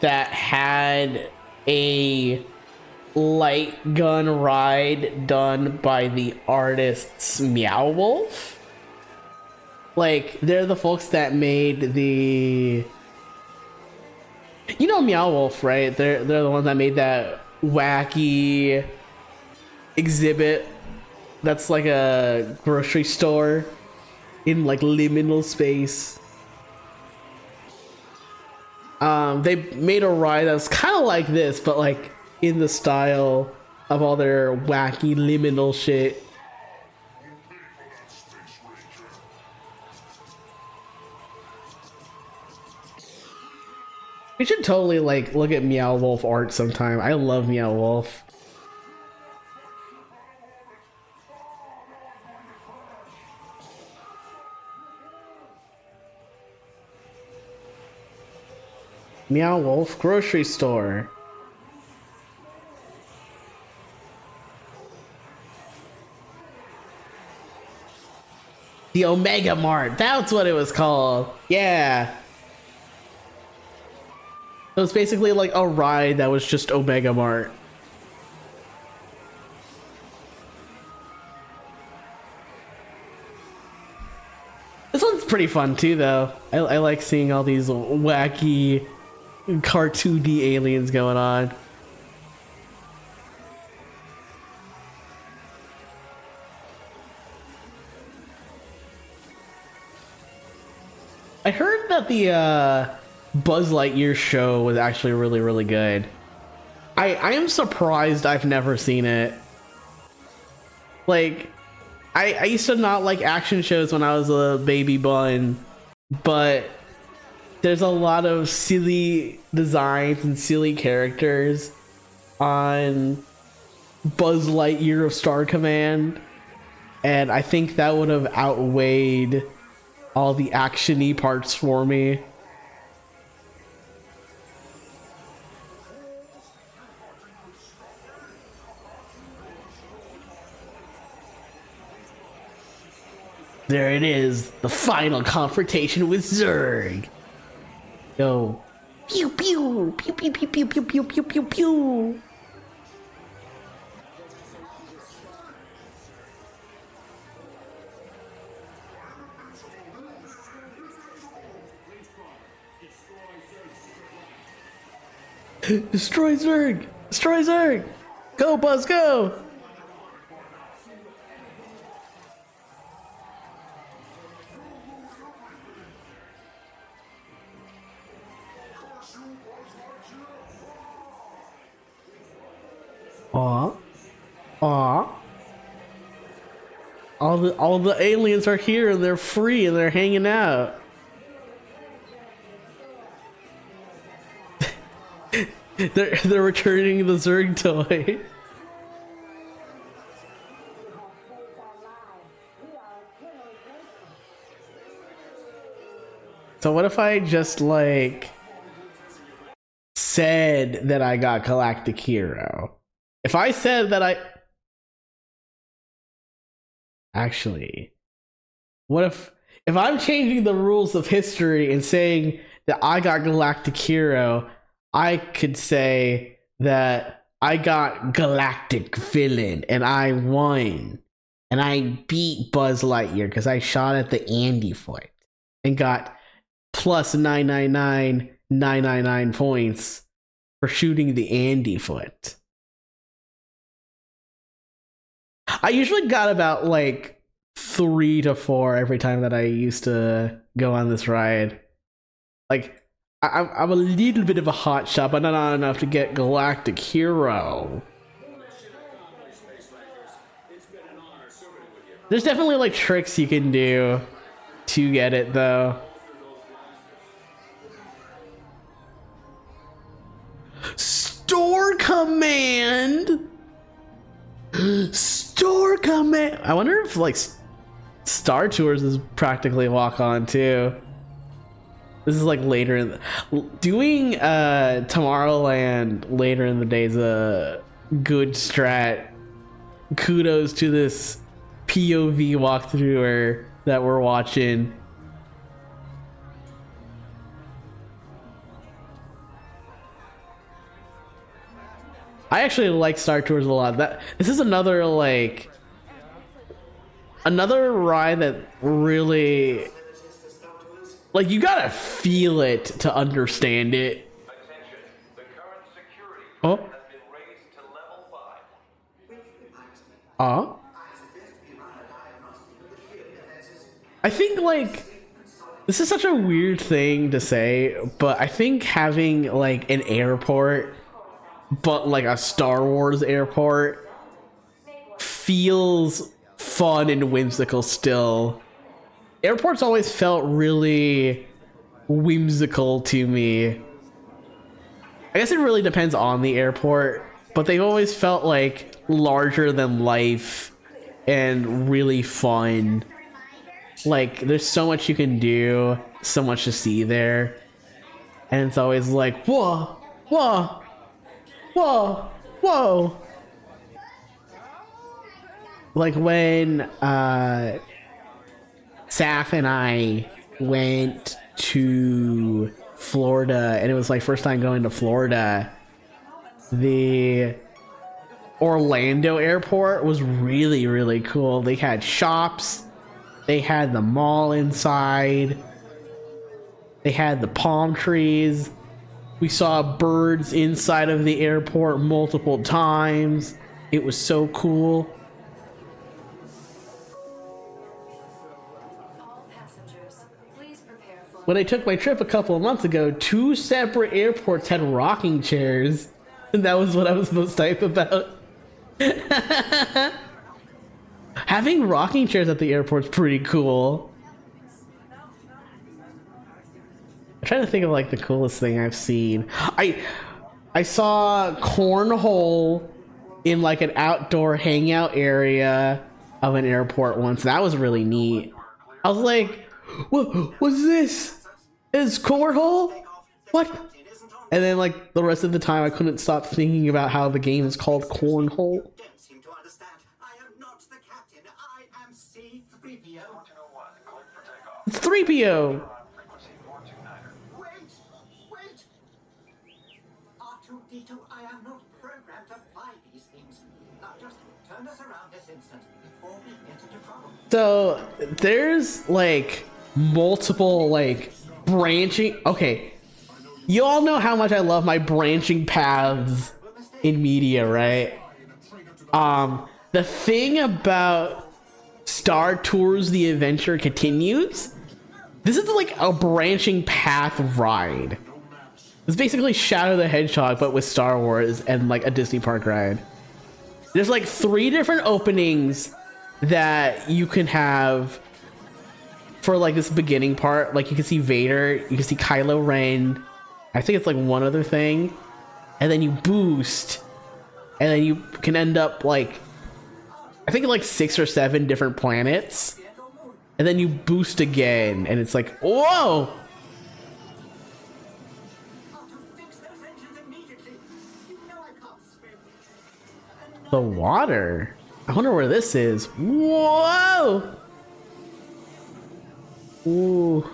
that had a light gun ride done by the artists Meow Wolf. Like, they're the folks that made the... You know Meow Wolf, right? They're the ones that made that wacky exhibit that's like a grocery store in like liminal space. They made a ride that was kind of like this, but like in the style of all their wacky liminal shit. We should totally like look at Meow Wolf art sometime. I love Meow Wolf. Meow Wolf grocery store. The Omega Mart. That's what it was called. Yeah. It was basically like a ride that was just Omega Mart. This one's pretty fun too, though. I like seeing all these wacky, cartoony aliens going on. I heard that the Buzz Lightyear show was actually really, really good. I am surprised I've never seen it. Like, I used to not like action shows when I was a baby bun, but there's a lot of silly designs and silly characters on Buzz Lightyear of Star Command, and I think that would have outweighed all the action-y parts for me. There it is, the final confrontation with Zurg. Yo, pew pew pew pew pew pew pew pew pew pew pew. Destroy Zurg! Destroy Zurg! Go, Buzz, go! Aw. Aw. All the aliens are here and they're free and they're hanging out. They're returning the Zurg toy. So what if I just like said that I got Galactic Hero? If I said that actually, what if I'm changing the rules of history and saying that I got Galactic Hero, I could say that I got Galactic Villain and I won. And I beat Buzz Lightyear because I shot at the Andy foot and got plus 999,999 points for shooting the Andy foot. I usually got about like 3 to 4 every time that I used to go on this ride. Like, I'm a little bit of a hot shot, but not enough to get Galactic Hero. There's definitely like tricks you can do to get it though. Store Command! Store Command! I wonder if like Star Tours is practically walk on too. This is like later in the, doing Tomorrowland later in the day is a good strat. Kudos to this POV walkthrougher that we're watching. I actually like Star Tours a lot. This is another like ride that really, like, you gotta feel it to understand it. Attention. The current security Oh. has been raised to level 5. I think like this is such a weird thing to say, but I think having like an airport, but like a Star Wars airport, feels fun and whimsical still. Airports always felt really whimsical to me. I guess it really depends on the airport, but they've always felt like larger than life and really fun. Like, there's so much you can do, so much to see there, and it's always like, whoa, whoa, whoa, whoa. Like when Saf and I went to Florida, and it was my first time going to Florida. The Orlando airport was really, really cool. They had shops, they had the mall inside, they had the palm trees. We saw birds inside of the airport multiple times. It was so cool. All passengers, please prepare for When I took my trip a couple of months ago, 2 separate airports had rocking chairs. And that was what I was most hype about. Having rocking chairs at the airport's pretty cool. I'm trying to think of like the coolest thing I've seen. I saw cornhole in like an outdoor hangout area of an airport once. That was really neat. I was like, what was this? Is cornhole? What? And then like the rest of the time I couldn't stop thinking about how the game is called cornhole. Don't seem to understand. I am not the captain. I am C-3PO. It's 3PO. Wait! Wait! R2-D2, I am not programmed to fly these things. Now just turn us around this instant before we get into trouble. So there's like multiple like branching. Okay, you all know how much I love my branching paths in media, right? The thing about Star Tours The Adventure Continues, this is like a branching path ride. It's basically Shadow the Hedgehog but with Star Wars and like a Disney park ride. There's like 3 different openings that you can have for like this beginning part. Like you can see Vader, you can see Kylo Ren, I think it's like one other thing, and then you boost, and then you can end up like, I think like 6 or 7 different planets, and then you boost again, and it's like, whoa! Fix those engines immediately. You know I can't swim. The water. I wonder where this is. Whoa! Ooh.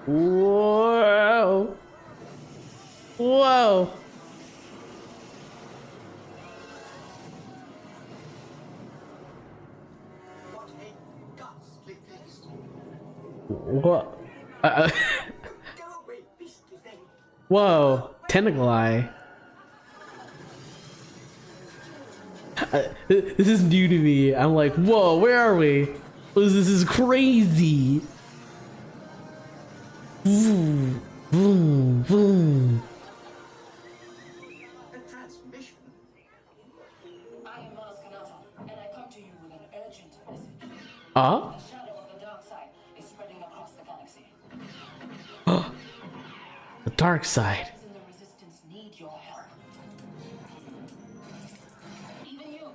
Whoa. Whoa. What a ghastly place. What? Go away, beastly thing. Whoa. Tentacle eye. This is new to me. I'm like, whoa, where are we? This is crazy. Vroom, vroom, vroom. A transmission. I am Mars Kanata, and I come to you with an urgent message. Ah? The shadow of the dark side is spreading across the galaxy. The dark side. Those in the resistance need your help. Even you.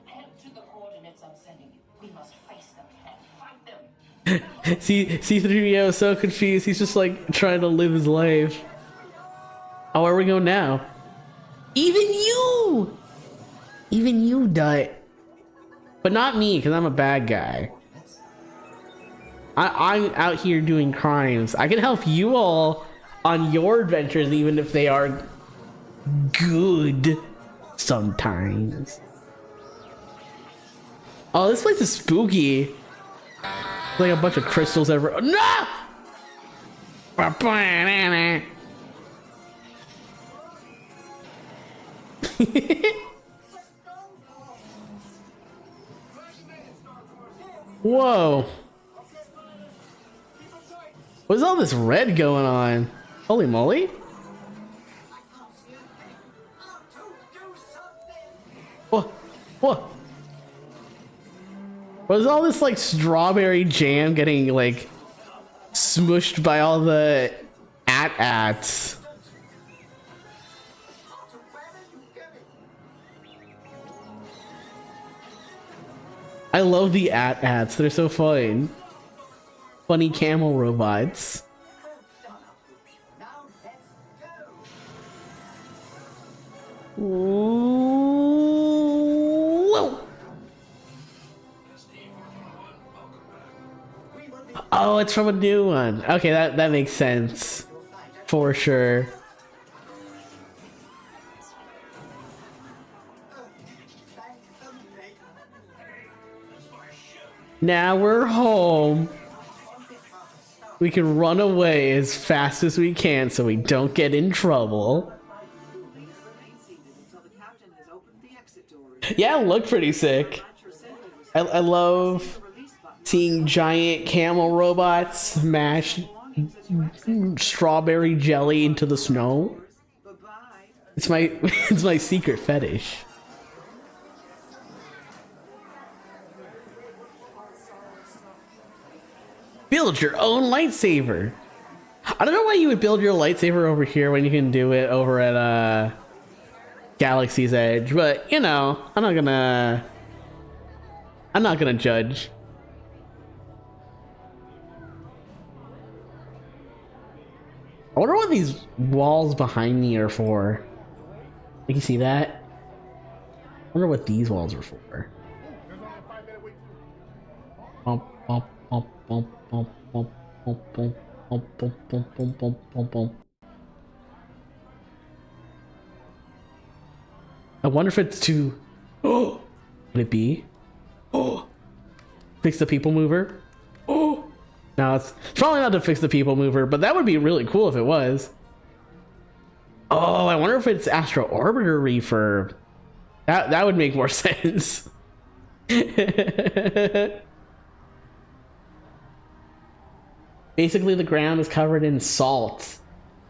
Head to the coordinates I'm sending you. We must face them and fight them. C3PO is so confused. He's just like trying to live his life. Oh, where are we going now? Even you die. But not me, because I'm a bad guy. I'm out here doing crimes. I can help you all on your adventures, even if they are good sometimes. Oh, this place is spooky. Like a bunch of crystals everywhere. No! Whoa. What's all this red going on? Holy moly. What? What? Was all this like strawberry jam getting like smushed by all the AT-ATs? I love the AT-ATs. They're so fun. Funny camel robots. Now let's go. Ooh. Whoa. We Oh, it's from a new one. Okay, that makes sense. For sure. Now we're home. We can run away as fast as we can so we don't get in trouble. Yeah, it looked pretty sick. I love seeing giant camel robots smash strawberry jelly into the snow. It's my it's my secret fetish. Build your own lightsaber. I don't know why you would build your lightsaber over here when you can do it over at Galaxy's Edge, but you know, I'm not gonna judge. I wonder what these walls behind me are for. You can see that? I wonder what these walls are for. Bump, bump, bump, bump, bump, bump, bump, bump, bump, bump, bump, bump, bump, bump, bump. I wonder if it's to... Oh! Would it be? Oh! Fix the people mover? Oh! No, it's probably not to fix the people mover, but that would be really cool if it was. Oh, I wonder if it's Astro Orbiter refurb. That would make more sense. Basically, the ground is covered in salt,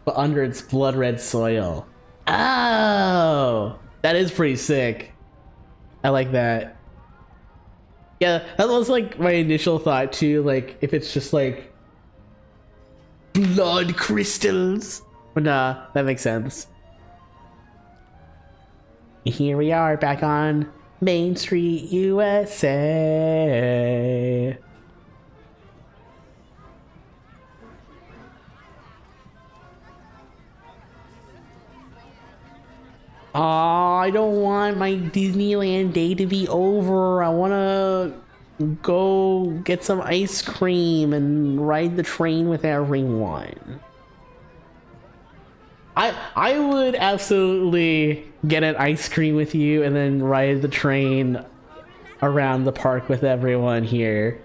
but under it's blood red soil. Oh! That is pretty sick. I like that. Yeah, that was like my initial thought too, like if it's just like blood crystals. But nah, that makes sense. Here we are back on Main Street, USA. Oh, I don't want my Disneyland day to be over. I want to go get some ice cream and ride the train with everyone. I would absolutely get an ice cream with you and then ride the train around the park with everyone here.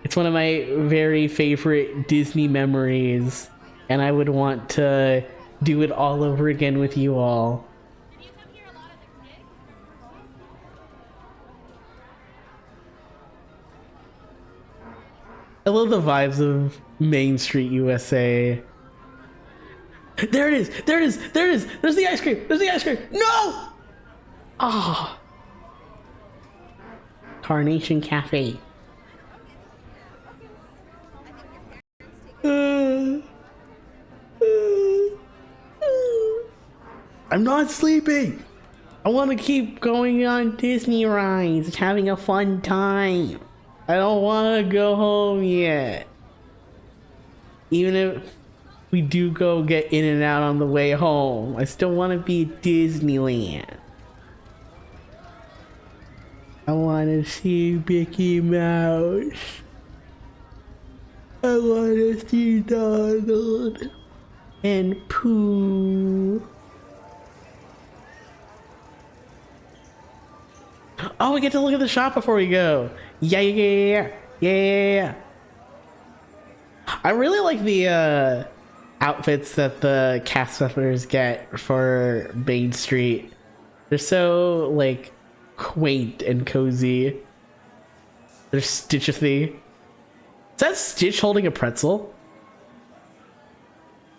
It's one of my very favorite Disney memories, and I would want to do it all over again with you all. I love the vibes of Main Street, USA. There it is! There it is! There it is! There's the ice cream! There's the ice cream! No! Ah! Oh. Carnation Cafe. I'm not sleeping. I want to keep going on Disney rides, having a fun time. I don't want to go home yet. Even if we do go get in and out on the way home, I still want to be at Disneyland. I want to see Mickey Mouse. I want to see Donald and Pooh. Oh, we get to look at the shop before we go. Yeah. I really like the outfits that the cast members get for Main Street. They're so like quaint and cozy. They're Stitch-y. Is that Stitch holding a pretzel?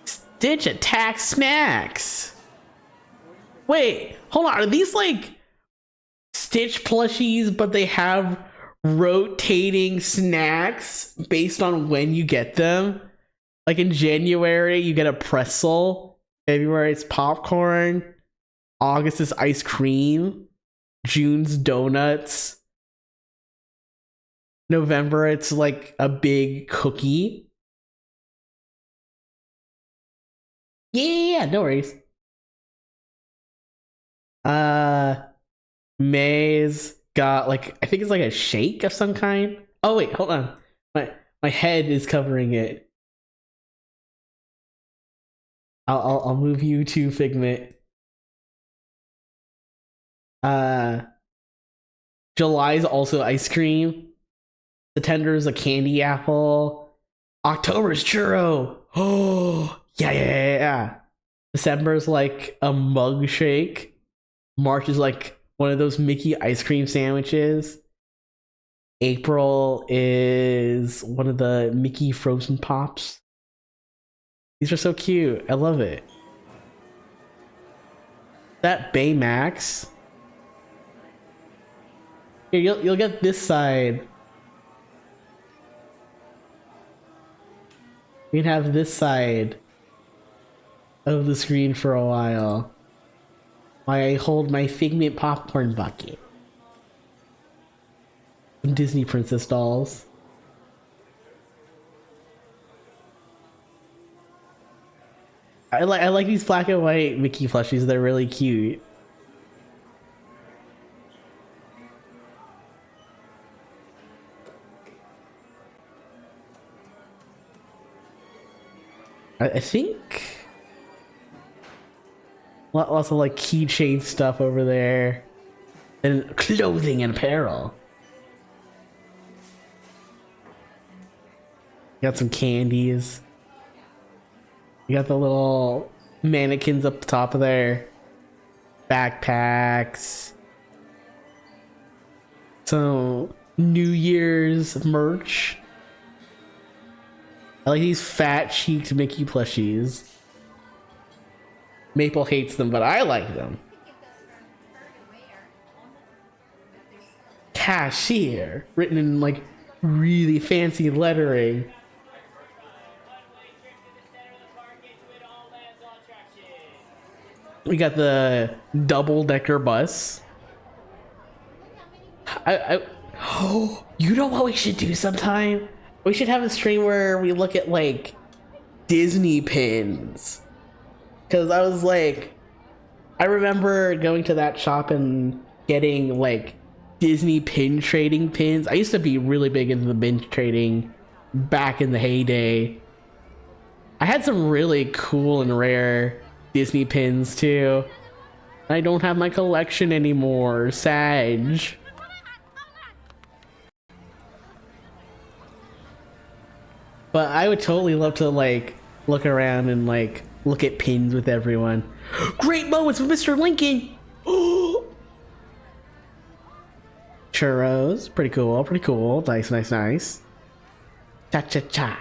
Stitch attacks snacks. Wait, hold on. Are these like Stitch plushies, but they have rotating snacks based on when you get them? Like in January, you get a pretzel. February, it's popcorn. August is ice cream. June's donuts. November, it's like a big cookie. Yeah, no worries. May's got like, I think it's like a shake of some kind. Oh wait, hold on. My head is covering it. I'll move you to Figment. July's also ice cream. September's a candy apple. October's churro. Oh yeah. December's like a mug shake. March is like one of those Mickey ice cream sandwiches. April is one of the Mickey frozen pops. These are so cute. I love it. That Baymax. Here, you'll get this side. We can have this side of the screen for a while. While I hold my Figment popcorn bucket. Some Disney princess dolls. I like these black and white Mickey plushies. They're really cute. I think lots of like keychain stuff over there, and clothing and apparel. Got some candies. You got the little mannequins up the top of there. Backpacks. Some New Year's merch. I like these fat-cheeked Mickey plushies. Maple hates them, but I like them. Cashier, written in like really fancy lettering. We got the double-decker bus. Oh, you know what we should do sometime? We should have a stream where we look at like Disney pins. Cause I was like, I remember going to that shop and getting like Disney pin trading pins. I used to be really big into the pin trading back in the heyday. I had some really cool and rare Disney pins too. I don't have my collection anymore. Sag. But I would totally love to like look around and like look at pins with everyone. Great moments with Mr. Lincoln. Churros, pretty cool, pretty cool. Nice, nice, nice. Cha cha cha.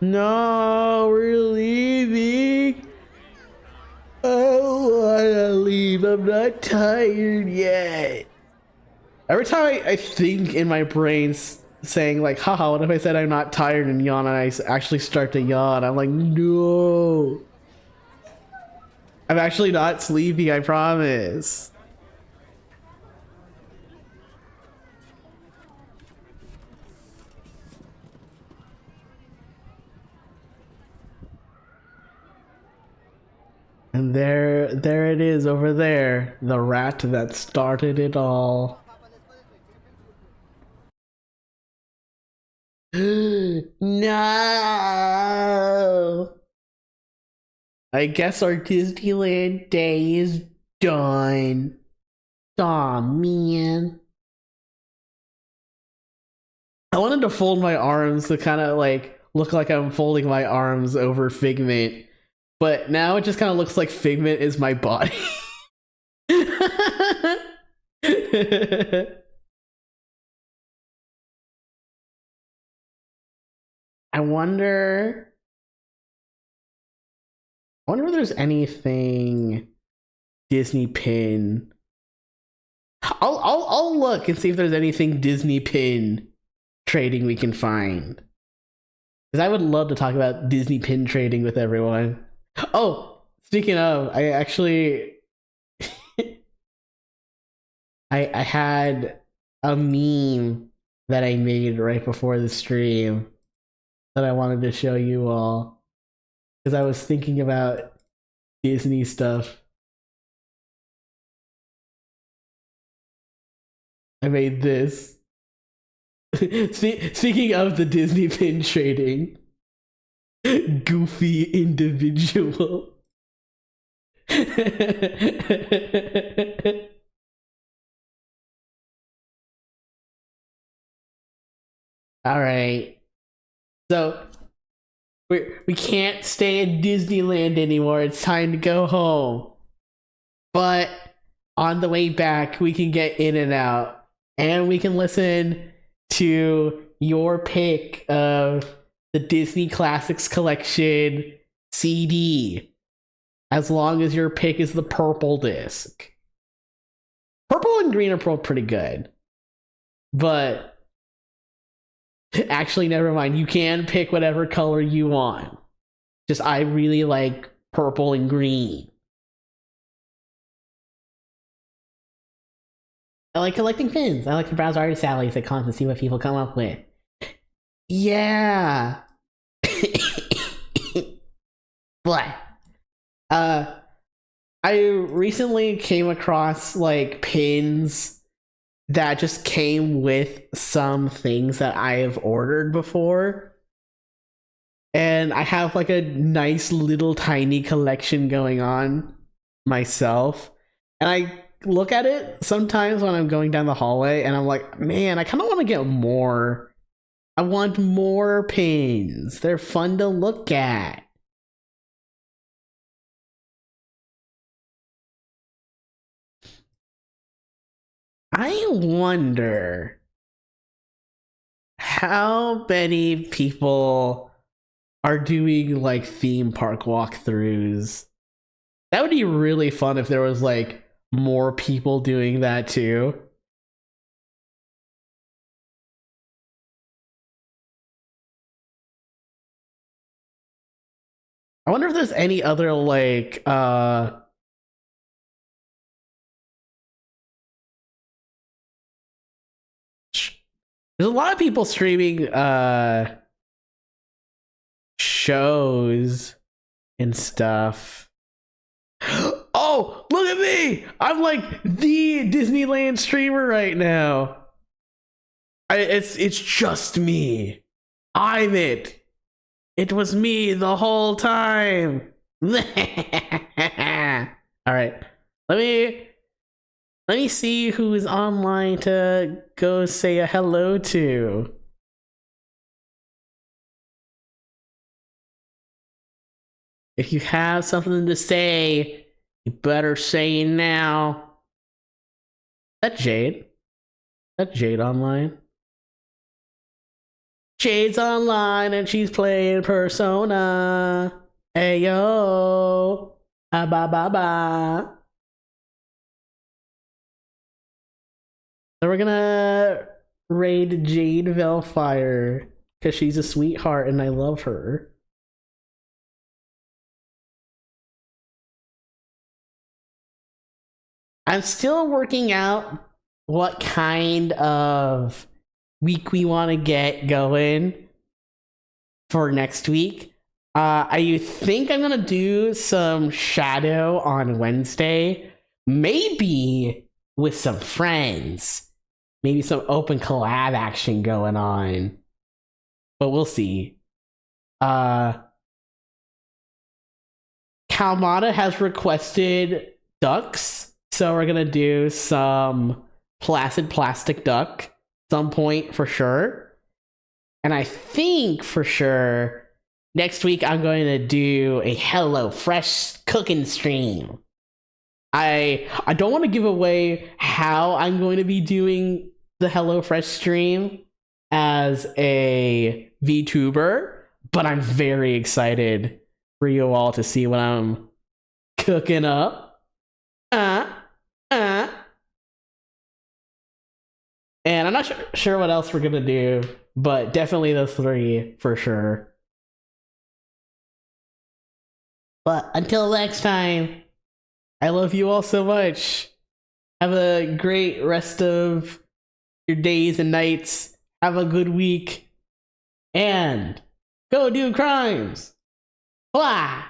No, we're leaving. I don't wanna leave. I'm not tired yet. Every time I think in my brain saying like, haha, what if I said I'm not tired and yawn and I actually start to yawn? I'm like, no. I'm actually not sleepy, I promise. And there it is over there, the rat that started it all. No! I guess our Disneyland day is done. Aw, man. I wanted to fold my arms to kind of like look like I'm folding my arms over Figment, but now it just kind of looks like Figment is my body. I wonder if there's anything Disney pin. I'll look and see if there's anything Disney pin trading we can find. Because I would love to talk about Disney pin trading with everyone. Oh, speaking of, I actually I had a meme that I made right before the stream that I wanted to show you all. Because I was thinking about Disney stuff. I made this. Speaking of the Disney pin trading, goofy individual. All right. So we can't stay in Disneyland anymore. It's time to go home. But on the way back, we can get in and out, and we can listen to your pick of the Disney Classics Collection CD, as long as your pick is the purple disc. Purple and green are both pretty good, but actually, never mind. You can pick whatever color you want. Just I really like purple and green. I like collecting pins. I like to browse artist alleys at cons and see what people come up with. Yeah. But I recently came across like pins that just came with some things that I have ordered before. And I have like a nice little tiny collection going on myself. And I look at it sometimes when I'm going down the hallway and I'm like, man, I kind of want to get more. I want more pins. They're fun to look at. I wonder how many people are doing like theme park walkthroughs. That would be really fun if there was like more people doing that too. I wonder if there's any other like there's a lot of people streaming shows and stuff. Oh, look at me! I'm like the Disneyland streamer right now. It's just me. I'm it. It was me the whole time. All right, let me see who is online to go say a hello to. If you have something to say, you better say it now. That Jade? That Jade online? Jade's online and she's playing Persona. Ayo. Ah, ba ba ba. So we're gonna raid Jade Velfire because she's a sweetheart and I love her. I'm still working out what kind of week we want to get going for next week. I think I'm gonna do some Shadow on Wednesday, maybe with some friends, maybe some open collab action going on, but we'll see. Kalmata has requested ducks, so we're gonna do some Placid Plastic Duck some point for sure. And I think for sure next week I'm going to do a Hello Fresh cooking stream. I don't want to give away how I'm going to be doing the Hello Fresh stream as a VTuber, but I'm very excited for you all to see what I'm cooking up. And I'm not sure what else we're gonna do, but definitely those three for sure. But until next time, I love you all so much. Have a great rest of your days and nights. Have a good week. And go do crimes. Blah!